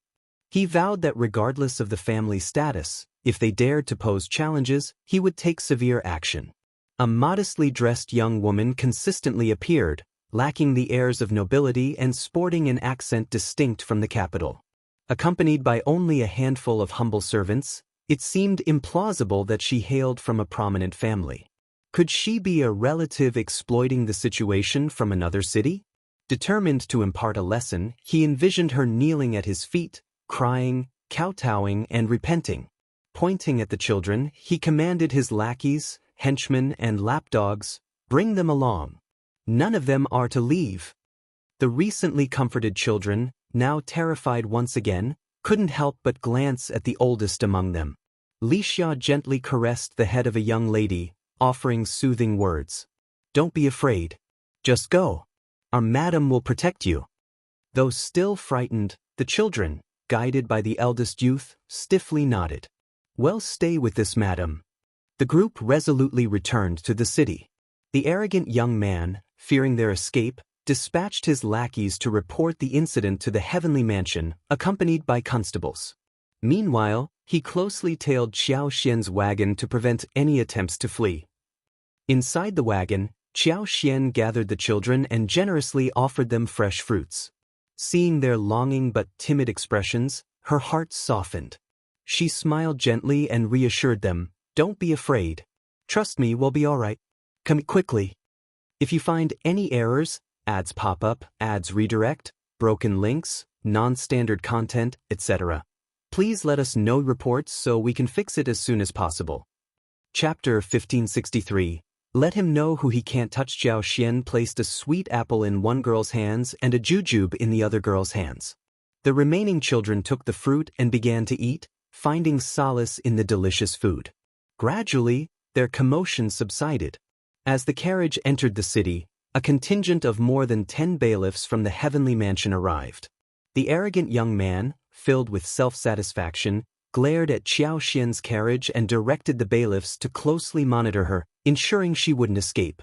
He vowed that regardless of the family status, If they dared to pose challenges, he would take severe action. A modestly dressed young woman consistently appeared, lacking the airs of nobility and sporting an accent distinct from the capital. Accompanied by only a handful of humble servants, it seemed implausible that she hailed from a prominent family. Could she be a relative exploiting the situation from another city? Determined to impart a lesson, he envisioned her kneeling at his feet, crying, kowtowing, and repenting. Pointing at the children, he commanded his lackeys, henchmen, and lapdogs, "Bring them along. None of them are to leave." The recently comforted children, now terrified once again, couldn't help but glance at the oldest among them. Wuxia gently caressed the head of a young lady, offering soothing words. "Don't be afraid. Just go. Our madam will protect you." Though still frightened, the children, guided by the eldest youth, stiffly nodded. "Well, stay with this madam." The group resolutely returned to the city. The arrogant young man, fearing their escape, dispatched his lackeys to report the incident to the heavenly mansion, accompanied by constables. Meanwhile, he closely tailed Xianxia's wagon to prevent any attempts to flee. Inside the wagon, Xianxia gathered the children and generously offered them fresh fruits. Seeing their longing but timid expressions, her heart softened. She smiled gently and reassured them, "Don't be afraid. Trust me, we'll be all right. Come quickly. If you find any errors, ads pop up, ads redirect, broken links, non-standard content, etc., please let us know reports so we can fix it as soon as possible." Chapter 1563. Let him know who he can't touch. Xianxia placed a sweet apple in one girl's hands and a jujube in the other girl's hands. The remaining children took the fruit and began to eat, finding solace in the delicious food. Gradually, their commotion subsided. As the carriage entered the city, a contingent of more than 10 bailiffs from the heavenly mansion arrived. The arrogant young man, filled with self-satisfaction, glared at Xiaoxian's carriage and directed the bailiffs to closely monitor her, ensuring she wouldn't escape.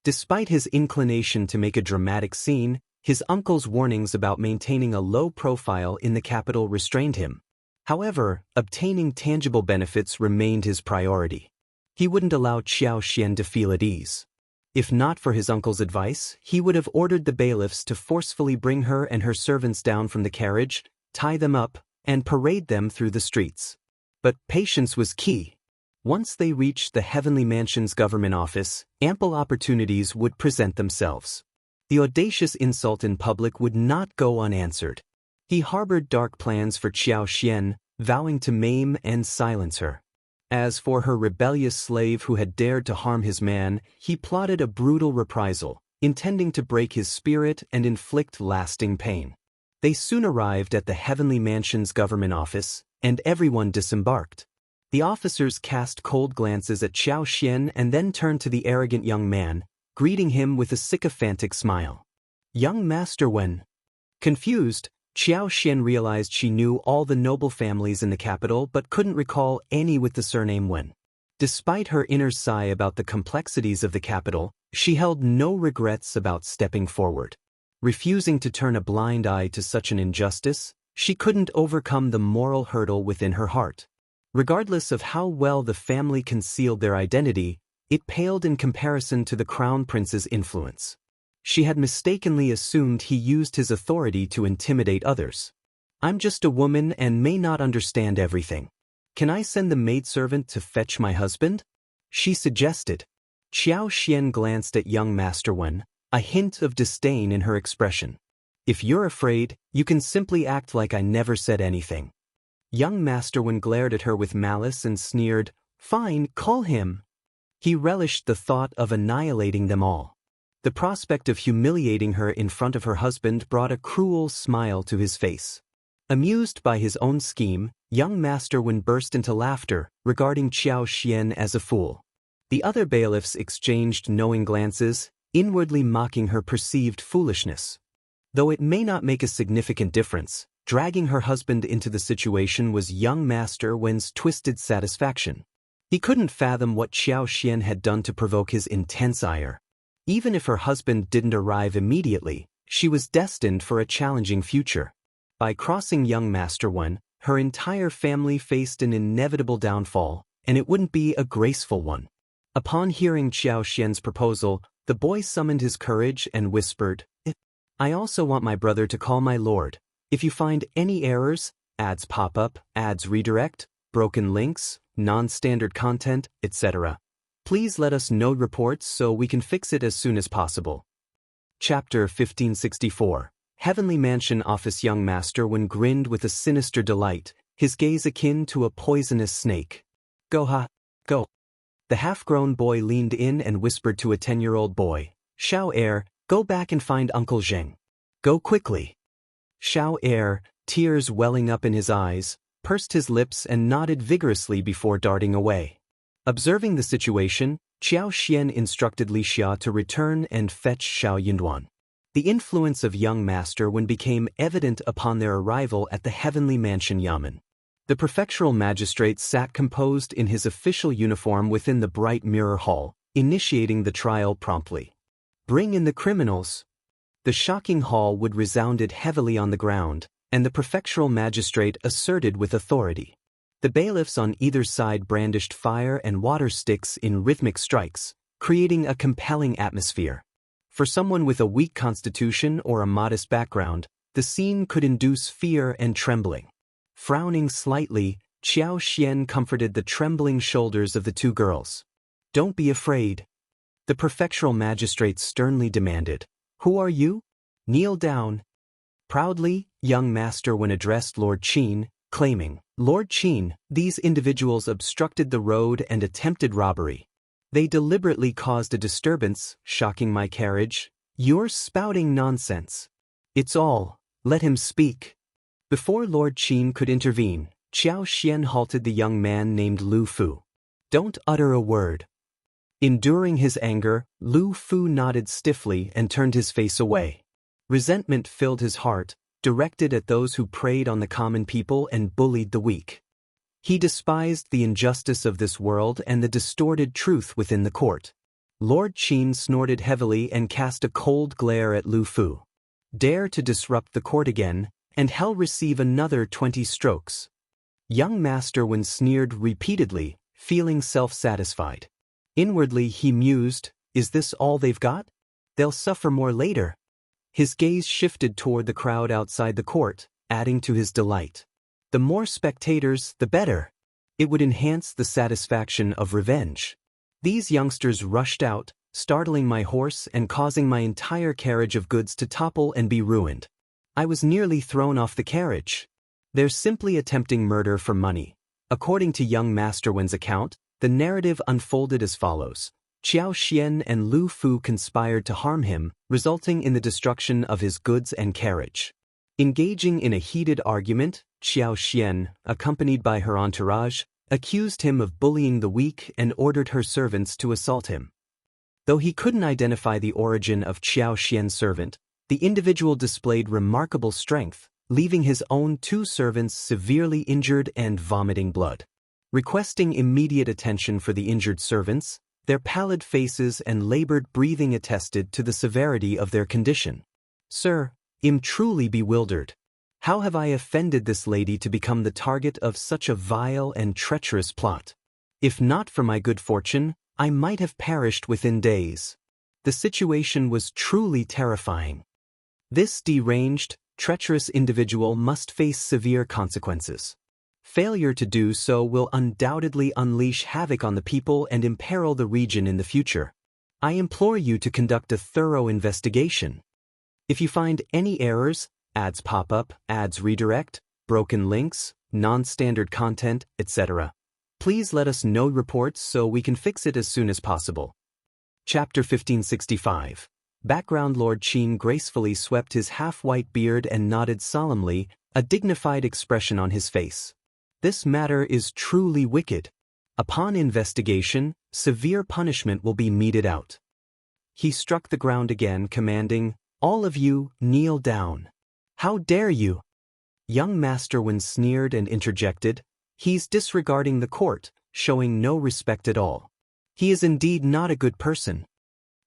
Despite his inclination to make a dramatic scene, his uncle's warnings about maintaining a low profile in the capital restrained him. However, obtaining tangible benefits remained his priority. He wouldn't allow Xiaoxian to feel at ease. If not for his uncle's advice, he would have ordered the bailiffs to forcefully bring her and her servants down from the carriage, tie them up, and parade them through the streets. But patience was key. Once they reached the heavenly mansion's government office, ample opportunities would present themselves. The audacious insult in public would not go unanswered. He harbored dark plans for Xiaoxian, vowing to maim and silence her. As for her rebellious slave who had dared to harm his man, he plotted a brutal reprisal, intending to break his spirit and inflict lasting pain. They soon arrived at the heavenly mansion's government office, and everyone disembarked. The officers cast cold glances at Xiaoxian and then turned to the arrogant young man, greeting him with a sycophantic smile. "Young Master Wen." Confused, Xiaoxian realized she knew all the noble families in the capital but couldn't recall any with the surname Wen. Despite her inner sigh about the complexities of the capital, she held no regrets about stepping forward. Refusing to turn a blind eye to such an injustice, she couldn't overcome the moral hurdle within her heart. Regardless of how well the family concealed their identity, it paled in comparison to the crown prince's influence. She had mistakenly assumed he used his authority to intimidate others. "I'm just a woman and may not understand everything. Can I send the maidservant to fetch my husband?" she suggested. Xiaoxian glanced at young Master Wen, a hint of disdain in her expression. "If you're afraid, you can simply act like I never said anything." Young Master Wen glared at her with malice and sneered, "Fine, call him." He relished the thought of annihilating them all. The prospect of humiliating her in front of her husband brought a cruel smile to his face. Amused by his own scheme, young Master Wen burst into laughter, regarding Xiaoxian as a fool. The other bailiffs exchanged knowing glances, inwardly mocking her perceived foolishness. Though it may not make a significant difference, dragging her husband into the situation was young Master Wen's twisted satisfaction. He couldn't fathom what Xiaoxian had done to provoke his intense ire. Even if her husband didn't arrive immediately, she was destined for a challenging future. By crossing young Master Wen, Her entire family faced an inevitable downfall, and it wouldn't be a graceful one. Upon hearing Xiao Xian's proposal, the boy summoned his courage and whispered, I also want my brother to call my lord. If you find any errors, ads pop up, ads redirect, broken links, non-standard content, etc., please let us know reports so we can fix it as soon as possible. Chapter 1564. Heavenly Mansion Office. Young Master Wen grinned with a sinister delight, his gaze akin to a poisonous snake. Go ha, go. The half-grown boy leaned in and whispered to a 10-year-old boy, Shao Air, go back and find Uncle Zheng. Go quickly. Shao Air, tears welling up in his eyes, pursed his lips and nodded vigorously before darting away. Observing the situation, Xiao Xian instructed Li Xia to return and fetch Shao Yunduan. The influence of young Master Wen became evident upon their arrival at the Heavenly Mansion Yamen. The prefectural magistrate sat composed in his official uniform within the bright mirror hall, initiating the trial promptly. Bring in the criminals. The shocking hall would resounded heavily on the ground, and the prefectural magistrate asserted with authority. The bailiffs on either side brandished fire and water sticks in rhythmic strikes, creating a compelling atmosphere. For someone with a weak constitution or a modest background, the scene could induce fear and trembling. Frowning slightly, Xiao Xian comforted the trembling shoulders of the two girls. Don't be afraid. The prefectural magistrate sternly demanded. Who are you? Kneel down. Proudly, young Master Wen addressed Lord Qin, claiming, Lord Qin, these individuals obstructed the road and attempted robbery. They deliberately caused a disturbance, shocking my carriage. You're spouting nonsense. It's all. Let him speak. Before Lord Qin could intervene, Xiao Xian halted the young man named Lu Fu. Don't utter a word. Enduring his anger, Lu Fu nodded stiffly and turned his face away. Resentment filled his heart, directed at those who preyed on the common people and bullied the weak. He despised the injustice of this world and the distorted truth within the court. Lord Qin snorted heavily and cast a cold glare at Lu Fu. Dare to disrupt the court again, and hell receive another 20 strokes. Young Master Wen sneered repeatedly, feeling self-satisfied. Inwardly he mused, is this all they've got? They'll suffer more later. His gaze shifted toward the crowd outside the court, adding to his delight. The more spectators, the better. It would enhance the satisfaction of revenge. These youngsters rushed out, startling my horse and causing my entire carriage of goods to topple and be ruined. I was nearly thrown off the carriage. They're simply attempting murder for money. According to young Master Wen's account, the narrative unfolded as follows. Xiao Xian and Lu Fu conspired to harm him, resulting in the destruction of his goods and carriage. Engaging in a heated argument, Xiao Xian, accompanied by her entourage, accused him of bullying the weak and ordered her servants to assault him. Though he couldn't identify the origin of Xiao Xian's servant, the individual displayed remarkable strength, leaving his own 2 servants severely injured and vomiting blood. Requesting immediate attention for the injured servants, their pallid faces and labored breathing attested to the severity of their condition. Sir, I'm truly bewildered. How have I offended this lady to become the target of such a vile and treacherous plot? If not for my good fortune, I might have perished within days. The situation was truly terrifying. This deranged, treacherous individual must face severe consequences. Failure to do so will undoubtedly unleash havoc on the people and imperil the region in the future. I implore you to conduct a thorough investigation. If you find any errors, ads pop up, ads redirect, broken links, non-standard content, etc., please let us know reports so we can fix it as soon as possible. Chapter 1565. Background. Lord Qin gracefully swept his half-white beard and nodded solemnly, a dignified expression on his face. This matter is truly wicked. Upon investigation, severe punishment will be meted out. He struck the ground again, commanding, all of you, kneel down. How dare you? Young Master Wen sneered and interjected, he's disregarding the court, showing no respect at all. He is indeed not a good person.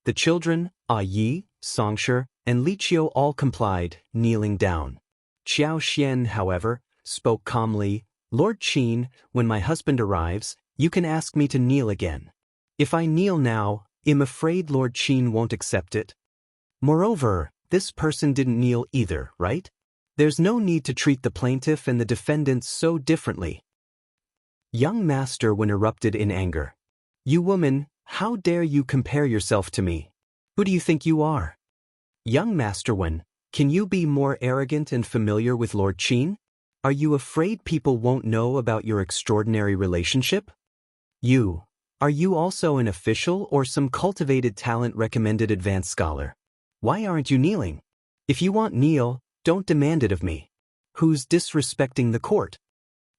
The children, Yi, Xianxia, and Li Qiu all complied, kneeling down. Xiao Xian, however, spoke calmly, "Lord Qin, when my husband arrives, you can ask me to kneel again. If I kneel now, I'm afraid Lord Qin won't accept it. Moreover, this person didn't kneel either, right? There's no need to treat the plaintiff and the defendant so differently." Young Master Wen erupted in anger. "You woman, how dare you compare yourself to me? Who do you think you are?" "Young Master Wen, can you be more arrogant and familiar with Lord Qin? Are you afraid people won't know about your extraordinary relationship? Are you also an official or some cultivated talent-recommended advanced scholar? Why aren't you kneeling? If you want kneel, don't demand it of me. Who's disrespecting the court?"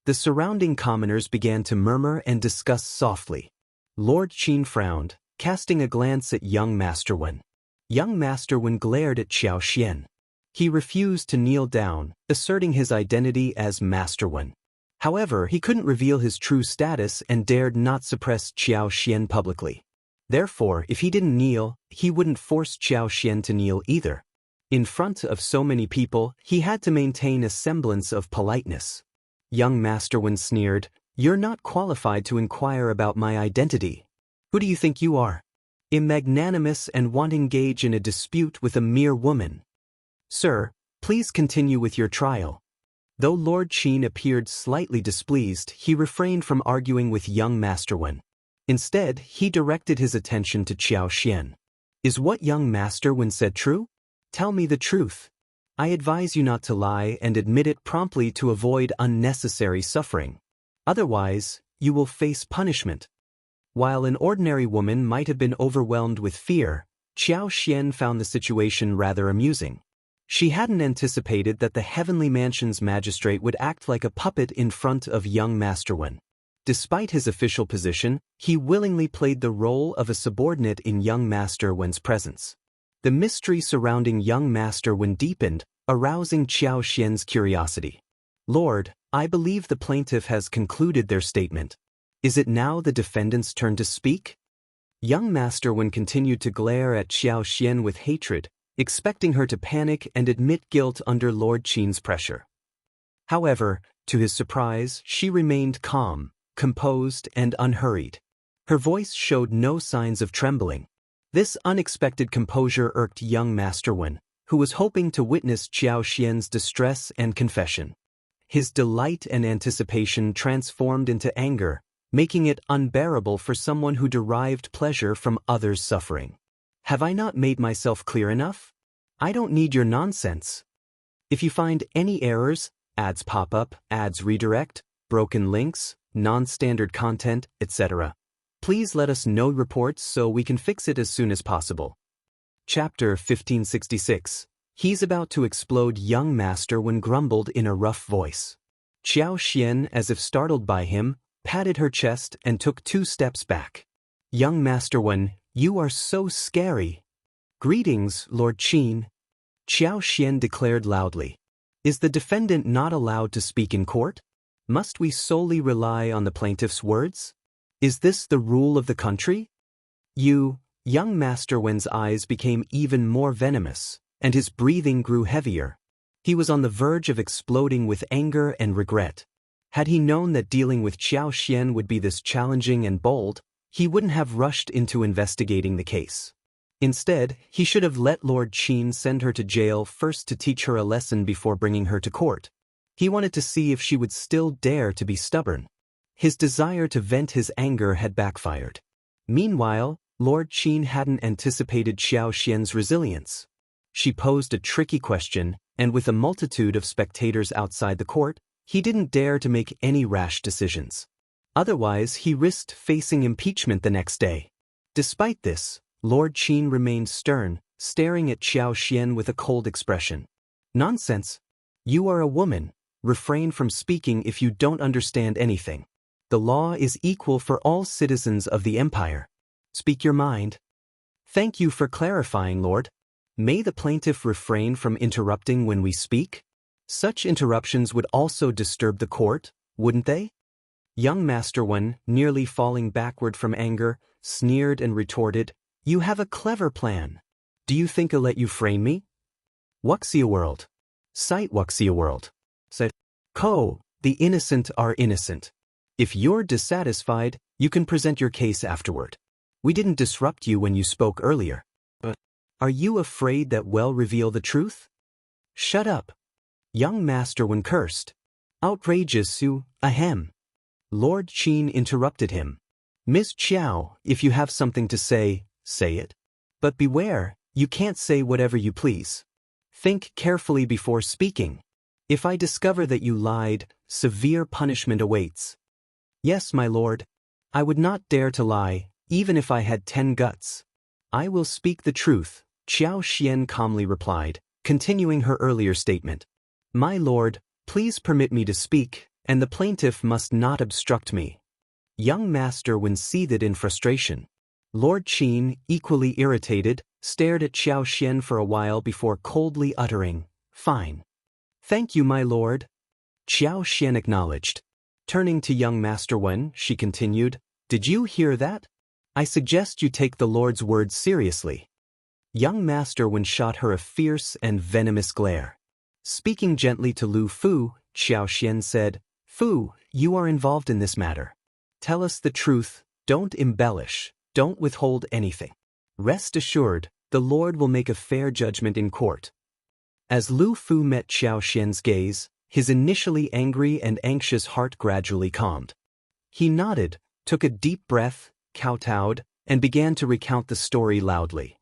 The surrounding commoners began to murmur and discuss softly. Lord Qin frowned, casting a glance at young Master Wen. Young Master Wen glared at Xianxia. He refused to kneel down, asserting his identity as Master Wen. However, he couldn't reveal his true status and dared not suppress Xianxia publicly. Therefore, if he didn't kneel, he wouldn't force Xianxia to kneel either. In front of so many people, he had to maintain a semblance of politeness. Young Master Wen sneered, "You're not qualified to inquire about my identity. Who do you think you are? I'm magnanimous and won't engage in a dispute with a mere woman. Sir, please continue with your trial." Though Lord Qin appeared slightly displeased, he refrained from arguing with young Master Wen. Instead, he directed his attention to Xianxia. "Is what young Master Wen said true? Tell me the truth. I advise you not to lie and admit it promptly to avoid unnecessary suffering. Otherwise, you will face punishment." While an ordinary woman might have been overwhelmed with fear, Xianxia found the situation rather amusing. She hadn't anticipated that the Heavenly Mansion's magistrate would act like a puppet in front of young Master Wen. Despite his official position, he willingly played the role of a subordinate in young Master Wen's presence. The mystery surrounding young Master Wen deepened, arousing Xiaoxian's curiosity. "Lord, I believe the plaintiff has concluded their statement. Is it now the defendant's turn to speak?" Young Master Wen continued to glare at Xiaoxian with hatred, expecting her to panic and admit guilt under Lord Qin's pressure. However, to his surprise, she remained calm, composed, and unhurried. Her voice showed no signs of trembling. This unexpected composure irked young Master Wen, who was hoping to witness Xiaoxian's distress and confession. His delight and anticipation transformed into anger, making it unbearable for someone who derived pleasure from others' suffering. "Have I not made myself clear enough? I don't need your nonsense. If you find any errors, ads pop up, ads redirect, broken links, non-standard content, etc., please let us know reports so we can fix it as soon as possible." Chapter 1566. He's about to explode. Young Master Wen grumbled in a rough voice. Xiaoxian, as if startled by him, patted her chest and took 2 steps back. "Young Master Wen, you are so scary." "Greetings, Lord Qin," Xiaoxian declared loudly. "Is the defendant not allowed to speak in court? Must we solely rely on the plaintiff's words? Is this the rule of the country?" Young Master Wen's eyes became even more venomous, and his breathing grew heavier. He was on the verge of exploding with anger and regret. Had he known that dealing with Xiaoxian would be this challenging and bold, he wouldn't have rushed into investigating the case. Instead, he should have let Lord Qin send her to jail first to teach her a lesson before bringing her to court. He wanted to see if she would still dare to be stubborn. His desire to vent his anger had backfired. Meanwhile, Lord Qin hadn't anticipated Xiaoxian's resilience. She posed a tricky question, and with a multitude of spectators outside the court, he didn't dare to make any rash decisions. Otherwise, he risked facing impeachment the next day. Despite this, Lord Qin remained stern, staring at Xiaoxian with a cold expression. "Nonsense. You are a woman. Refrain from speaking if you don't understand anything. The law is equal for all citizens of the empire. Speak your mind." "Thank you for clarifying, Lord. May the plaintiff refrain from interrupting when we speak? Such interruptions would also disturb the court, wouldn't they?" Young Master Wen, nearly falling backward from anger, sneered and retorted, "You have a clever plan. Do you think I'll let you frame me?" Wuxia World. Site Wuxia World. The innocent are innocent. If you're dissatisfied, you can present your case afterward. We didn't disrupt you when you spoke earlier. But are you afraid that we'll reveal the truth? Shut up. Young Master Wen cursed. Outrageous Su, ahem. Lord Qin interrupted him. Miss Xiao, if you have something to say, say it. But beware, you can't say whatever you please. Think carefully before speaking. If I discover that you lied, severe punishment awaits. Yes, my lord. I would not dare to lie, even if I had 10 guts. I will speak the truth, Xiao Xian calmly replied, continuing her earlier statement. My lord, please permit me to speak, and the plaintiff must not obstruct me. Young Master Wen seethed in frustration. Lord Qin, equally irritated, stared at Xiao Xian for a while before coldly uttering, Fine. Thank you, my lord. Xiao Xian acknowledged. Turning to young Master Wen, she continued, Did you hear that? I suggest you take the Lord's words seriously. Young Master Wen shot her a fierce and venomous glare. Speaking gently to Lu Fu, Xiao Xian said, Fu, you are involved in this matter. Tell us the truth, don't embellish, don't withhold anything. Rest assured, the Lord will make a fair judgment in court. As Lu Fu met Xiao Xian's gaze, his initially angry and anxious heart gradually calmed. He nodded, took a deep breath, kowtowed, and began to recount the story loudly.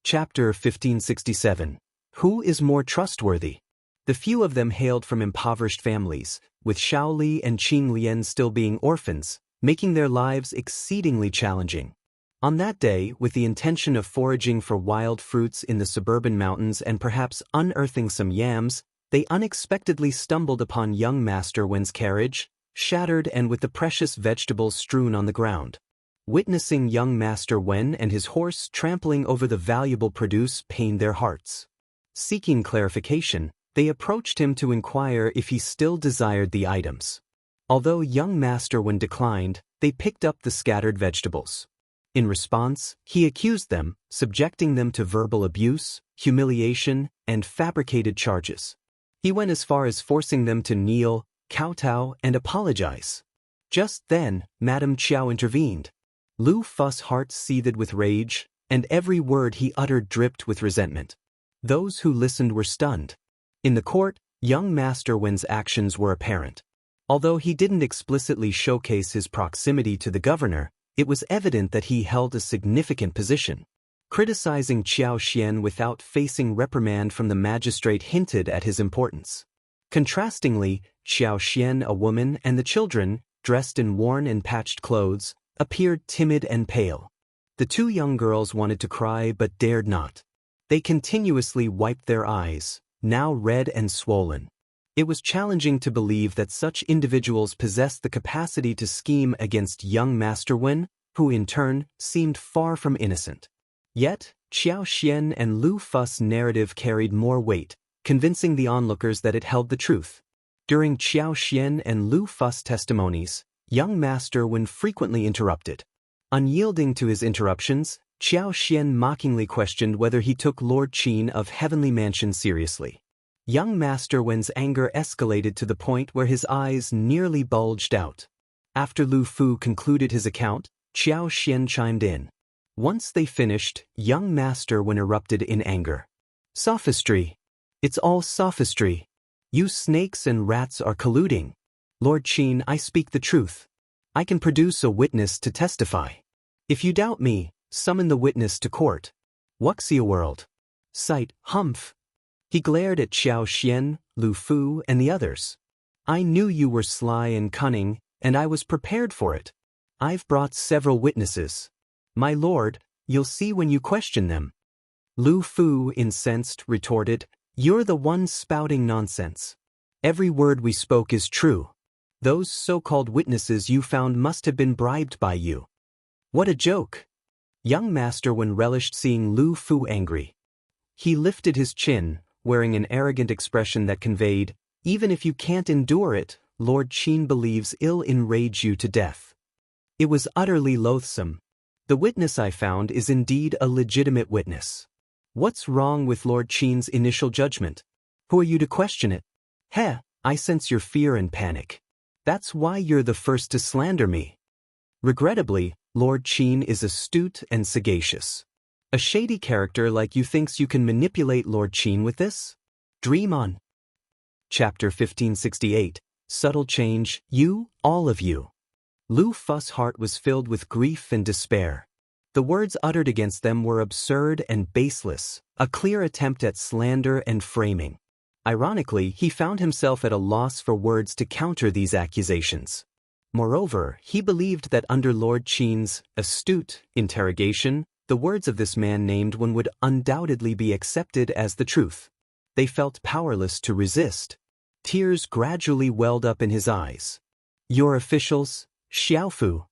Chapter 1567. Who is more trustworthy? The few of them hailed from impoverished families, with Shao Li and Qing Lian still being orphans, making their lives exceedingly challenging. On that day, with the intention of foraging for wild fruits in the suburban mountains and perhaps unearthing some yams, they unexpectedly stumbled upon young Master Wen's carriage, shattered and with the precious vegetables strewn on the ground. Witnessing young Master Wen and his horse trampling over the valuable produce pained their hearts. Seeking clarification, they approached him to inquire if he still desired the items. Although young Master Wen declined, they picked up the scattered vegetables. In response, he accused them, subjecting them to verbal abuse, humiliation, and fabricated charges. He went as far as forcing them to kneel, kowtow, and apologize. Just then, Madame Qiao intervened. Lu Fu's heart seethed with rage, and every word he uttered dripped with resentment. Those who listened were stunned. In the court, young Master Wen's actions were apparent. Although he didn't explicitly showcase his proximity to the governor, it was evident that he held a significant position. Criticizing Xiao Xian without facing reprimand from the magistrate hinted at his importance. Contrastingly, Xiao Xian, a woman, and the children, dressed in worn and patched clothes, appeared timid and pale. The two young girls wanted to cry but dared not. They continuously wiped their eyes, now red and swollen. It was challenging to believe that such individuals possessed the capacity to scheme against young Master Wen, who in turn seemed far from innocent. Yet, Xiao Xian and Lu Fu's narrative carried more weight, convincing the onlookers that it held the truth. During Xiao Xian and Lu Fu's testimonies, young Master Wen frequently interrupted. Unyielding to his interruptions, Xiao Xian mockingly questioned whether he took Lord Qin of Heavenly Mansion seriously. Young Master Wen's anger escalated to the point where his eyes nearly bulged out. After Lu Fu concluded his account, Xiao Xian chimed in. Once they finished, young Master Wen erupted in anger. Sophistry. It's all sophistry. You snakes and rats are colluding. Lord Qin, I speak the truth. I can produce a witness to testify. If you doubt me, summon the witness to court. Wuxia world. Sight, humph. He glared at Xiao Xian, Lu Fu, and the others. I knew you were sly and cunning, and I was prepared for it. I've brought several witnesses. My lord, you'll see when you question them. Lu Fu, incensed, retorted, You're the one spouting nonsense. Every word we spoke is true. Those so-called witnesses you found must have been bribed by you. What a joke. Young Master Wen relished seeing Lu Fu angry. He lifted his chin, wearing an arrogant expression that conveyed, even if you can't endure it, Lord Qin believes it'll enrage you to death. It was utterly loathsome. The witness I found is indeed a legitimate witness. What's wrong with Lord Qin's initial judgment? Who are you to question it? Heh, I sense your fear and panic. That's why you're the first to slander me. Regrettably, Lord Qin is astute and sagacious. A shady character like you thinks you can manipulate Lord Qin with this? Dream on. Chapter 1568, Subtle Change, You, All of You. Lu Fu's heart was filled with grief and despair. The words uttered against them were absurd and baseless, a clear attempt at slander and framing. Ironically, he found himself at a loss for words to counter these accusations. Moreover, he believed that under Lord Qin's astute interrogation, the words of this man named one would undoubtedly be accepted as the truth. They felt powerless to resist. Tears gradually welled up in his eyes. Your officials, Xiaofu.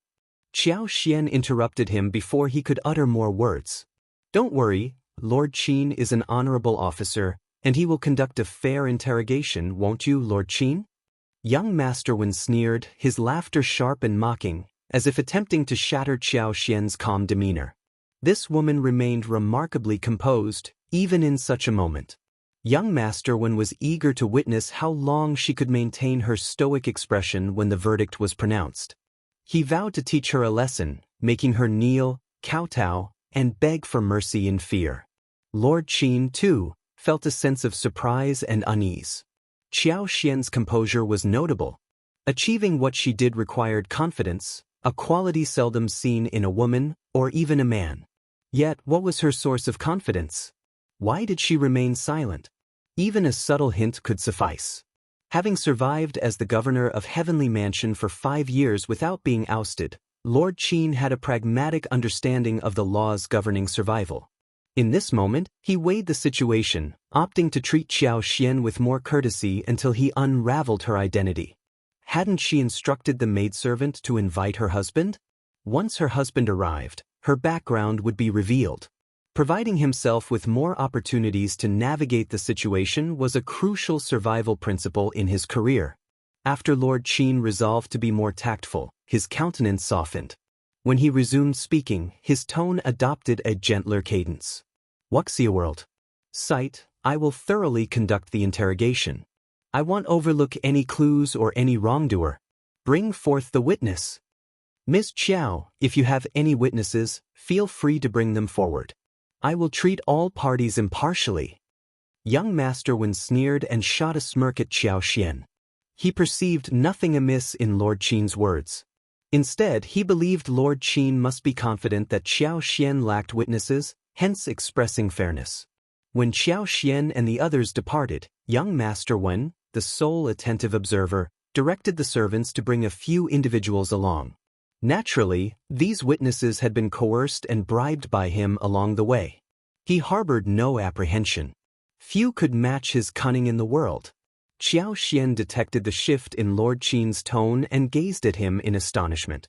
Xiao Xian interrupted him before he could utter more words. Don't worry, Lord Qin is an honorable officer, and he will conduct a fair interrogation, won't you, Lord Qin? Young Master Wen sneered, his laughter sharp and mocking, as if attempting to shatter Xiao Xian's calm demeanor. This woman remained remarkably composed, even in such a moment. Young Master Wen was eager to witness how long she could maintain her stoic expression when the verdict was pronounced. He vowed to teach her a lesson, making her kneel, kowtow, and beg for mercy in fear. Lord Qin, too, felt a sense of surprise and unease. Xiao Xian's composure was notable. Achieving what she did required confidence, a quality seldom seen in a woman or even a man. Yet, what was her source of confidence? Why did she remain silent? Even a subtle hint could suffice. Having survived as the governor of Heavenly Mansion for 5 years without being ousted, Lord Qin had a pragmatic understanding of the laws governing survival. In this moment, he weighed the situation, opting to treat Xiao Xian with more courtesy until he unraveled her identity. Hadn't she instructed the maidservant to invite her husband? Once her husband arrived, her background would be revealed. Providing himself with more opportunities to navigate the situation was a crucial survival principle in his career. After Lord Qin resolved to be more tactful, his countenance softened. When he resumed speaking, his tone adopted a gentler cadence. Wuxia world. Sight, I will thoroughly conduct the interrogation. I won't overlook any clues or any wrongdoer. Bring forth the witness. Miss Xiao, if you have any witnesses, feel free to bring them forward. I will treat all parties impartially. Young Master Wen sneered and shot a smirk at Xiao Xian. He perceived nothing amiss in Lord Qin's words. Instead, he believed Lord Qin must be confident that Xiao Xian lacked witnesses, hence expressing fairness. When Xiao Xian and the others departed, young Master Wen, the sole attentive observer, directed the servants to bring a few individuals along. Naturally, these witnesses had been coerced and bribed by him along the way. He harbored no apprehension. Few could match his cunning in the world. Xiao Xian detected the shift in Lord Qin's tone and gazed at him in astonishment.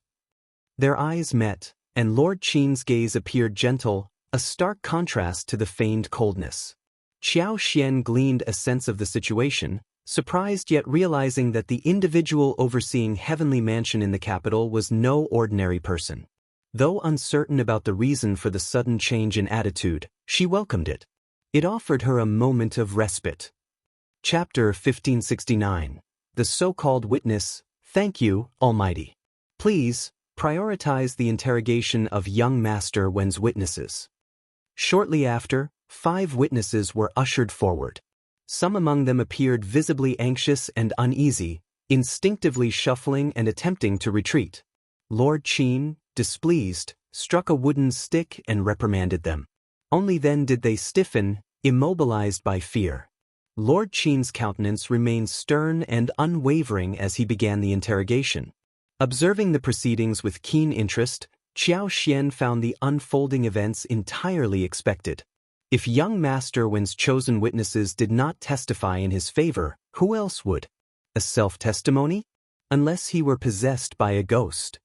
Their eyes met, and Lord Qin's gaze appeared gentle, a stark contrast to the feigned coldness. Xiao Xian gleaned a sense of the situation, surprised yet realizing that the individual overseeing Heavenly Mansion in the capital was no ordinary person. Though uncertain about the reason for the sudden change in attitude, she welcomed it. It offered her a moment of respite. Chapter 1569. The so-called witness. Thank you, Almighty. Please, prioritize the interrogation of young Master Wen's witnesses. Shortly after, 5 witnesses were ushered forward. Some among them appeared visibly anxious and uneasy, instinctively shuffling and attempting to retreat. Lord Qin, displeased, struck a wooden stick and reprimanded them. Only then did they stiffen, immobilized by fear. Lord Qin's countenance remained stern and unwavering as he began the interrogation. Observing the proceedings with keen interest, Xiao Xian found the unfolding events entirely expected. If young Master Wen's chosen witnesses did not testify in his favor, who else would? A self-testimony? Unless he were possessed by a ghost.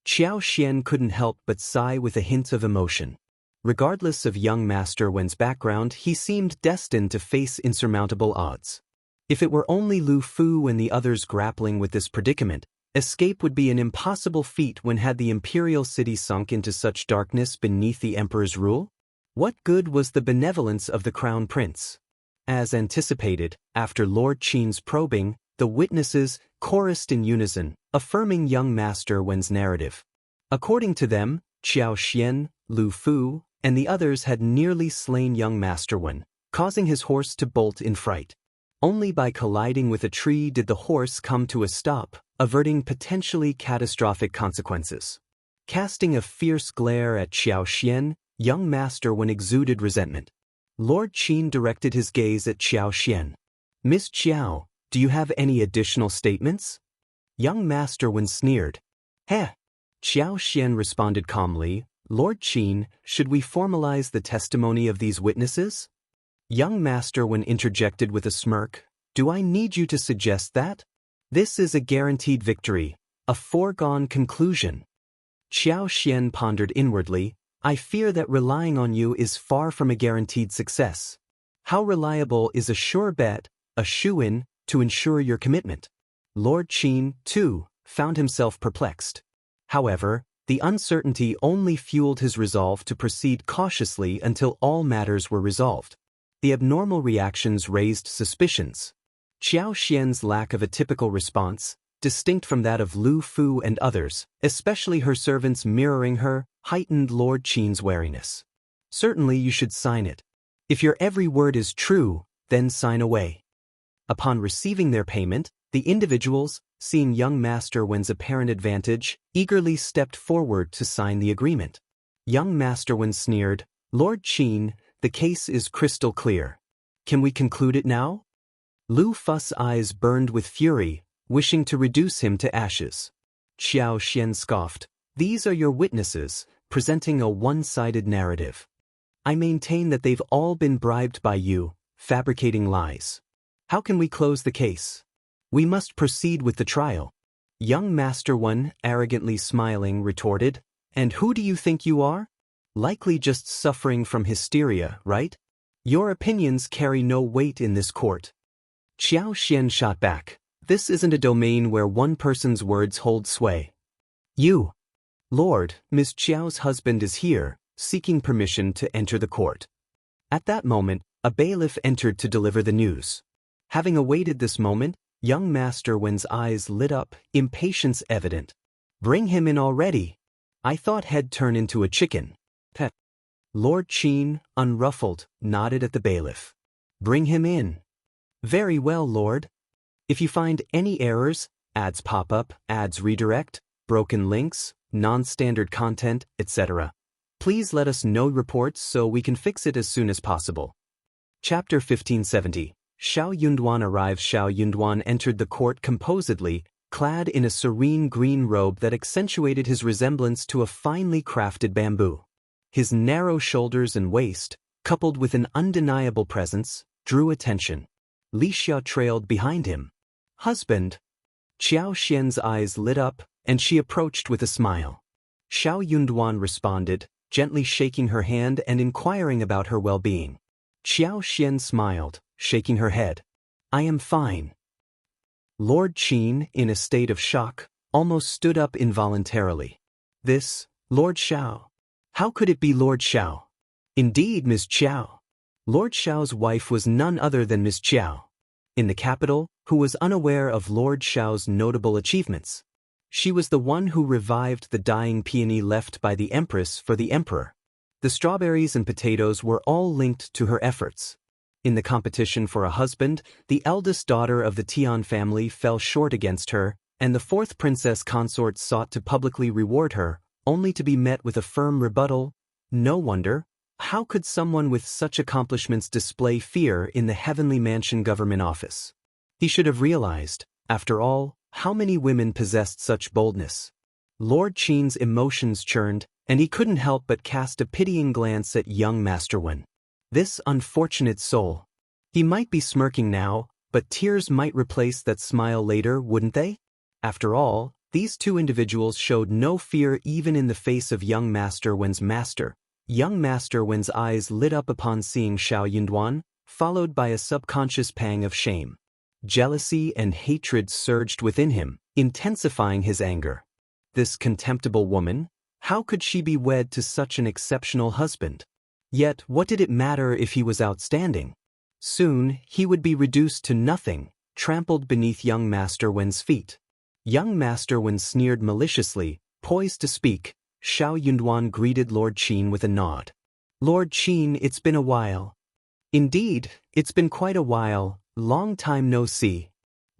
Xiao Xian couldn't help but sigh with a hint of emotion. Regardless of young Master Wen's background, he seemed destined to face insurmountable odds. If it were only Lu Fu and the others grappling with this predicament, escape would be an impossible feat when had the imperial city sunk into such darkness beneath the emperor's rule? What good was the benevolence of the crown prince? As anticipated, after Lord Qin's probing, The witnesses chorused in unison, affirming young Master Wen's narrative. According to them, Xiao Xian, Lu Fu, and the others had nearly slain young Master Wen, causing his horse to bolt in fright. Only by colliding with a tree did the horse come to a stop, averting potentially catastrophic consequences. Casting a fierce glare at Xiao Xian, young Master Wen exuded resentment. Lord Qin directed his gaze at Xiao Xian. "Miss Xiao, do you have any additional statements?" Young Master Wen sneered. "Heh." Xiao Xian responded calmly, "Lord Qin, should we formalize the testimony of these witnesses?" Young Master Wen interjected with a smirk, "Do I need you to suggest that? This is a guaranteed victory, a foregone conclusion." Xiao Xian pondered inwardly, "I fear that relying on you is far from a guaranteed success. How reliable is a sure bet, a shoo-in, to ensure your commitment?" Lord Qin, too, found himself perplexed. However, the uncertainty only fueled his resolve to proceed cautiously until all matters were resolved. The abnormal reactions raised suspicions. Xiao Xian's lack of a typical response, distinct from that of Lu Fu and others, especially her servants mirroring her, heightened Lord Qin's wariness. "Certainly you should sign it. If your every word is true, then sign away." Upon receiving their payment, the individuals, seeing young Master Wen's apparent advantage, eagerly stepped forward to sign the agreement. Young Master Wen sneered, "Lord Qin, the case is crystal clear. Can we conclude it now?" Lu Fu's eyes burned with fury, wishing to reduce him to ashes. Xiao Xian scoffed, "These are your witnesses, presenting a one-sided narrative. I maintain that they've all been bribed by you, fabricating lies. How can we close the case? We must proceed with the trial." Young Master Wen, arrogantly smiling, retorted, "And who do you think you are? Likely just suffering from hysteria, right? Your opinions carry no weight in this court." Xiao Xian shot back, "This isn't a domain where one person's words hold sway. You, Lord, Miss Xiao's husband is here, seeking permission to enter the court." At that moment, a bailiff entered to deliver the news. Having awaited this moment, young Master Wen's eyes lit up, impatience evident. "Bring him in already. I thought he'd turn into a chicken." Pet. Lord Qin, unruffled, nodded at the bailiff. "Bring him in." "Very well, Lord. If you find any errors, ads pop up, ads redirect, broken links, non-standard content, etc., please let us know reports so we can fix it as soon as possible." Chapter 1570. Shao Yunduan arrived. Shao Yunduan entered the court composedly, clad in a serene green robe that accentuated his resemblance to a finely crafted bamboo. His narrow shoulders and waist, coupled with an undeniable presence, drew attention. Li Xia trailed behind him. "Husband." Xiao Xian's eyes lit up, and she approached with a smile. Shao Yunduan responded, gently shaking her hand and inquiring about her well-being. Xiao Xian smiled, shaking her head. "I am fine." Lord Qin, in a state of shock, almost stood up involuntarily. "This, Lord Shao. How could it be Lord Shao?" "Indeed, Miss Xiao." Lord Shao's wife was none other than Miss Xiao. In the capital, who was unaware of Lord Shao's notable achievements. She was the one who revived the dying peony left by the Empress for the Emperor. The strawberries and potatoes were all linked to her efforts. In the competition for a husband, the eldest daughter of the Tian family fell short against her, and the fourth princess consort sought to publicly reward her, only to be met with a firm rebuttal. No wonder. How could someone with such accomplishments display fear in the Heavenly Mansion government office? He should have realized, after all, how many women possessed such boldness. Lord Qin's emotions churned, and he couldn't help but cast a pitying glance at young Master Wen. This unfortunate soul. He might be smirking now, but tears might replace that smile later, wouldn't they? After all, these two individuals showed no fear even in the face of young Master Wen's master. Young Master Wen's eyes lit up upon seeing Shao Yunduan, followed by a subconscious pang of shame. Jealousy and hatred surged within him, intensifying his anger. This contemptible woman, how could she be wed to such an exceptional husband? Yet what did it matter if he was outstanding? Soon he would be reduced to nothing, trampled beneath young Master Wen's feet. Young Master Wen sneered maliciously, poised to speak. Shao Yunduan greeted Lord Qin with a nod. Lord Qin, it's been a while. Indeed, it's been quite a while, long time no see.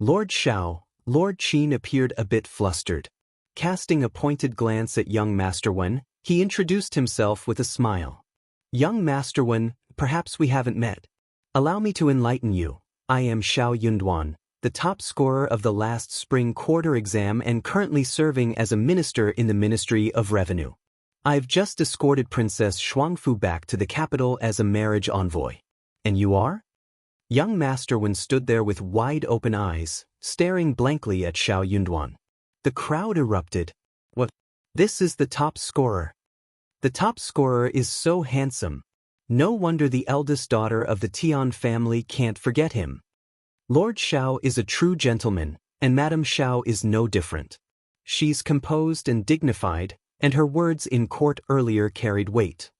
Lord Qin appeared a bit flustered. Casting a pointed glance at young Master Wen, he introduced himself with a smile. Young Master Wen, perhaps we haven't met. Allow me to enlighten you. I am Shao Yunduan, the top scorer of the last spring quarter exam and currently serving as a minister in the Ministry of Revenue. I've just escorted Princess Shuangfu back to the capital as a marriage envoy. And you are? Young Master Wen stood there with wide-open eyes, staring blankly at Shao Yunduan. The crowd erupted. What? This is the top scorer. The top scorer is so handsome. No wonder the eldest daughter of the Tian family can't forget him. Lord Shao is a true gentleman, and Madame Shao is no different. She's composed and dignified, and her words in court earlier carried weight.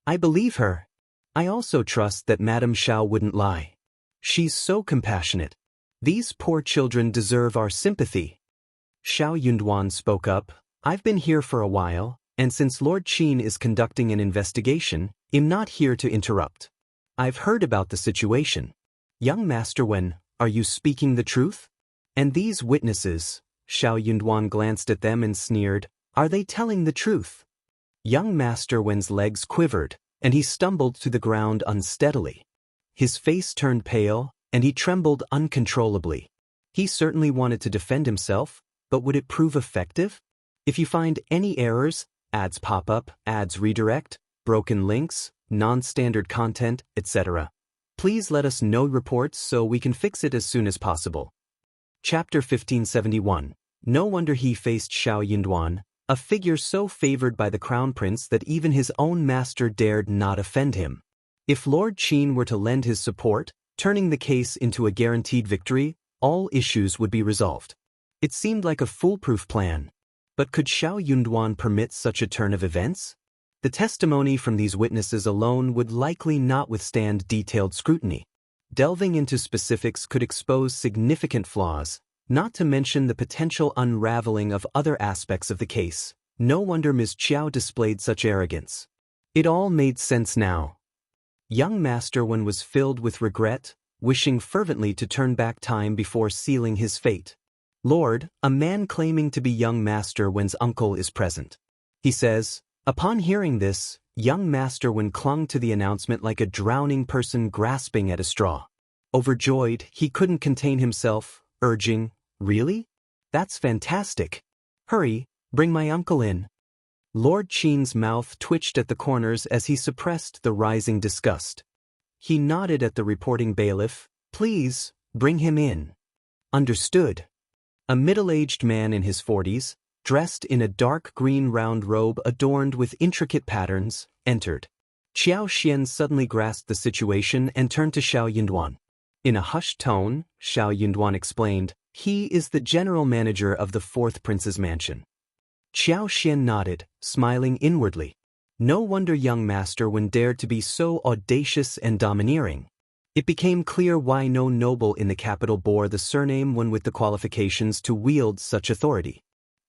I believe her. I also trust that Madame Shao wouldn't lie. She's so compassionate. These poor children deserve our sympathy. Shao Yunduan spoke up. I've been here for a while, and since Lord Qin is conducting an investigation, I'm not here to interrupt. I've heard about the situation. Young Master Wen, are you speaking the truth? And these witnesses, Shao Yunduan glanced at them and sneered, are they telling the truth? Young Master Wen's legs quivered, and he stumbled to the ground unsteadily. His face turned pale, and he trembled uncontrollably. He certainly wanted to defend himself, but would it prove effective? If you find any errors, ads pop up, ads redirect, broken links, non-standard content, etc., please let us know reports so we can fix it as soon as possible. Chapter 1571. No wonder he faced Shao Yunduan, a figure so favored by the crown prince that even his own master dared not offend him. If Lord Qin were to lend his support, turning the case into a guaranteed victory, all issues would be resolved. It seemed like a foolproof plan. But could Shao Yunduan permit such a turn of events? The testimony from these witnesses alone would likely not withstand detailed scrutiny. Delving into specifics could expose significant flaws, not to mention the potential unraveling of other aspects of the case. No wonder Ms. Qiao displayed such arrogance. It all made sense now. Young Master Wen was filled with regret, wishing fervently to turn back time before sealing his fate. Lord, a man claiming to be young Master Wen's uncle is present. He says. Upon hearing this, young Master Wen clung to the announcement like a drowning person grasping at a straw. Overjoyed, he couldn't contain himself, urging, Really? That's fantastic. Hurry, bring my uncle in. Lord Qin's mouth twitched at the corners as he suppressed the rising disgust. He nodded at the reporting bailiff. Please, bring him in. Understood. A middle-aged man in his 40s, dressed in a dark green round robe adorned with intricate patterns, entered. Xiao suddenly grasped the situation and turned to Shao Yunduan. In a hushed tone, Shao Yunduan explained, he is the general manager of the fourth prince's mansion. Xiao nodded, smiling inwardly. No wonder young Master Wen dared to be so audacious and domineering. It became clear why no noble in the capital bore the surname Wen with the qualifications to wield such authority.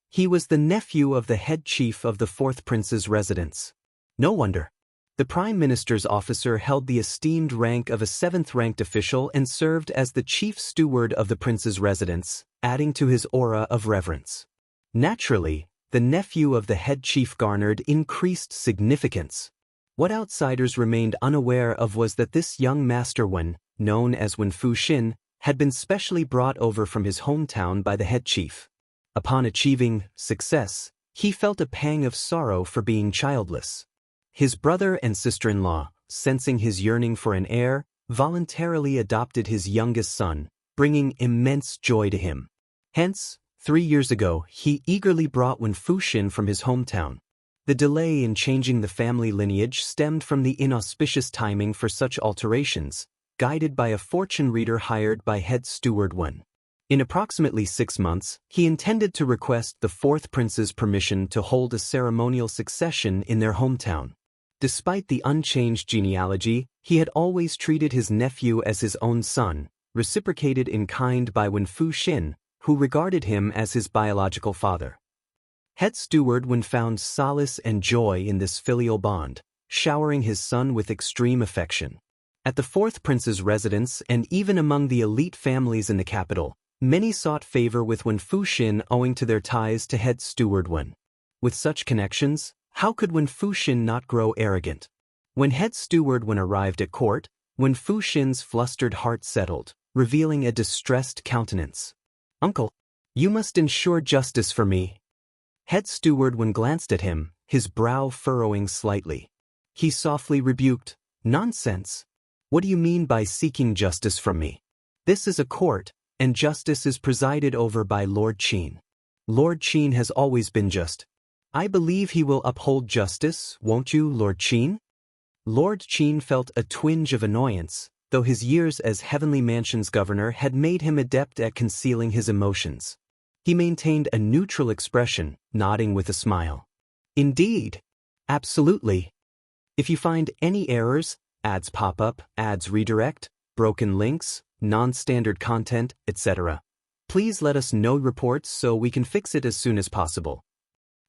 He was the nephew of the head chief of the fourth prince's residence. No wonder. The prime minister's officer held the esteemed rank of a seventh-ranked official and served as the chief steward of the prince's residence, adding to his aura of reverence. Naturally, the nephew of the head chief garnered increased significance. What outsiders remained unaware of was that this young Master Wen, known as Wen Fuxin, had been specially brought over from his hometown by the head chief. Upon achieving success, he felt a pang of sorrow for being childless. His brother and sister-in-law, sensing his yearning for an heir, voluntarily adopted his youngest son, bringing immense joy to him. Hence, 3 years ago, he eagerly brought Wen Fuxin from his hometown. The delay in changing the family lineage stemmed from the inauspicious timing for such alterations, guided by a fortune reader hired by head steward Wen. In approximately 6 months, he intended to request the fourth prince's permission to hold a ceremonial succession in their hometown. Despite the unchanged genealogy, he had always treated his nephew as his own son, reciprocated in kind by Wen Fuxin, who regarded him as his biological father. Head Steward Wen found solace and joy in this filial bond, showering his son with extreme affection. At the fourth prince's residence and even among the elite families in the capital, many sought favor with Wen Fuxin owing to their ties to Head Steward Wen. With such connections, how could Wen Fuxin not grow arrogant? When Head Steward Wen arrived at court, Wen Fuxin's flustered heart settled, revealing a distressed countenance. "Uncle, you must ensure justice for me." Head Steward Wen glanced at him, his brow furrowing slightly. He softly rebuked, "Nonsense. What do you mean by seeking justice from me? This is a court, and justice is presided over by Lord Qin. Lord Qin has always been just. I believe he will uphold justice, won't you, Lord Qin?" Lord Qin felt a twinge of annoyance, though his years as Heavenly Mansion's governor had made him adept at concealing his emotions. He maintained a neutral expression, nodding with a smile. "Indeed. Absolutely. If you find any errors, ads pop up, ads redirect, broken links, non-standard content, etc., please let us know reports so we can fix it as soon as possible."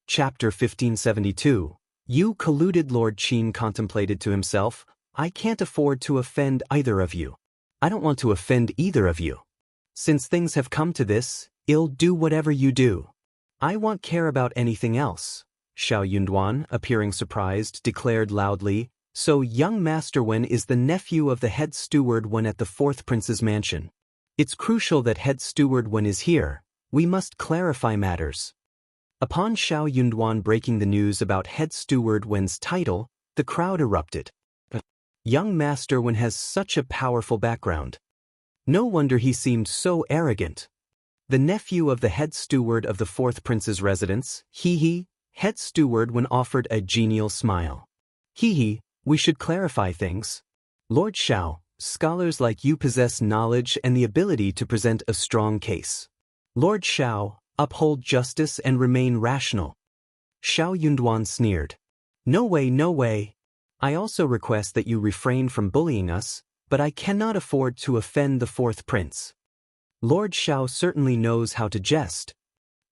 Chapter 1572. You colluded. Lord Qin contemplated to himself, "I can't afford to offend either of you. I don't want to offend either of you. Since things have come to this, I'll do whatever you do. I won't care about anything else." Shao Yunduan, appearing surprised, declared loudly, "So young Master Wen is the nephew of the head steward Wen at the fourth prince's mansion. It's crucial that head steward Wen is here. We must clarify matters." Upon Shao Yunduan breaking the news about head steward Wen's title, the crowd erupted. Young Master Wen has such a powerful background. No wonder he seemed so arrogant. The nephew of the head steward of the fourth prince's residence, he, head steward Wen offered a genial smile. We should clarify things. Lord Shao, scholars like you possess knowledge and the ability to present a strong case. Lord Shao, uphold justice and remain rational." Shao Yunduan sneered. No way. I also request that you refrain from bullying us, but I cannot afford to offend the fourth prince." Lord Shao certainly knows how to jest.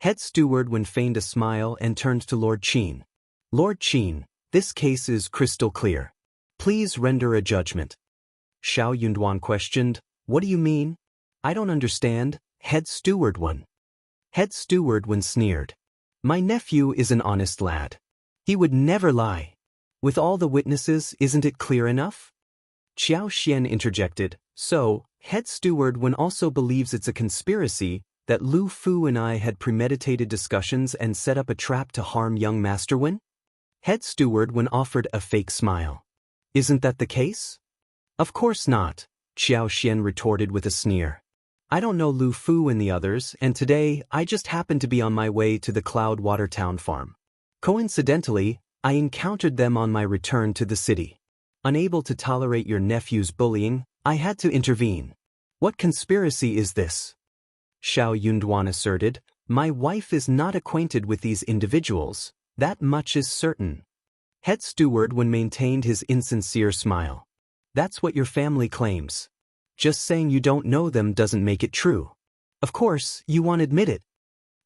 Head steward Wen feigned a smile and turned to Lord Qin. "Lord Qin, this case is crystal clear. Please render a judgment." Shao Yunduan questioned, "What do you mean? I don't understand, head steward Wen." Head steward Wen sneered. "My nephew is an honest lad. He would never lie. With all the witnesses, isn't it clear enough?" Xiao Xian interjected, "So, head steward Wen also believes it's a conspiracy, that Lu Fu and I had premeditated discussions and set up a trap to harm young Master Wen?" Head steward Wen offered a fake smile. "Isn't that the case?" "Of course not," Xiao Xian retorted with a sneer. "I don't know Lu Fu and the others, and today I just happened to be on my way to the Cloudwater Town farm. Coincidentally, I encountered them on my return to the city. Unable to tolerate your nephew's bullying, I had to intervene. What conspiracy is this?" Shao Yunduan asserted, "My wife is not acquainted with these individuals, that much is certain." Head steward Wen maintained his insincere smile. "That's what your family claims. Just saying you don't know them doesn't make it true. Of course, you won't admit it."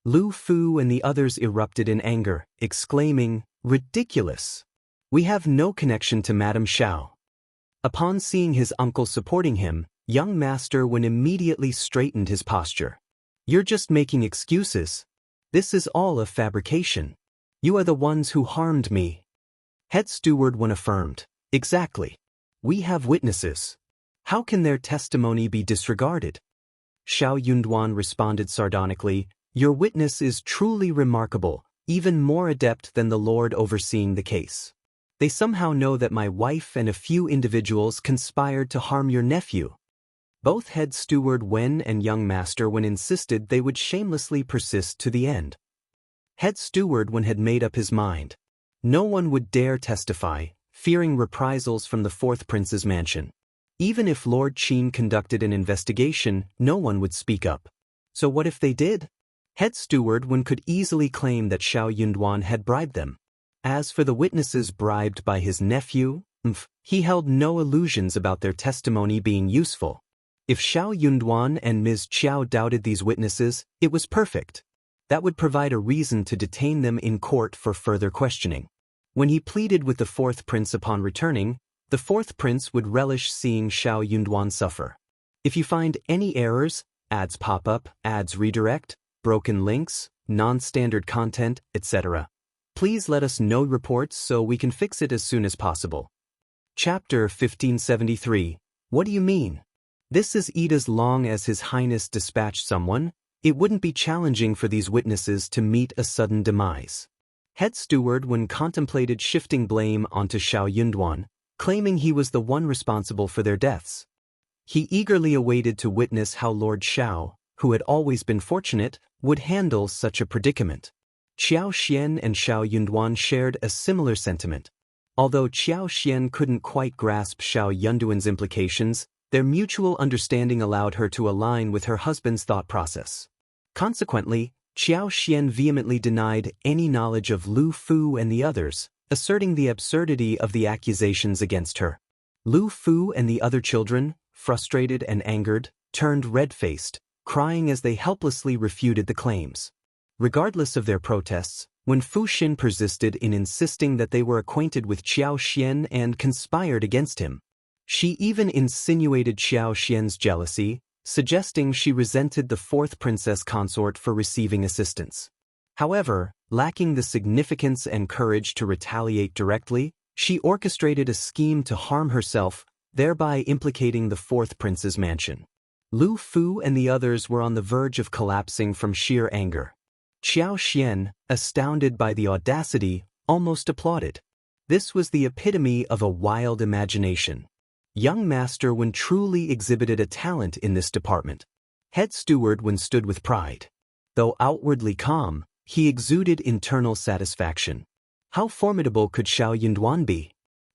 Lu Fu and the others erupted in anger, exclaiming, "Ridiculous! We have no connection to Madame Shao." Upon seeing his uncle supporting him, young Master Wen immediately straightened his posture. "You're just making excuses. This is all a fabrication. You are the ones who harmed me." Head steward Wen affirmed, "Exactly. We have witnesses. How can their testimony be disregarded?" Shao Yunduan responded sardonically, "Your witness is truly remarkable, even more adept than the lord overseeing the case. They somehow know that my wife and a few individuals conspired to harm your nephew." Both head steward Wen and young Master Wen insisted they would shamelessly persist to the end. Head steward Wen had made up his mind. No one would dare testify, fearing reprisals from the fourth prince's mansion. Even if Lord Qin conducted an investigation, no one would speak up. So what if they did? Head steward Wen could easily claim that Shao Yunduan had bribed them. As for the witnesses bribed by his nephew, he held no illusions about their testimony being useful. If Shao Yunduan and Ms. Qiao doubted these witnesses, it was perfect. That would provide a reason to detain them in court for further questioning. When he pleaded with the fourth prince upon returning, the fourth prince would relish seeing Shao Yunduan suffer. If you find any errors, ads pop up, ads redirect, broken links, non-standard content, etc., please let us know reports so we can fix it as soon as possible. Chapter 1573. What do you mean? This is as long as His Highness dispatched someone, it wouldn't be challenging for these witnesses to meet a sudden demise. Head Steward Wen contemplated shifting blame onto Shao Yunduan, claiming he was the one responsible for their deaths. He eagerly awaited to witness how Lord Shao, who had always been fortunate, would handle such a predicament. Xianxia and Shao Yunduan shared a similar sentiment. Although Xianxia couldn't quite grasp Shao Yunduan's implications, their mutual understanding allowed her to align with her husband's thought process. Consequently, Xianxia vehemently denied any knowledge of Lu Fu and the others, asserting the absurdity of the accusations against her. Lu Fu and the other children, frustrated and angered, turned red-faced, crying as they helplessly refuted the claims. Regardless of their protests, when Fu Xin persisted in insisting that they were acquainted with Xianxia and conspired against him, she even insinuated Xianxia's jealousy, suggesting she resented the fourth princess consort for receiving assistance. However, lacking the significance and courage to retaliate directly, she orchestrated a scheme to harm herself, thereby implicating the fourth prince's mansion. Lu Fu and the others were on the verge of collapsing from sheer anger. Xianxia, astounded by the audacity, almost applauded. This was the epitome of a wild imagination. Young Master Wen truly exhibited a talent in this department. Head Steward Wen stood with pride. Though outwardly calm, he exuded internal satisfaction. How formidable could Shao Yunduan be?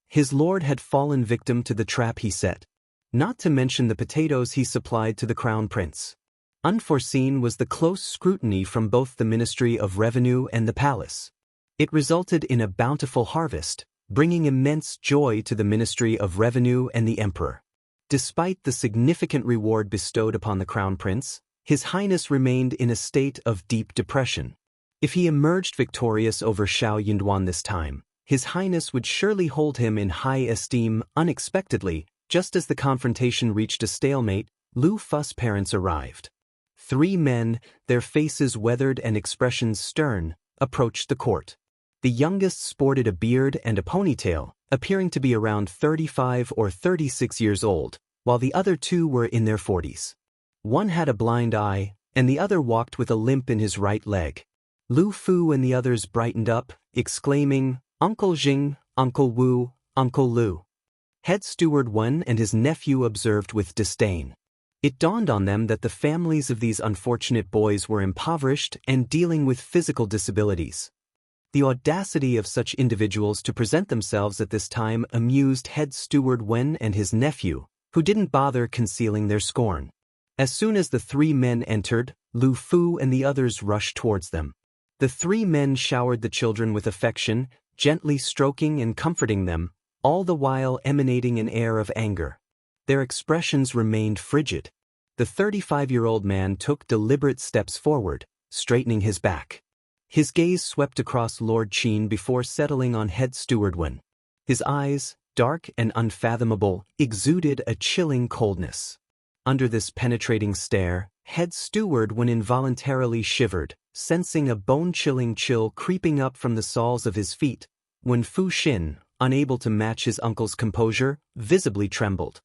His lord had fallen victim to the trap he set. Not to mention the potatoes he supplied to the crown prince. Unforeseen was the close scrutiny from both the Ministry of Revenue and the palace. It resulted in a bountiful harvest, bringing immense joy to the Ministry of Revenue and the Emperor. Despite the significant reward bestowed upon the Crown Prince, His Highness remained in a state of deep depression. If he emerged victorious over Shao Yunduan this time, His Highness would surely hold him in high esteem. Unexpectedly, just as the confrontation reached a stalemate, Lu Fu's parents arrived. 3 men, their faces weathered and expressions stern, approached the court. The youngest sported a beard and a ponytail, appearing to be around 35 or 36 years old, while the other 2 were in their 40s. One had a blind eye, and the other walked with a limp in his right leg. Lu Fu and the others brightened up, exclaiming, "Uncle Jing, Uncle Wu, Uncle Lu." Head Steward Wen and his nephew observed with disdain. It dawned on them that the families of these unfortunate boys were impoverished and dealing with physical disabilities. The audacity of such individuals to present themselves at this time amused Head Steward Wen and his nephew, who didn't bother concealing their scorn. As soon as the 3 men entered, Lu Fu and the others rushed towards them. The 3 men showered the children with affection, gently stroking and comforting them, all the while emanating an air of anger. Their expressions remained frigid. The 35-year-old man took deliberate steps forward, straightening his back. His gaze swept across Lord Qin before settling on Head Steward Wen. His eyes, dark and unfathomable, exuded a chilling coldness. Under this penetrating stare, Head Steward Wen involuntarily shivered, sensing a bone-chilling chill creeping up from the soles of his feet, when Fu Xin, unable to match his uncle's composure, visibly trembled.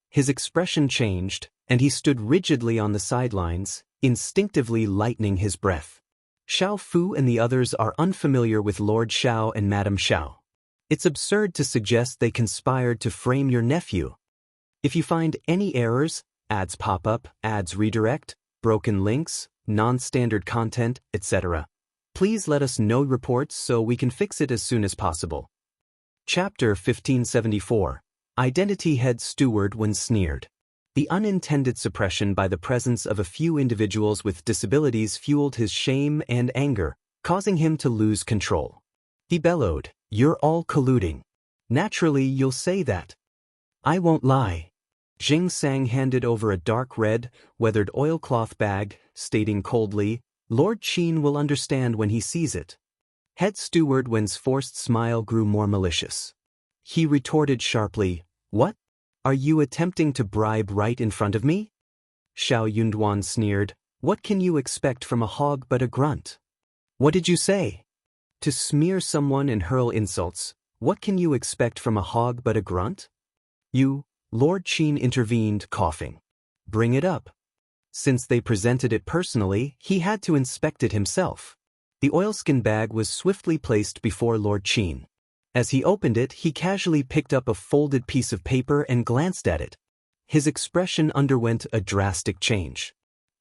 His expression changed, and he stood rigidly on the sidelines, instinctively lightening his breath. Shao Fu and the others are unfamiliar with Lord Shao and Madame Shao. It's absurd to suggest they conspired to frame your nephew. If you find any errors, ads pop up, ads redirect, broken links, non-standard content, etc., please let us know reports so we can fix it as soon as possible. Chapter 1574. Identity. Head Steward Wen sneered. The unintended suppression by the presence of a few individuals with disabilities fueled his shame and anger, causing him to lose control. He bellowed, "You're all colluding. Naturally, you'll say that. I won't lie." Xianxia handed over a dark red, weathered oilcloth bag, stating coldly, "Lord Qin will understand when he sees it." Head Steward Wen's forced smile grew more malicious. He retorted sharply, "What? Are you attempting to bribe right in front of me?" Shao Yunduan sneered, "What can you expect from a hog but a grunt?" "What did you say? To smear someone and hurl insults, what can you expect from a hog but a grunt?" "You," Lord Qin intervened, coughing. "Bring it up." Since they presented it personally, he had to inspect it himself. The oilskin bag was swiftly placed before Lord Qin. As he opened it, he casually picked up a folded piece of paper and glanced at it. His expression underwent a drastic change.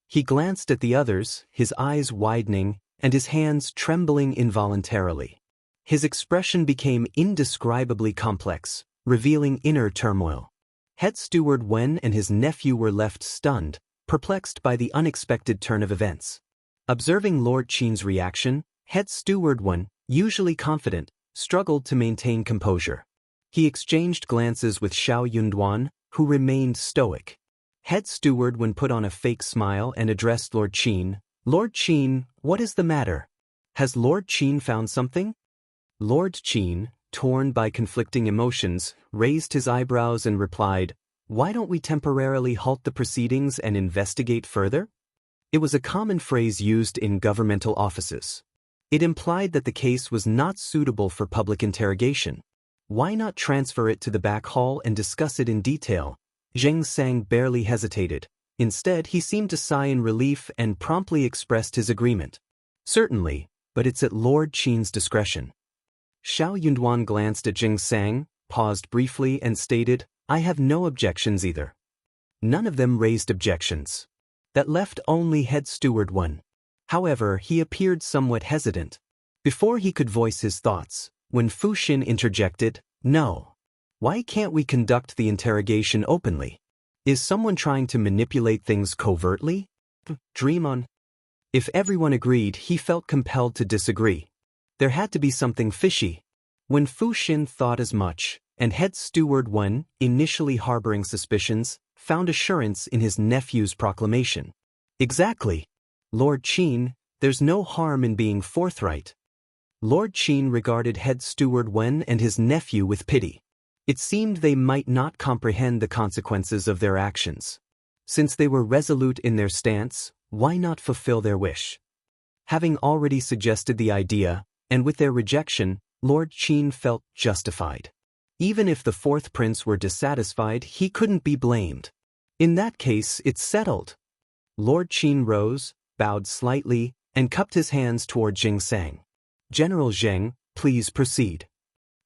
He glanced at the others, his eyes widening, and his hands trembling involuntarily. His expression became indescribably complex, revealing inner turmoil. Head Steward Wen and his nephew were left stunned, perplexed by the unexpected turn of events. Observing Lord Qin's reaction, Head Steward Wen, usually confident, struggled to maintain composure. He exchanged glances with Shao Yunduan, who remained stoic. Head Steward Wen put on a fake smile and addressed Lord Qin. "Lord Qin, what is the matter? Has Lord Qin found something?" Lord Qin, torn by conflicting emotions, raised his eyebrows and replied, "Why don't we temporarily halt the proceedings and investigate further?" It was a common phrase used in governmental offices. It implied that the case was not suitable for public interrogation. Why not transfer it to the back hall and discuss it in detail? Xianxia barely hesitated. Instead, he seemed to sigh in relief and promptly expressed his agreement. "Certainly, but it's at Lord Qin's discretion." Shao Yunduan glanced at Xianxia, paused briefly and stated, "I have no objections either." None of them raised objections. That left only Head Steward Wen. However, he appeared somewhat hesitant. Before he could voice his thoughts, when Fu Xin interjected, "No. Why can't we conduct the interrogation openly? Is someone trying to manipulate things covertly? Dream on." If everyone agreed, he felt compelled to disagree. There had to be something fishy. When Fu Xin thought as much, and Head Steward Wen, initially harboring suspicions, found assurance in his nephew's proclamation. "Exactly. Lord Qin, there's no harm in being forthright." Lord Qin regarded Head Steward Wen and his nephew with pity. It seemed they might not comprehend the consequences of their actions. Since they were resolute in their stance, why not fulfill their wish? Having already suggested the idea, and with their rejection, Lord Qin felt justified. Even if the fourth prince were dissatisfied, he couldn't be blamed. In that case, it's settled. Lord Qin rose, bowed slightly, and cupped his hands toward Xianxia. "General Zheng, please proceed."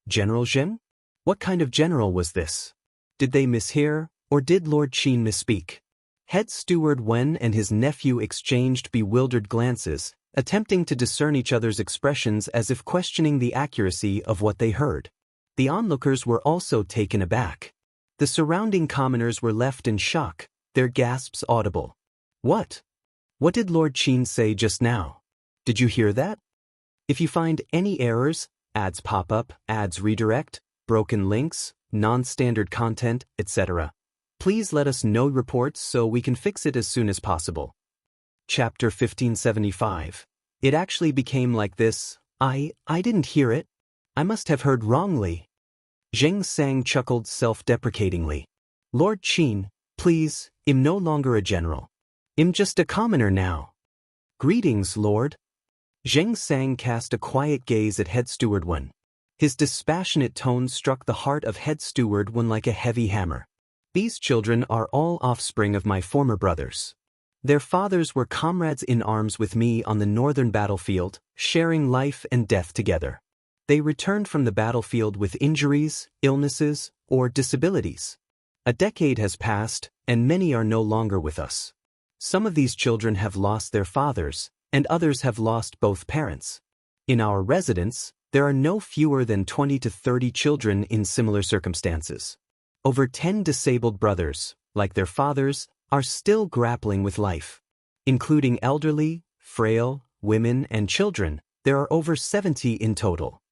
"General Zheng? What kind of general was this? Did they mishear, or did Lord Qin misspeak?" Head Steward Wen and his nephew exchanged bewildered glances, attempting to discern each other's expressions as if questioning the accuracy of what they heard. The onlookers were also taken aback. The surrounding commoners were left in shock, their gasps audible. "What? What did Lord Qin say just now? Did you hear that? If you find any errors, ads pop up, ads redirect, broken links, non-standard content, etc., please let us know reports so we can fix it as soon as possible." Chapter 1575. It actually became like this. I didn't hear it. I must have heard wrongly. Xianxia chuckled self-deprecatingly. "Lord Qin, please, I'm no longer a general. I'm just a commoner now." "Greetings, Lord." Xianxia cast a quiet gaze at Head Steward Wen. His dispassionate tone struck the heart of Head Steward Wen like a heavy hammer. "These children are all offspring of my former brothers. Their fathers were comrades in arms with me on the northern battlefield, sharing life and death together. They returned from the battlefield with injuries, illnesses, or disabilities. A decade has passed, and many are no longer with us. Some of these children have lost their fathers, and others have lost both parents. In our residence, there are no fewer than 20 to 30 children in similar circumstances. Over 10 disabled brothers, like their fathers, are still grappling with life. Including elderly, frail, women, and children, there are over 70 in total.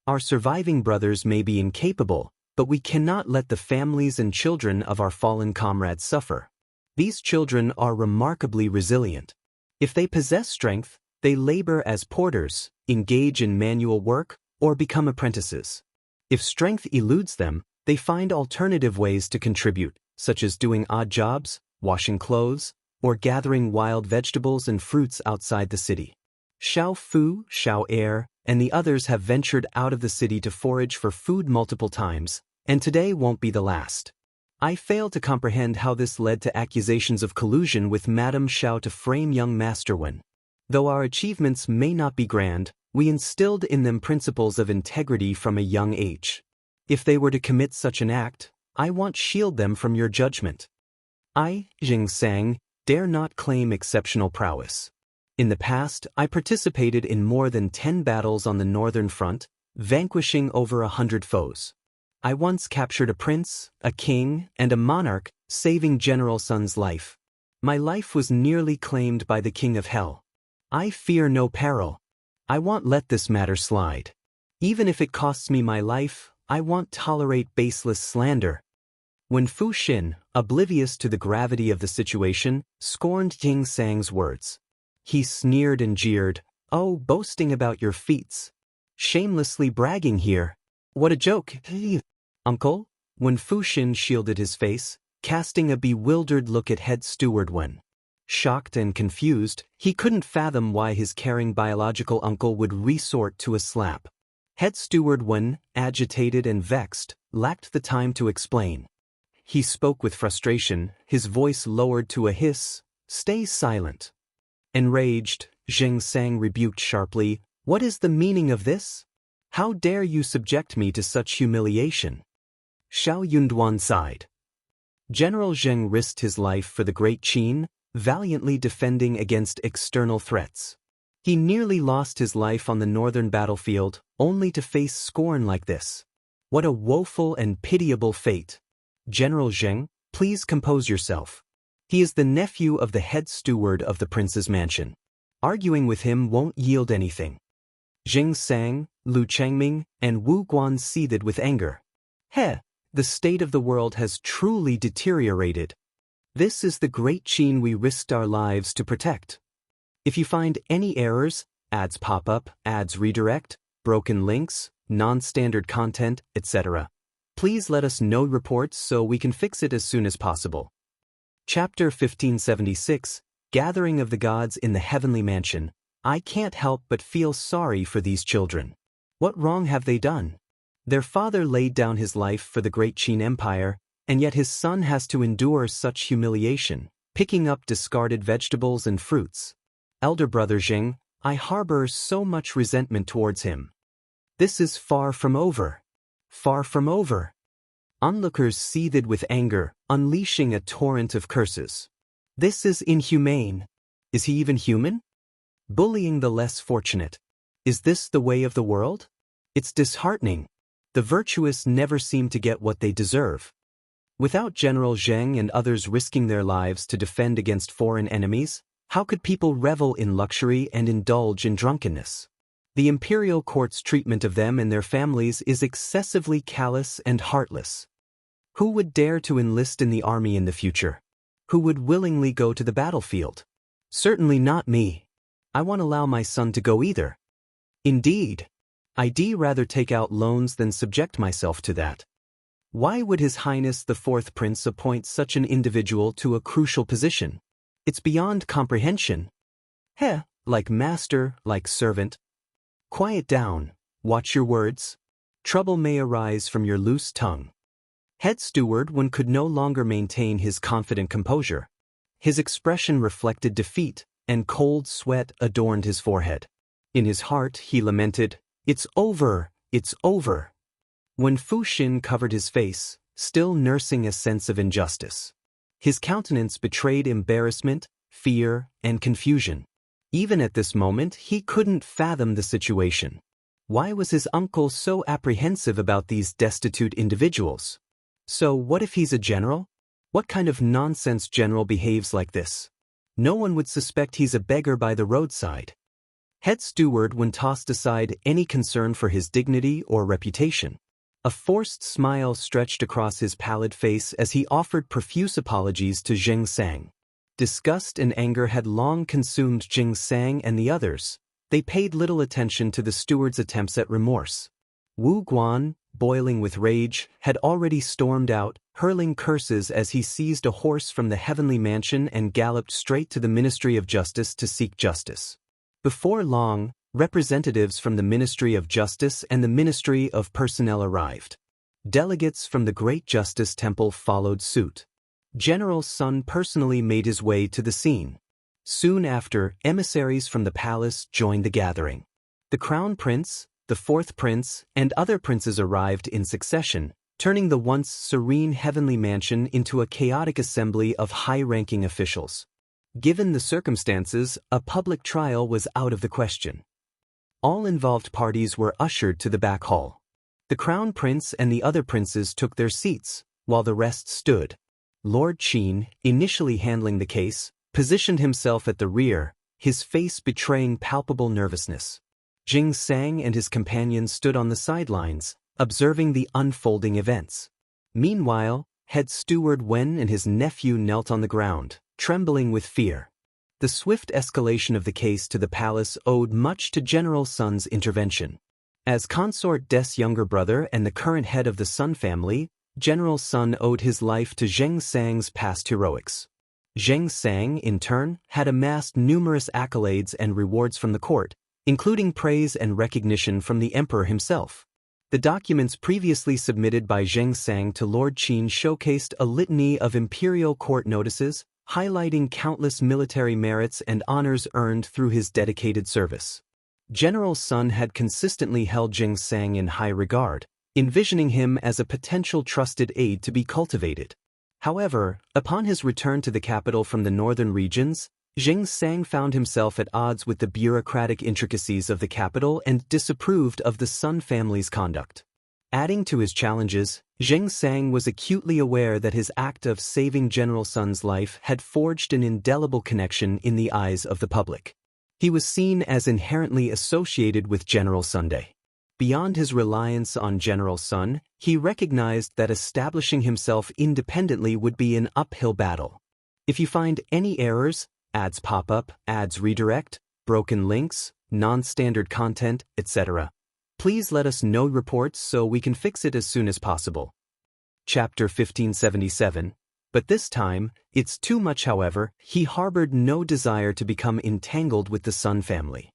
Our surviving brothers may be incapable, but we cannot let the families and children of our fallen comrades suffer. These children are remarkably resilient. If they possess strength, they labor as porters, engage in manual work, or become apprentices. If strength eludes them, they find alternative ways to contribute, such as doing odd jobs, washing clothes, or gathering wild vegetables and fruits outside the city. Shao Fu, Shao Air, and the others have ventured out of the city to forage for food multiple times, and today won't be the last. I fail to comprehend how this led to accusations of collusion with Madame Shao to frame young Master Wen. Though our achievements may not be grand, we instilled in them principles of integrity from a young age. If they were to commit such an act, I want to shield them from your judgment. I, Xianxia, dare not claim exceptional prowess. In the past, I participated in more than 10 battles on the northern front, vanquishing over 100 foes. I once captured a prince, a king, and a monarch, saving General Sun's life. My life was nearly claimed by the King of Hell. I fear no peril. I won't let this matter slide. Even if it costs me my life, I won't tolerate baseless slander. When Fu Xin, oblivious to the gravity of the situation, scorned Xianxia's words. He sneered and jeered, "Oh, boasting about your feats. Shamelessly bragging here. What a joke, Uncle?" When Fu Xin shielded his face, casting a bewildered look at head steward Wen. Shocked and confused, he couldn't fathom why his caring biological uncle would resort to a slap. Head steward Wen, agitated and vexed, lacked the time to explain. He spoke with frustration, his voice lowered to a hiss, "Stay silent." Enraged, Xianxia rebuked sharply, "What is the meaning of this? How dare you subject me to such humiliation?" Shao Yunduan sighed. General Zheng risked his life for the Great Qin, valiantly defending against external threats. He nearly lost his life on the northern battlefield, only to face scorn like this. What a woeful and pitiable fate. General Zheng, please compose yourself. He is the nephew of the head steward of the prince's mansion. Arguing with him won't yield anything. Xianxia, Lu Changming, and Wu Guan seethed with anger. The state of the world has truly deteriorated. This is the Great Qin we risked our lives to protect. If you find any errors, ads pop up, ads redirect, broken links, non-standard content, etc., please let us know reports so we can fix it as soon as possible. Chapter 1576, Gathering of the Gods in the Heavenly Mansion. I can't help but feel sorry for these children. What wrong have they done? Their father laid down his life for the Great Qin Empire, and yet his son has to endure such humiliation, picking up discarded vegetables and fruits. Elder brother Zheng, I harbor so much resentment towards him. This is far from over. Far from over. Onlookers seethed with anger, unleashing a torrent of curses. This is inhumane. Is he even human? Bullying the less fortunate. Is this the way of the world? It's disheartening. The virtuous never seem to get what they deserve. Without General Zheng and others risking their lives to defend against foreign enemies, how could people revel in luxury and indulge in drunkenness? The imperial court's treatment of them and their families is excessively callous and heartless. Who would dare to enlist in the army in the future? Who would willingly go to the battlefield? Certainly not me. I won't allow my son to go either. Indeed. I'd rather take out loans than subject myself to that. Why would His Highness the Fourth Prince appoint such an individual to a crucial position? It's beyond comprehension. Like master, like servant. Quiet down, watch your words. Trouble may arise from your loose tongue. Head steward Wen could no longer maintain his confident composure. His expression reflected defeat, and cold sweat adorned his forehead. In his heart he lamented, "It's over, it's over." When Fu Xin covered his face, still nursing a sense of injustice. His countenance betrayed embarrassment, fear, and confusion. Even at this moment he couldn't fathom the situation. Why was his uncle so apprehensive about these destitute individuals? So what if he's a general? What kind of nonsense general behaves like this? No one would suspect he's a beggar by the roadside. Head steward Wen tossed aside any concern for his dignity or reputation. A forced smile stretched across his pallid face as he offered profuse apologies to Jing Sang. Disgust and anger had long consumed Jing Sang and the others. They paid little attention to the steward's attempts at remorse. Wu Guan, boiling with rage, had already stormed out, hurling curses as he seized a horse from the heavenly mansion and galloped straight to the Ministry of Justice to seek justice. Before long, representatives from the Ministry of Justice and the Ministry of Personnel arrived. Delegates from the Great Justice Temple followed suit. General Sun personally made his way to the scene. Soon after, emissaries from the palace joined the gathering. The Crown Prince, the Fourth Prince, and other princes arrived in succession, turning the once serene heavenly mansion into a chaotic assembly of high-ranking officials. Given the circumstances, a public trial was out of the question. All involved parties were ushered to the back hall. The Crown Prince and the other princes took their seats, while the rest stood. Lord Qin, initially handling the case, positioned himself at the rear, his face betraying palpable nervousness. Jing Sang and his companions stood on the sidelines, observing the unfolding events. Meanwhile, head steward Wen and his nephew knelt on the ground, trembling with fear. The swift escalation of the case to the palace owed much to General Sun's intervention. As consort Des' younger brother and the current head of the Sun family, General Sun owed his life to Jing Sang's past heroics. Jing Sang, in turn, had amassed numerous accolades and rewards from the court, including praise and recognition from the emperor himself. The documents previously submitted by Jing Sang to Lord Qin showcased a litany of imperial court notices, highlighting countless military merits and honors earned through his dedicated service. General Sun had consistently held Jing Sang in high regard, envisioning him as a potential trusted aide to be cultivated. However, upon his return to the capital from the northern regions, Jing Sang found himself at odds with the bureaucratic intricacies of the capital and disapproved of the Sun family's conduct. Adding to his challenges, Jing Sang was acutely aware that his act of saving General Sun's life had forged an indelible connection in the eyes of the public. He was seen as inherently associated with General Sunday. Beyond his reliance on General Sun, he recognized that establishing himself independently would be an uphill battle. If you find any errors, ads pop up, ads redirect, broken links, non-standard content, etc., please let us know reports so we can fix it as soon as possible. Chapter 1577. But this time, it's too much. However, he harbored no desire to become entangled with the Sun family.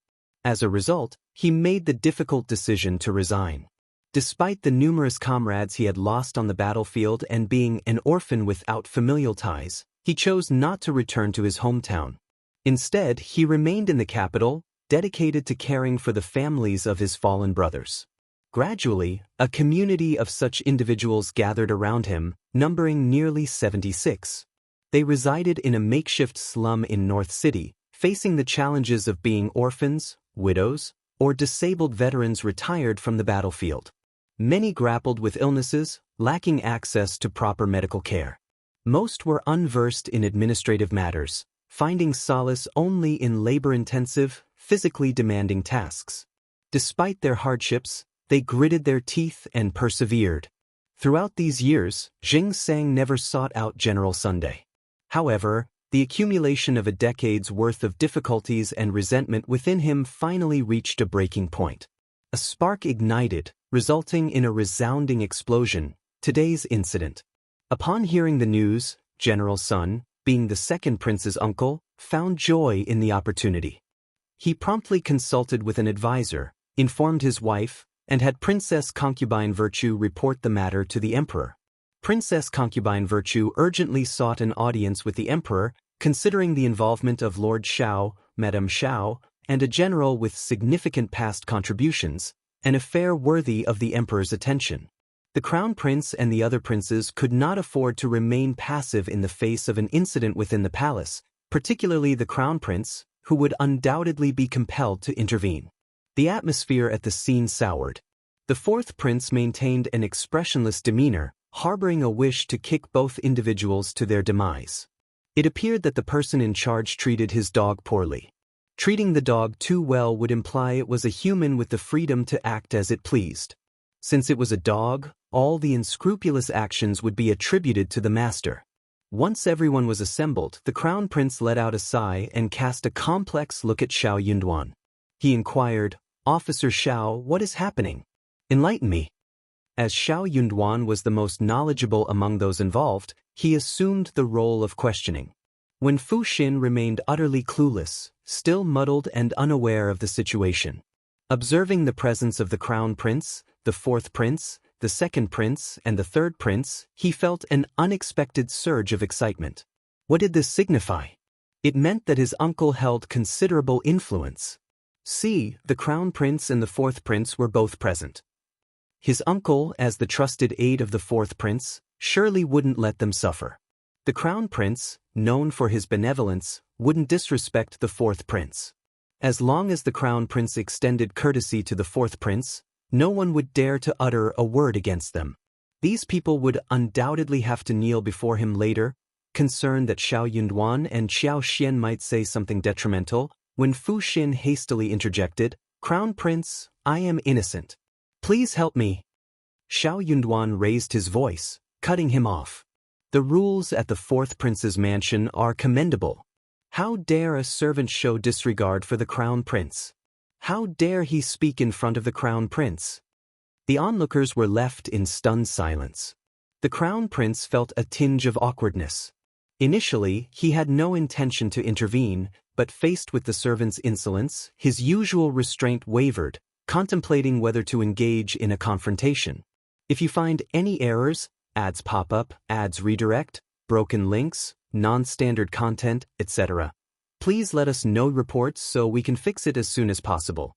As a result, he made the difficult decision to resign. Despite the numerous comrades he had lost on the battlefield and being an orphan without familial ties, he chose not to return to his hometown. Instead, he remained in the capital, dedicated to caring for the families of his fallen brothers. Gradually, a community of such individuals gathered around him, numbering nearly 76. They resided in a makeshift slum in North City, facing the challenges of being orphans, widows, or disabled veterans retired from the battlefield. Many grappled with illnesses, lacking access to proper medical care. Most were unversed in administrative matters, finding solace only in labor-intensive, physically demanding tasks. Despite their hardships, they gritted their teeth and persevered. Throughout these years, Jing Sang never sought out General Sunday. However, the accumulation of a decade's worth of difficulties and resentment within him finally reached a breaking point. A spark ignited, resulting in a resounding explosion, today's incident. Upon hearing the news, General Sun, being the second prince's uncle, found joy in the opportunity. He promptly consulted with an advisor, informed his wife, and had Princess Concubine Virtue report the matter to the emperor. Princess Concubine Virtue urgently sought an audience with the emperor, considering the involvement of Lord Shao, Madame Shao, and a general with significant past contributions, an affair worthy of the emperor's attention. The crown prince and the other princes could not afford to remain passive in the face of an incident within the palace, particularly the crown prince, who would undoubtedly be compelled to intervene. The atmosphere at the scene soured. The fourth prince maintained an expressionless demeanor, harboring a wish to kick both individuals to their demise. It appeared that the person in charge treated his dog poorly. Treating the dog too well would imply it was a human with the freedom to act as it pleased. Since it was a dog, all the unscrupulous actions would be attributed to the master. Once everyone was assembled, the crown prince let out a sigh and cast a complex look at Shao Yunduan. He inquired, "Officer Shao, what is happening? Enlighten me." As Shao Yunduan was the most knowledgeable among those involved, he assumed the role of questioning. Wen Fuxin remained utterly clueless, still muddled and unaware of the situation. Observing the presence of the crown prince, the fourth prince, the second prince, and the third prince, he felt an unexpected surge of excitement. What did this signify? It meant that his uncle held considerable influence. See, the crown prince and the fourth prince were both present. His uncle, as the trusted aide of the fourth prince, surely wouldn't let them suffer. The crown prince, known for his benevolence, wouldn't disrespect the fourth prince. As long as the crown prince extended courtesy to the fourth prince, no one would dare to utter a word against them. These people would undoubtedly have to kneel before him later, concerned that Shao Yunduan and Xianxia might say something detrimental. When Fuxin hastily interjected, "Crown Prince, I am innocent. Please help me." Shao Yunduan raised his voice, cutting him off. "The rules at the fourth prince's mansion are commendable. How dare a servant show disregard for the crown prince? How dare he speak in front of the crown prince?" The onlookers were left in stunned silence. The crown prince felt a tinge of awkwardness. Initially, he had no intention to intervene, but faced with the servant's insolence, his usual restraint wavered, contemplating whether to engage in a confrontation. If you find any errors, ads pop up, ads redirect, broken links, non-standard content, etc., please let us know reports so we can fix it as soon as possible.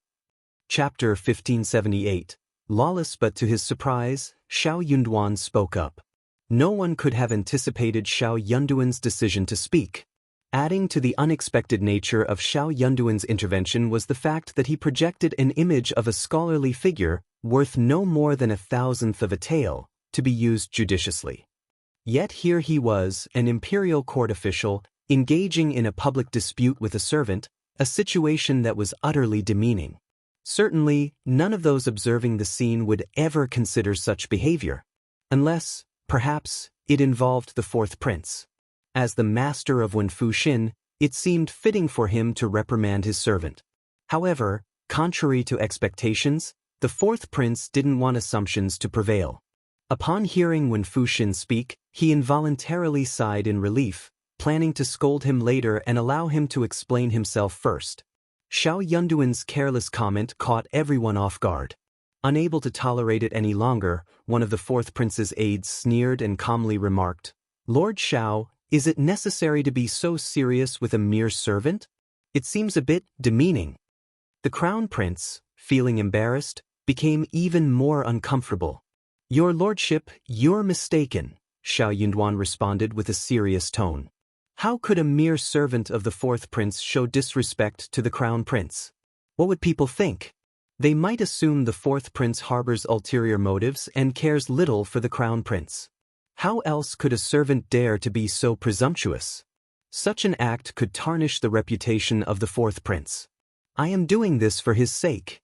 Chapter 1578. Lawless. But to his surprise, Shao Yunduan spoke up. No one could have anticipated Shao Yunduan's decision to speak. Adding to the unexpected nature of Shao Yunduan's intervention was the fact that he projected an image of a scholarly figure, worth no more than 1,000th of a tael, to be used judiciously. Yet here he was, an imperial court official, engaging in a public dispute with a servant, a situation that was utterly demeaning. Certainly, none of those observing the scene would ever consider such behavior. Unless, perhaps, it involved the fourth prince. As the master of Wen Fuxin, it seemed fitting for him to reprimand his servant. However, contrary to expectations, the fourth prince didn't want assumptions to prevail. Upon hearing Wen Fuxin speak, he involuntarily sighed in relief, planning to scold him later and allow him to explain himself first. Shao Yunduan's careless comment caught everyone off guard. Unable to tolerate it any longer, one of the fourth prince's aides sneered and calmly remarked, "Lord Shao, is it necessary to be so serious with a mere servant? It seems a bit demeaning." The crown prince, feeling embarrassed, became even more uncomfortable. "Your lordship, you're mistaken," Shao Yunduan responded with a serious tone. "How could a mere servant of the fourth prince show disrespect to the crown prince? What would people think? They might assume the fourth prince harbors ulterior motives and cares little for the crown prince. How else could a servant dare to be so presumptuous? Such an act could tarnish the reputation of the fourth prince. I am doing this for his sake.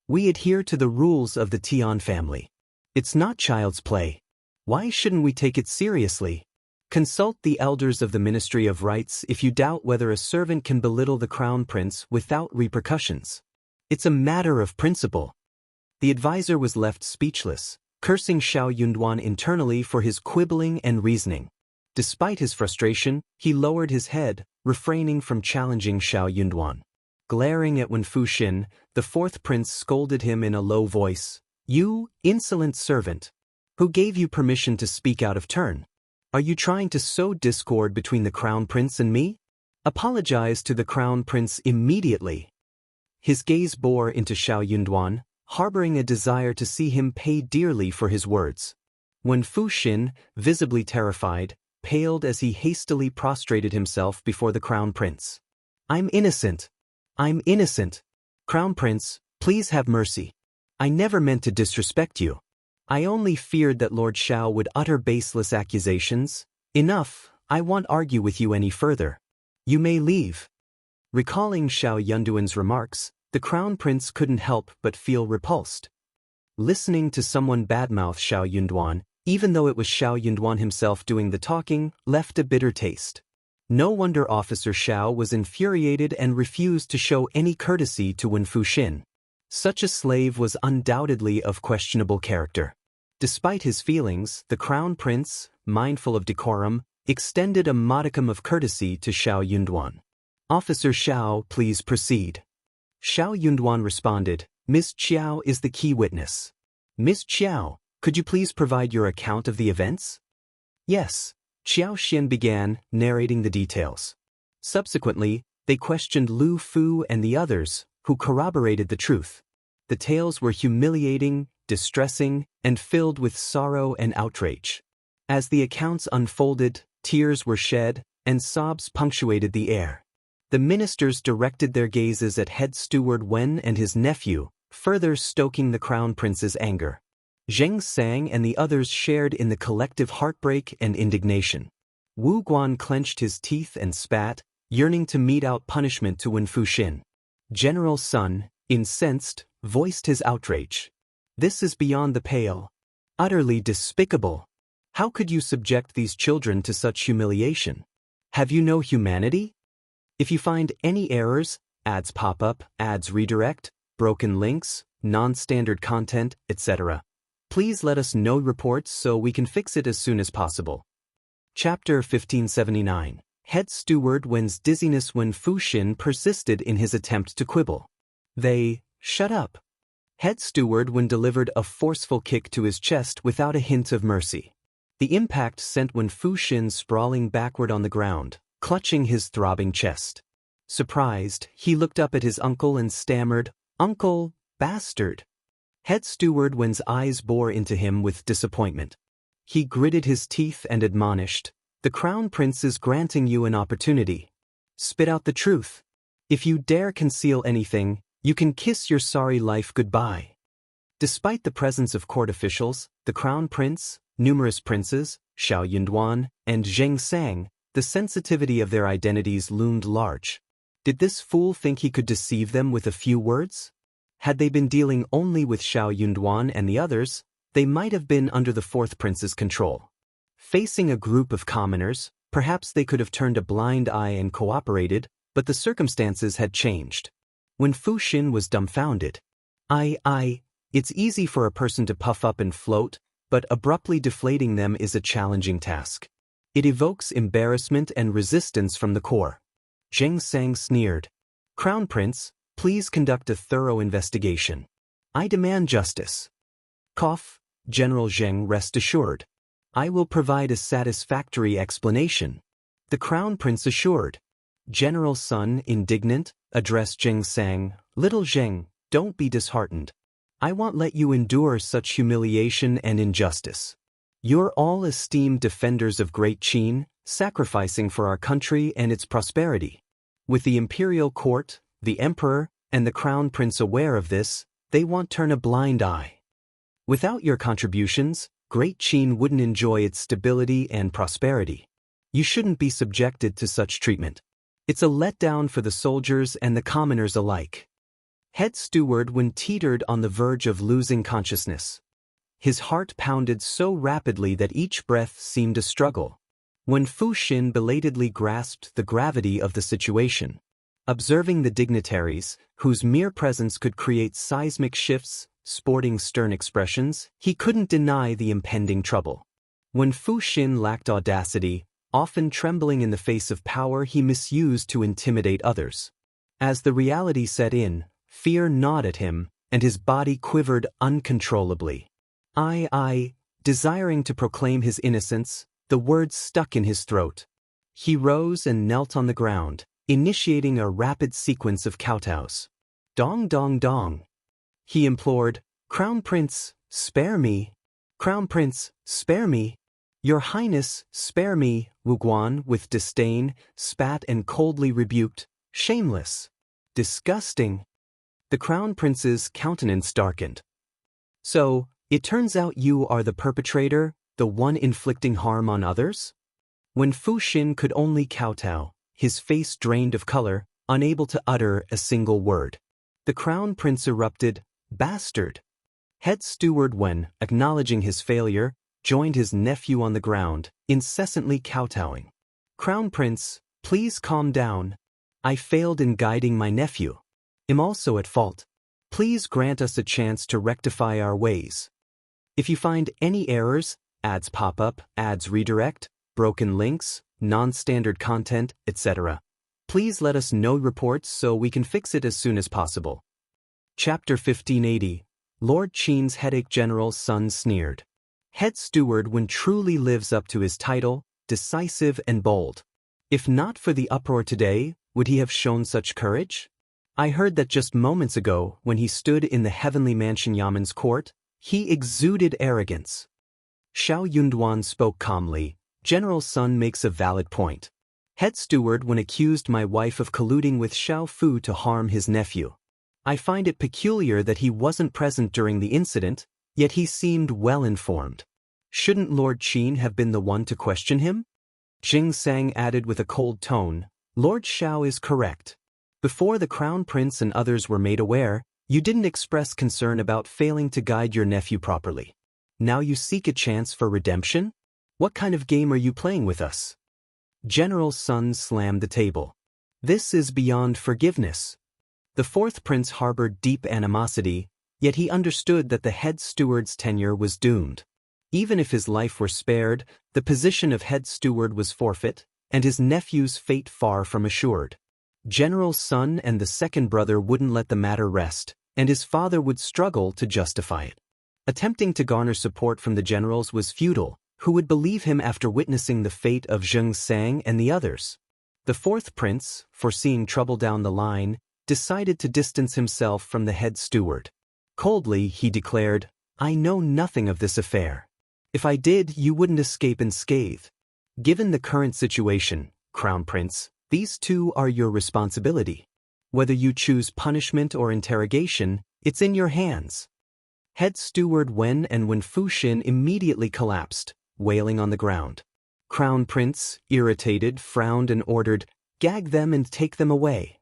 We adhere to the rules of the Tian family. It's not child's play. Why shouldn't we take it seriously? Consult the elders of the Ministry of Rights if you doubt whether a servant can belittle the crown prince without repercussions. It's a matter of principle." The advisor was left speechless, cursing Shao Yunduan internally for his quibbling and reasoning. Despite his frustration, he lowered his head, refraining from challenging Shao Yunduan. Glaring at Wen Fuxin, the fourth prince scolded him in a low voice. "You, insolent servant! Who gave you permission to speak out of turn? Are you trying to sow discord between the crown prince and me? Apologize to the crown prince immediately." His gaze bore into Shao Yunduan, harboring a desire to see him pay dearly for his words. Wen Fuxin, visibly terrified, paled as he hastily prostrated himself before the crown prince. "I'm innocent. I'm innocent. Crown prince, please have mercy. I never meant to disrespect you. I only feared that Lord Shao would utter baseless accusations. Enough, I won't argue with you any further. You may leave." Recalling Shao Yunduan's remarks, the crown prince couldn't help but feel repulsed. Listening to someone badmouth Shao Yunduan, even though it was Shao Yunduan himself doing the talking, left a bitter taste. No wonder Officer Shao was infuriated and refused to show any courtesy to Wen Fuxin. Such a slave was undoubtedly of questionable character. Despite his feelings, the Crown Prince, mindful of decorum, extended a modicum of courtesy to Shao Yunduan. "Officer Shao, please proceed." Shao Yunduan responded, "Miss Qiao is the key witness." "Miss Qiao, could you please provide your account of the events?" "Yes." Qiao Xian began, narrating the details. Subsequently, they questioned Lu Fu and the others, who corroborated the truth. The tales were humiliating, distressing, and filled with sorrow and outrage. As the accounts unfolded, tears were shed, and sobs punctuated the air. The ministers directed their gazes at head steward Wen and his nephew, further stoking the Crown Prince's anger. Zheng Sang and the others shared in the collective heartbreak and indignation. Wu Guan clenched his teeth and spat, yearning to mete out punishment to Wen Fuxin. General Sun, incensed, voiced his outrage. "This is beyond the pale. Utterly despicable. How could you subject these children to such humiliation? Have you no humanity? If you find any errors, ads pop up, ads redirect, broken links, non-standard content, etc., please let us know reports so we can fix it as soon as possible." Chapter 1579. Head Steward Wen's dizziness. Wen Fuxin persisted in his attempt to quibble. Shut up." Head Steward Wen delivered a forceful kick to his chest without a hint of mercy. The impact sent Wen Fuxin sprawling backward on the ground, clutching his throbbing chest. Surprised, he looked up at his uncle and stammered, "Uncle, bastard." Head Steward Wen's eyes bore into him with disappointment. He gritted his teeth and admonished, "The Crown Prince is granting you an opportunity. Spit out the truth. If you dare conceal anything, you can kiss your sorry life goodbye." Despite the presence of court officials, the Crown Prince, numerous princes, Shao Yunduan, and Zheng Sang, the sensitivity of their identities loomed large. Did this fool think he could deceive them with a few words? Had they been dealing only with Shao Yunduan and the others, they might have been under the fourth prince's control. Facing a group of commoners, perhaps they could have turned a blind eye and cooperated, but the circumstances had changed. Wen Fuxin was dumbfounded. It's easy for a person to puff up and float, but abruptly deflating them is a challenging task. It evokes embarrassment and resistance from the core. Zheng Sang sneered. "Crown Prince, please conduct a thorough investigation. I demand justice." "Cough, General Zheng, rest assured. I will provide a satisfactory explanation," the Crown Prince assured. General Sun, indignant, addressed Zheng Sang, "Little Zheng, don't be disheartened. I won't let you endure such humiliation and injustice. You're all esteemed defenders of Great Qin, sacrificing for our country and its prosperity. With the imperial court, the emperor, and the Crown Prince aware of this, they won't turn a blind eye. Without your contributions, Great Qin wouldn't enjoy its stability and prosperity. You shouldn't be subjected to such treatment. It's a letdown for the soldiers and the commoners alike." Head Steward Wen teetered on the verge of losing consciousness. His heart pounded so rapidly that each breath seemed a struggle. Wen Fuxin belatedly grasped the gravity of the situation. Observing the dignitaries, whose mere presence could create seismic shifts, sporting stern expressions, he couldn't deny the impending trouble. Wen Fuxin lacked audacity, often trembling in the face of power he misused to intimidate others. As the reality set in, fear gnawed at him, and his body quivered uncontrollably. Desiring to proclaim his innocence, the words stuck in his throat. He rose and knelt on the ground, initiating a rapid sequence of kowtows. "Dong dong dong," he implored, "Crown Prince, spare me. Crown Prince, spare me. Your Highness, spare me." Wu Guan, with disdain, spat and coldly rebuked, "Shameless. Disgusting." The Crown Prince's countenance darkened. "So, it turns out you are the perpetrator, the one inflicting harm on others?" When Fuxin could only kowtow, his face drained of color, unable to utter a single word. The Crown Prince erupted, "Bastard. Head Steward, when acknowledging his failure, joined his nephew on the ground, incessantly kowtowing. Crown Prince, please calm down. I failed in guiding my nephew. I'm also at fault. Please grant us a chance to rectify our ways. If you find any errors, ads pop up, ads redirect, broken links, non-standard content, etc., please let us know reports so we can fix it as soon as possible. Chapter 1580. Lord Qian's Headache. General Sun sneered. Head Steward, when truly lives up to his title, decisive and bold. If not for the uproar today, would he have shown such courage? I heard that just moments ago, when he stood in the Heavenly Mansion Yaman's court, he exuded arrogance. Shao Yunduan spoke calmly. General Sun makes a valid point. Head Steward, when accused my wife of colluding with Shao Fu to harm his nephew. I find it peculiar that he wasn't present during the incident, yet he seemed well informed. Shouldn't Lord Qian have been the one to question him? Xianxia added with a cold tone, Lord Shao is correct. Before the Crown Prince and others were made aware, you didn't express concern about failing to guide your nephew properly. Now you seek a chance for redemption? What kind of game are you playing with us? General Sun slammed the table. This is beyond forgiveness. The fourth prince harbored deep animosity, yet he understood that the head steward's tenure was doomed. Even if his life were spared, the position of head steward was forfeit, and his nephew's fate far from assured. General Sun and the second brother wouldn't let the matter rest, and his father would struggle to justify it. Attempting to garner support from the generals was futile. Who would believe him after witnessing the fate of Xianxia and the others? The fourth prince, foreseeing trouble down the line, decided to distance himself from the head steward. Coldly, he declared, I know nothing of this affair. If I did, you wouldn't escape unscathed. Given the current situation, Crown Prince, these two are your responsibility. Whether you choose punishment or interrogation, it's in your hands. Head Steward Wen and Wen Fuxin immediately collapsed, wailing on the ground. Crown Prince, irritated, frowned and ordered, gag them and take them away.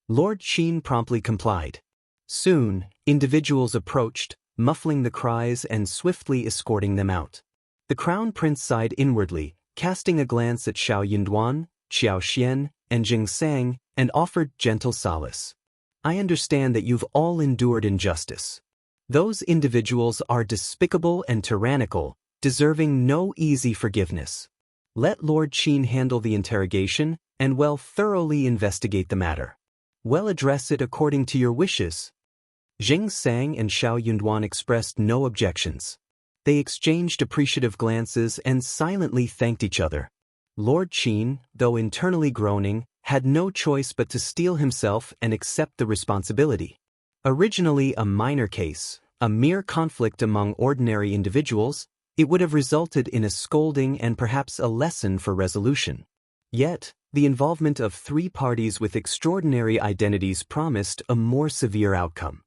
Lord Qian promptly complied. Soon, individuals approached, muffling the cries and swiftly escorting them out. The Crown Prince sighed inwardly, casting a glance at Shao Yunduan, Xiaoxian, and Xianxia, and offered gentle solace. I understand that you've all endured injustice. Those individuals are despicable and tyrannical, deserving no easy forgiveness. Let Lord Qian handle the interrogation, and thoroughly investigate the matter. Address it according to your wishes. Xianxia and Shao Yunduan expressed no objections. They exchanged appreciative glances and silently thanked each other. Lord Qian, though internally groaning, had no choice but to steel himself and accept the responsibility. Originally a minor case, a mere conflict among ordinary individuals, it would have resulted in a scolding and perhaps a lesson for resolution. Yet, the involvement of three parties with extraordinary identities promised a more severe outcome.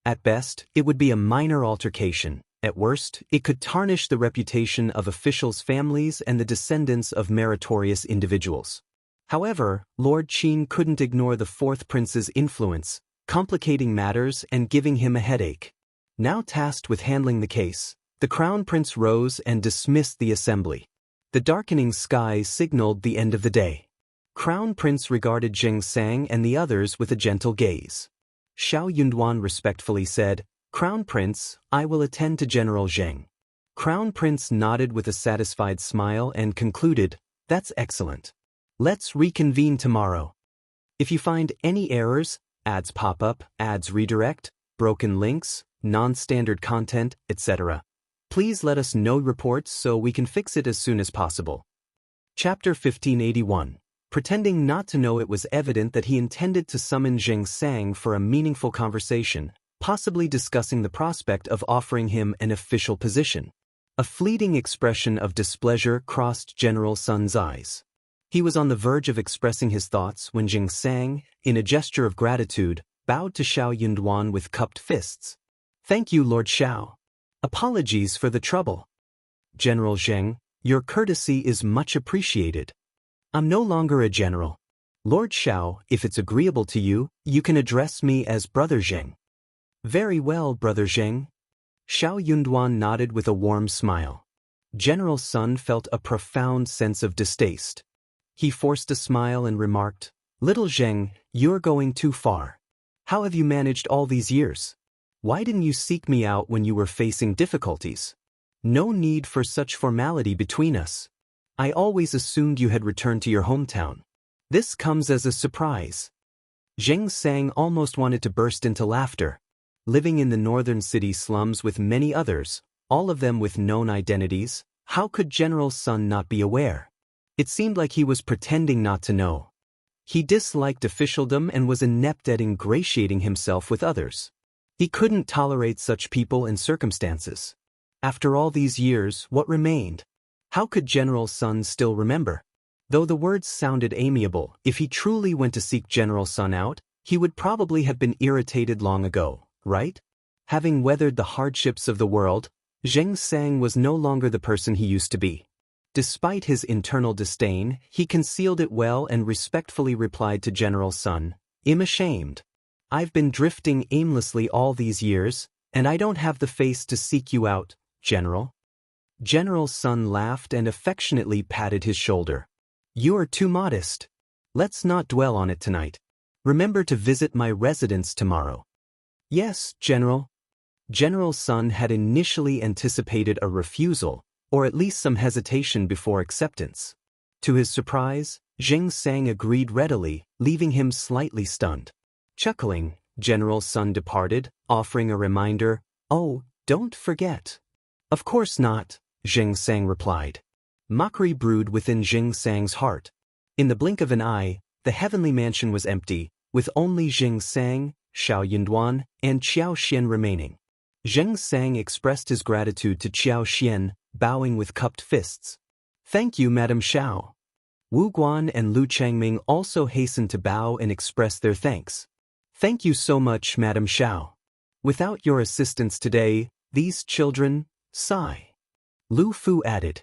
At best, it would be a minor altercation. At worst, it could tarnish the reputation of officials' families and the descendants of meritorious individuals. However, Lord Qian couldn't ignore the fourth prince's influence, complicating matters and giving him a headache. Now tasked with handling the case, the Crown Prince rose and dismissed the assembly. The darkening sky signaled the end of the day. Crown Prince regarded Xianxia and the others with a gentle gaze. Shao Yunduan respectfully said, Crown Prince, I will attend to General Zheng. Crown Prince nodded with a satisfied smile and concluded, That's excellent. Let's reconvene tomorrow. If you find any errors, ads pop up, ads redirect, broken links, non-standard content, etc., please let us know reports so we can fix it as soon as possible. Chapter 1581. Pretending not to know, it was evident that he intended to summon Xianxia for a meaningful conversation, possibly discussing the prospect of offering him an official position. A fleeting expression of displeasure crossed General Sun's eyes. He was on the verge of expressing his thoughts when Xianxia, in a gesture of gratitude, bowed to Shao Yunduan with cupped fists. Thank you, Lord Shao. Apologies for the trouble. General Zheng, your courtesy is much appreciated. I'm no longer a general. Lord Shao, if it's agreeable to you, you can address me as Brother Zheng. Very well, Brother Zheng. Shao Yunduan nodded with a warm smile. General Sun felt a profound sense of distaste. He forced a smile and remarked, "Little Zheng, you're going too far. How have you managed all these years? Why didn't you seek me out when you were facing difficulties? No need for such formality between us. I always assumed you had returned to your hometown. This comes as a surprise." Zheng Sang almost wanted to burst into laughter. Living in the northern city slums with many others, all of them with known identities, how could General Sun not be aware? It seemed like he was pretending not to know. He disliked officialdom and was inept at ingratiating himself with others. He couldn't tolerate such people and circumstances. After all these years, what remained? How could General Sun still remember? Though the words sounded amiable, if he truly went to seek General Sun out, he would probably have been irritated long ago, right? Having weathered the hardships of the world, Zheng Sang was no longer the person he used to be. Despite his internal disdain, he concealed it well and respectfully replied to General Sun, "I'm ashamed. I've been drifting aimlessly all these years, and I don't have the face to seek you out, General." General Sun laughed and affectionately patted his shoulder. "You are too modest. Let's not dwell on it tonight. Remember to visit my residence tomorrow." "Yes, General." General Sun had initially anticipated a refusal, or at least some hesitation before acceptance. To his surprise, Zheng Sang agreed readily, leaving him slightly stunned. Chuckling, General Sun departed, offering a reminder, "Oh, don't forget." "Of course not," Zheng Sang replied. Mockery brewed within Zheng Sang's heart. In the blink of an eye, the heavenly mansion was empty, with only Zheng Sang, Shao Yunduan, and Xianxia remaining. Zheng Sang expressed his gratitude to Xianxia, bowing with cupped fists. "Thank you, Madam Shao." Wu Guan and Lu Changming also hastened to bow and express their thanks. "Thank you so much, Madam Shao. Without your assistance today, these children, sigh." Lu Fu added.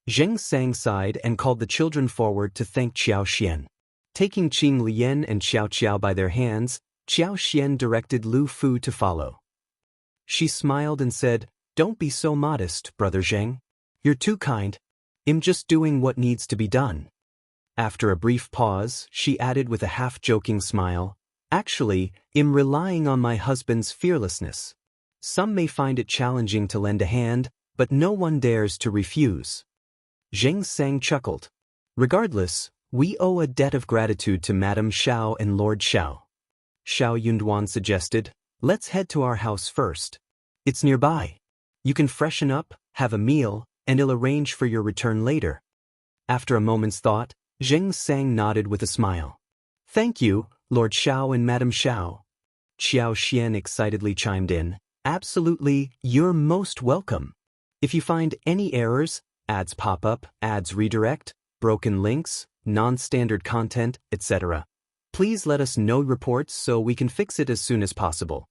Zheng Sang sighed and called the children forward to thank Xianxia. Taking Qing Lian and Xiao by their hands, Xianxia directed Lu Fu to follow. She smiled and said, "Don't be so modest, Brother Zheng. You're too kind. I'm just doing what needs to be done." After a brief pause, she added with a half-joking smile, "Actually, I'm relying on my husband's fearlessness. Some may find it challenging to lend a hand, but no one dares to refuse." Zheng Sang chuckled. "Regardless, we owe a debt of gratitude to Madam Shao and Lord Shao." Shao Yunduan suggested, "Let's head to our house first. It's nearby. You can freshen up, have a meal, and I'll arrange for your return later." After a moment's thought, Zheng Sang nodded with a smile. "Thank you, Lord Shao and Madam Shao." Xianxia excitedly chimed in, "Absolutely, you're most welcome. If you find any errors, ads pop up, ads redirect, broken links, non-standard content, etc., please let us know reports so we can fix it as soon as possible.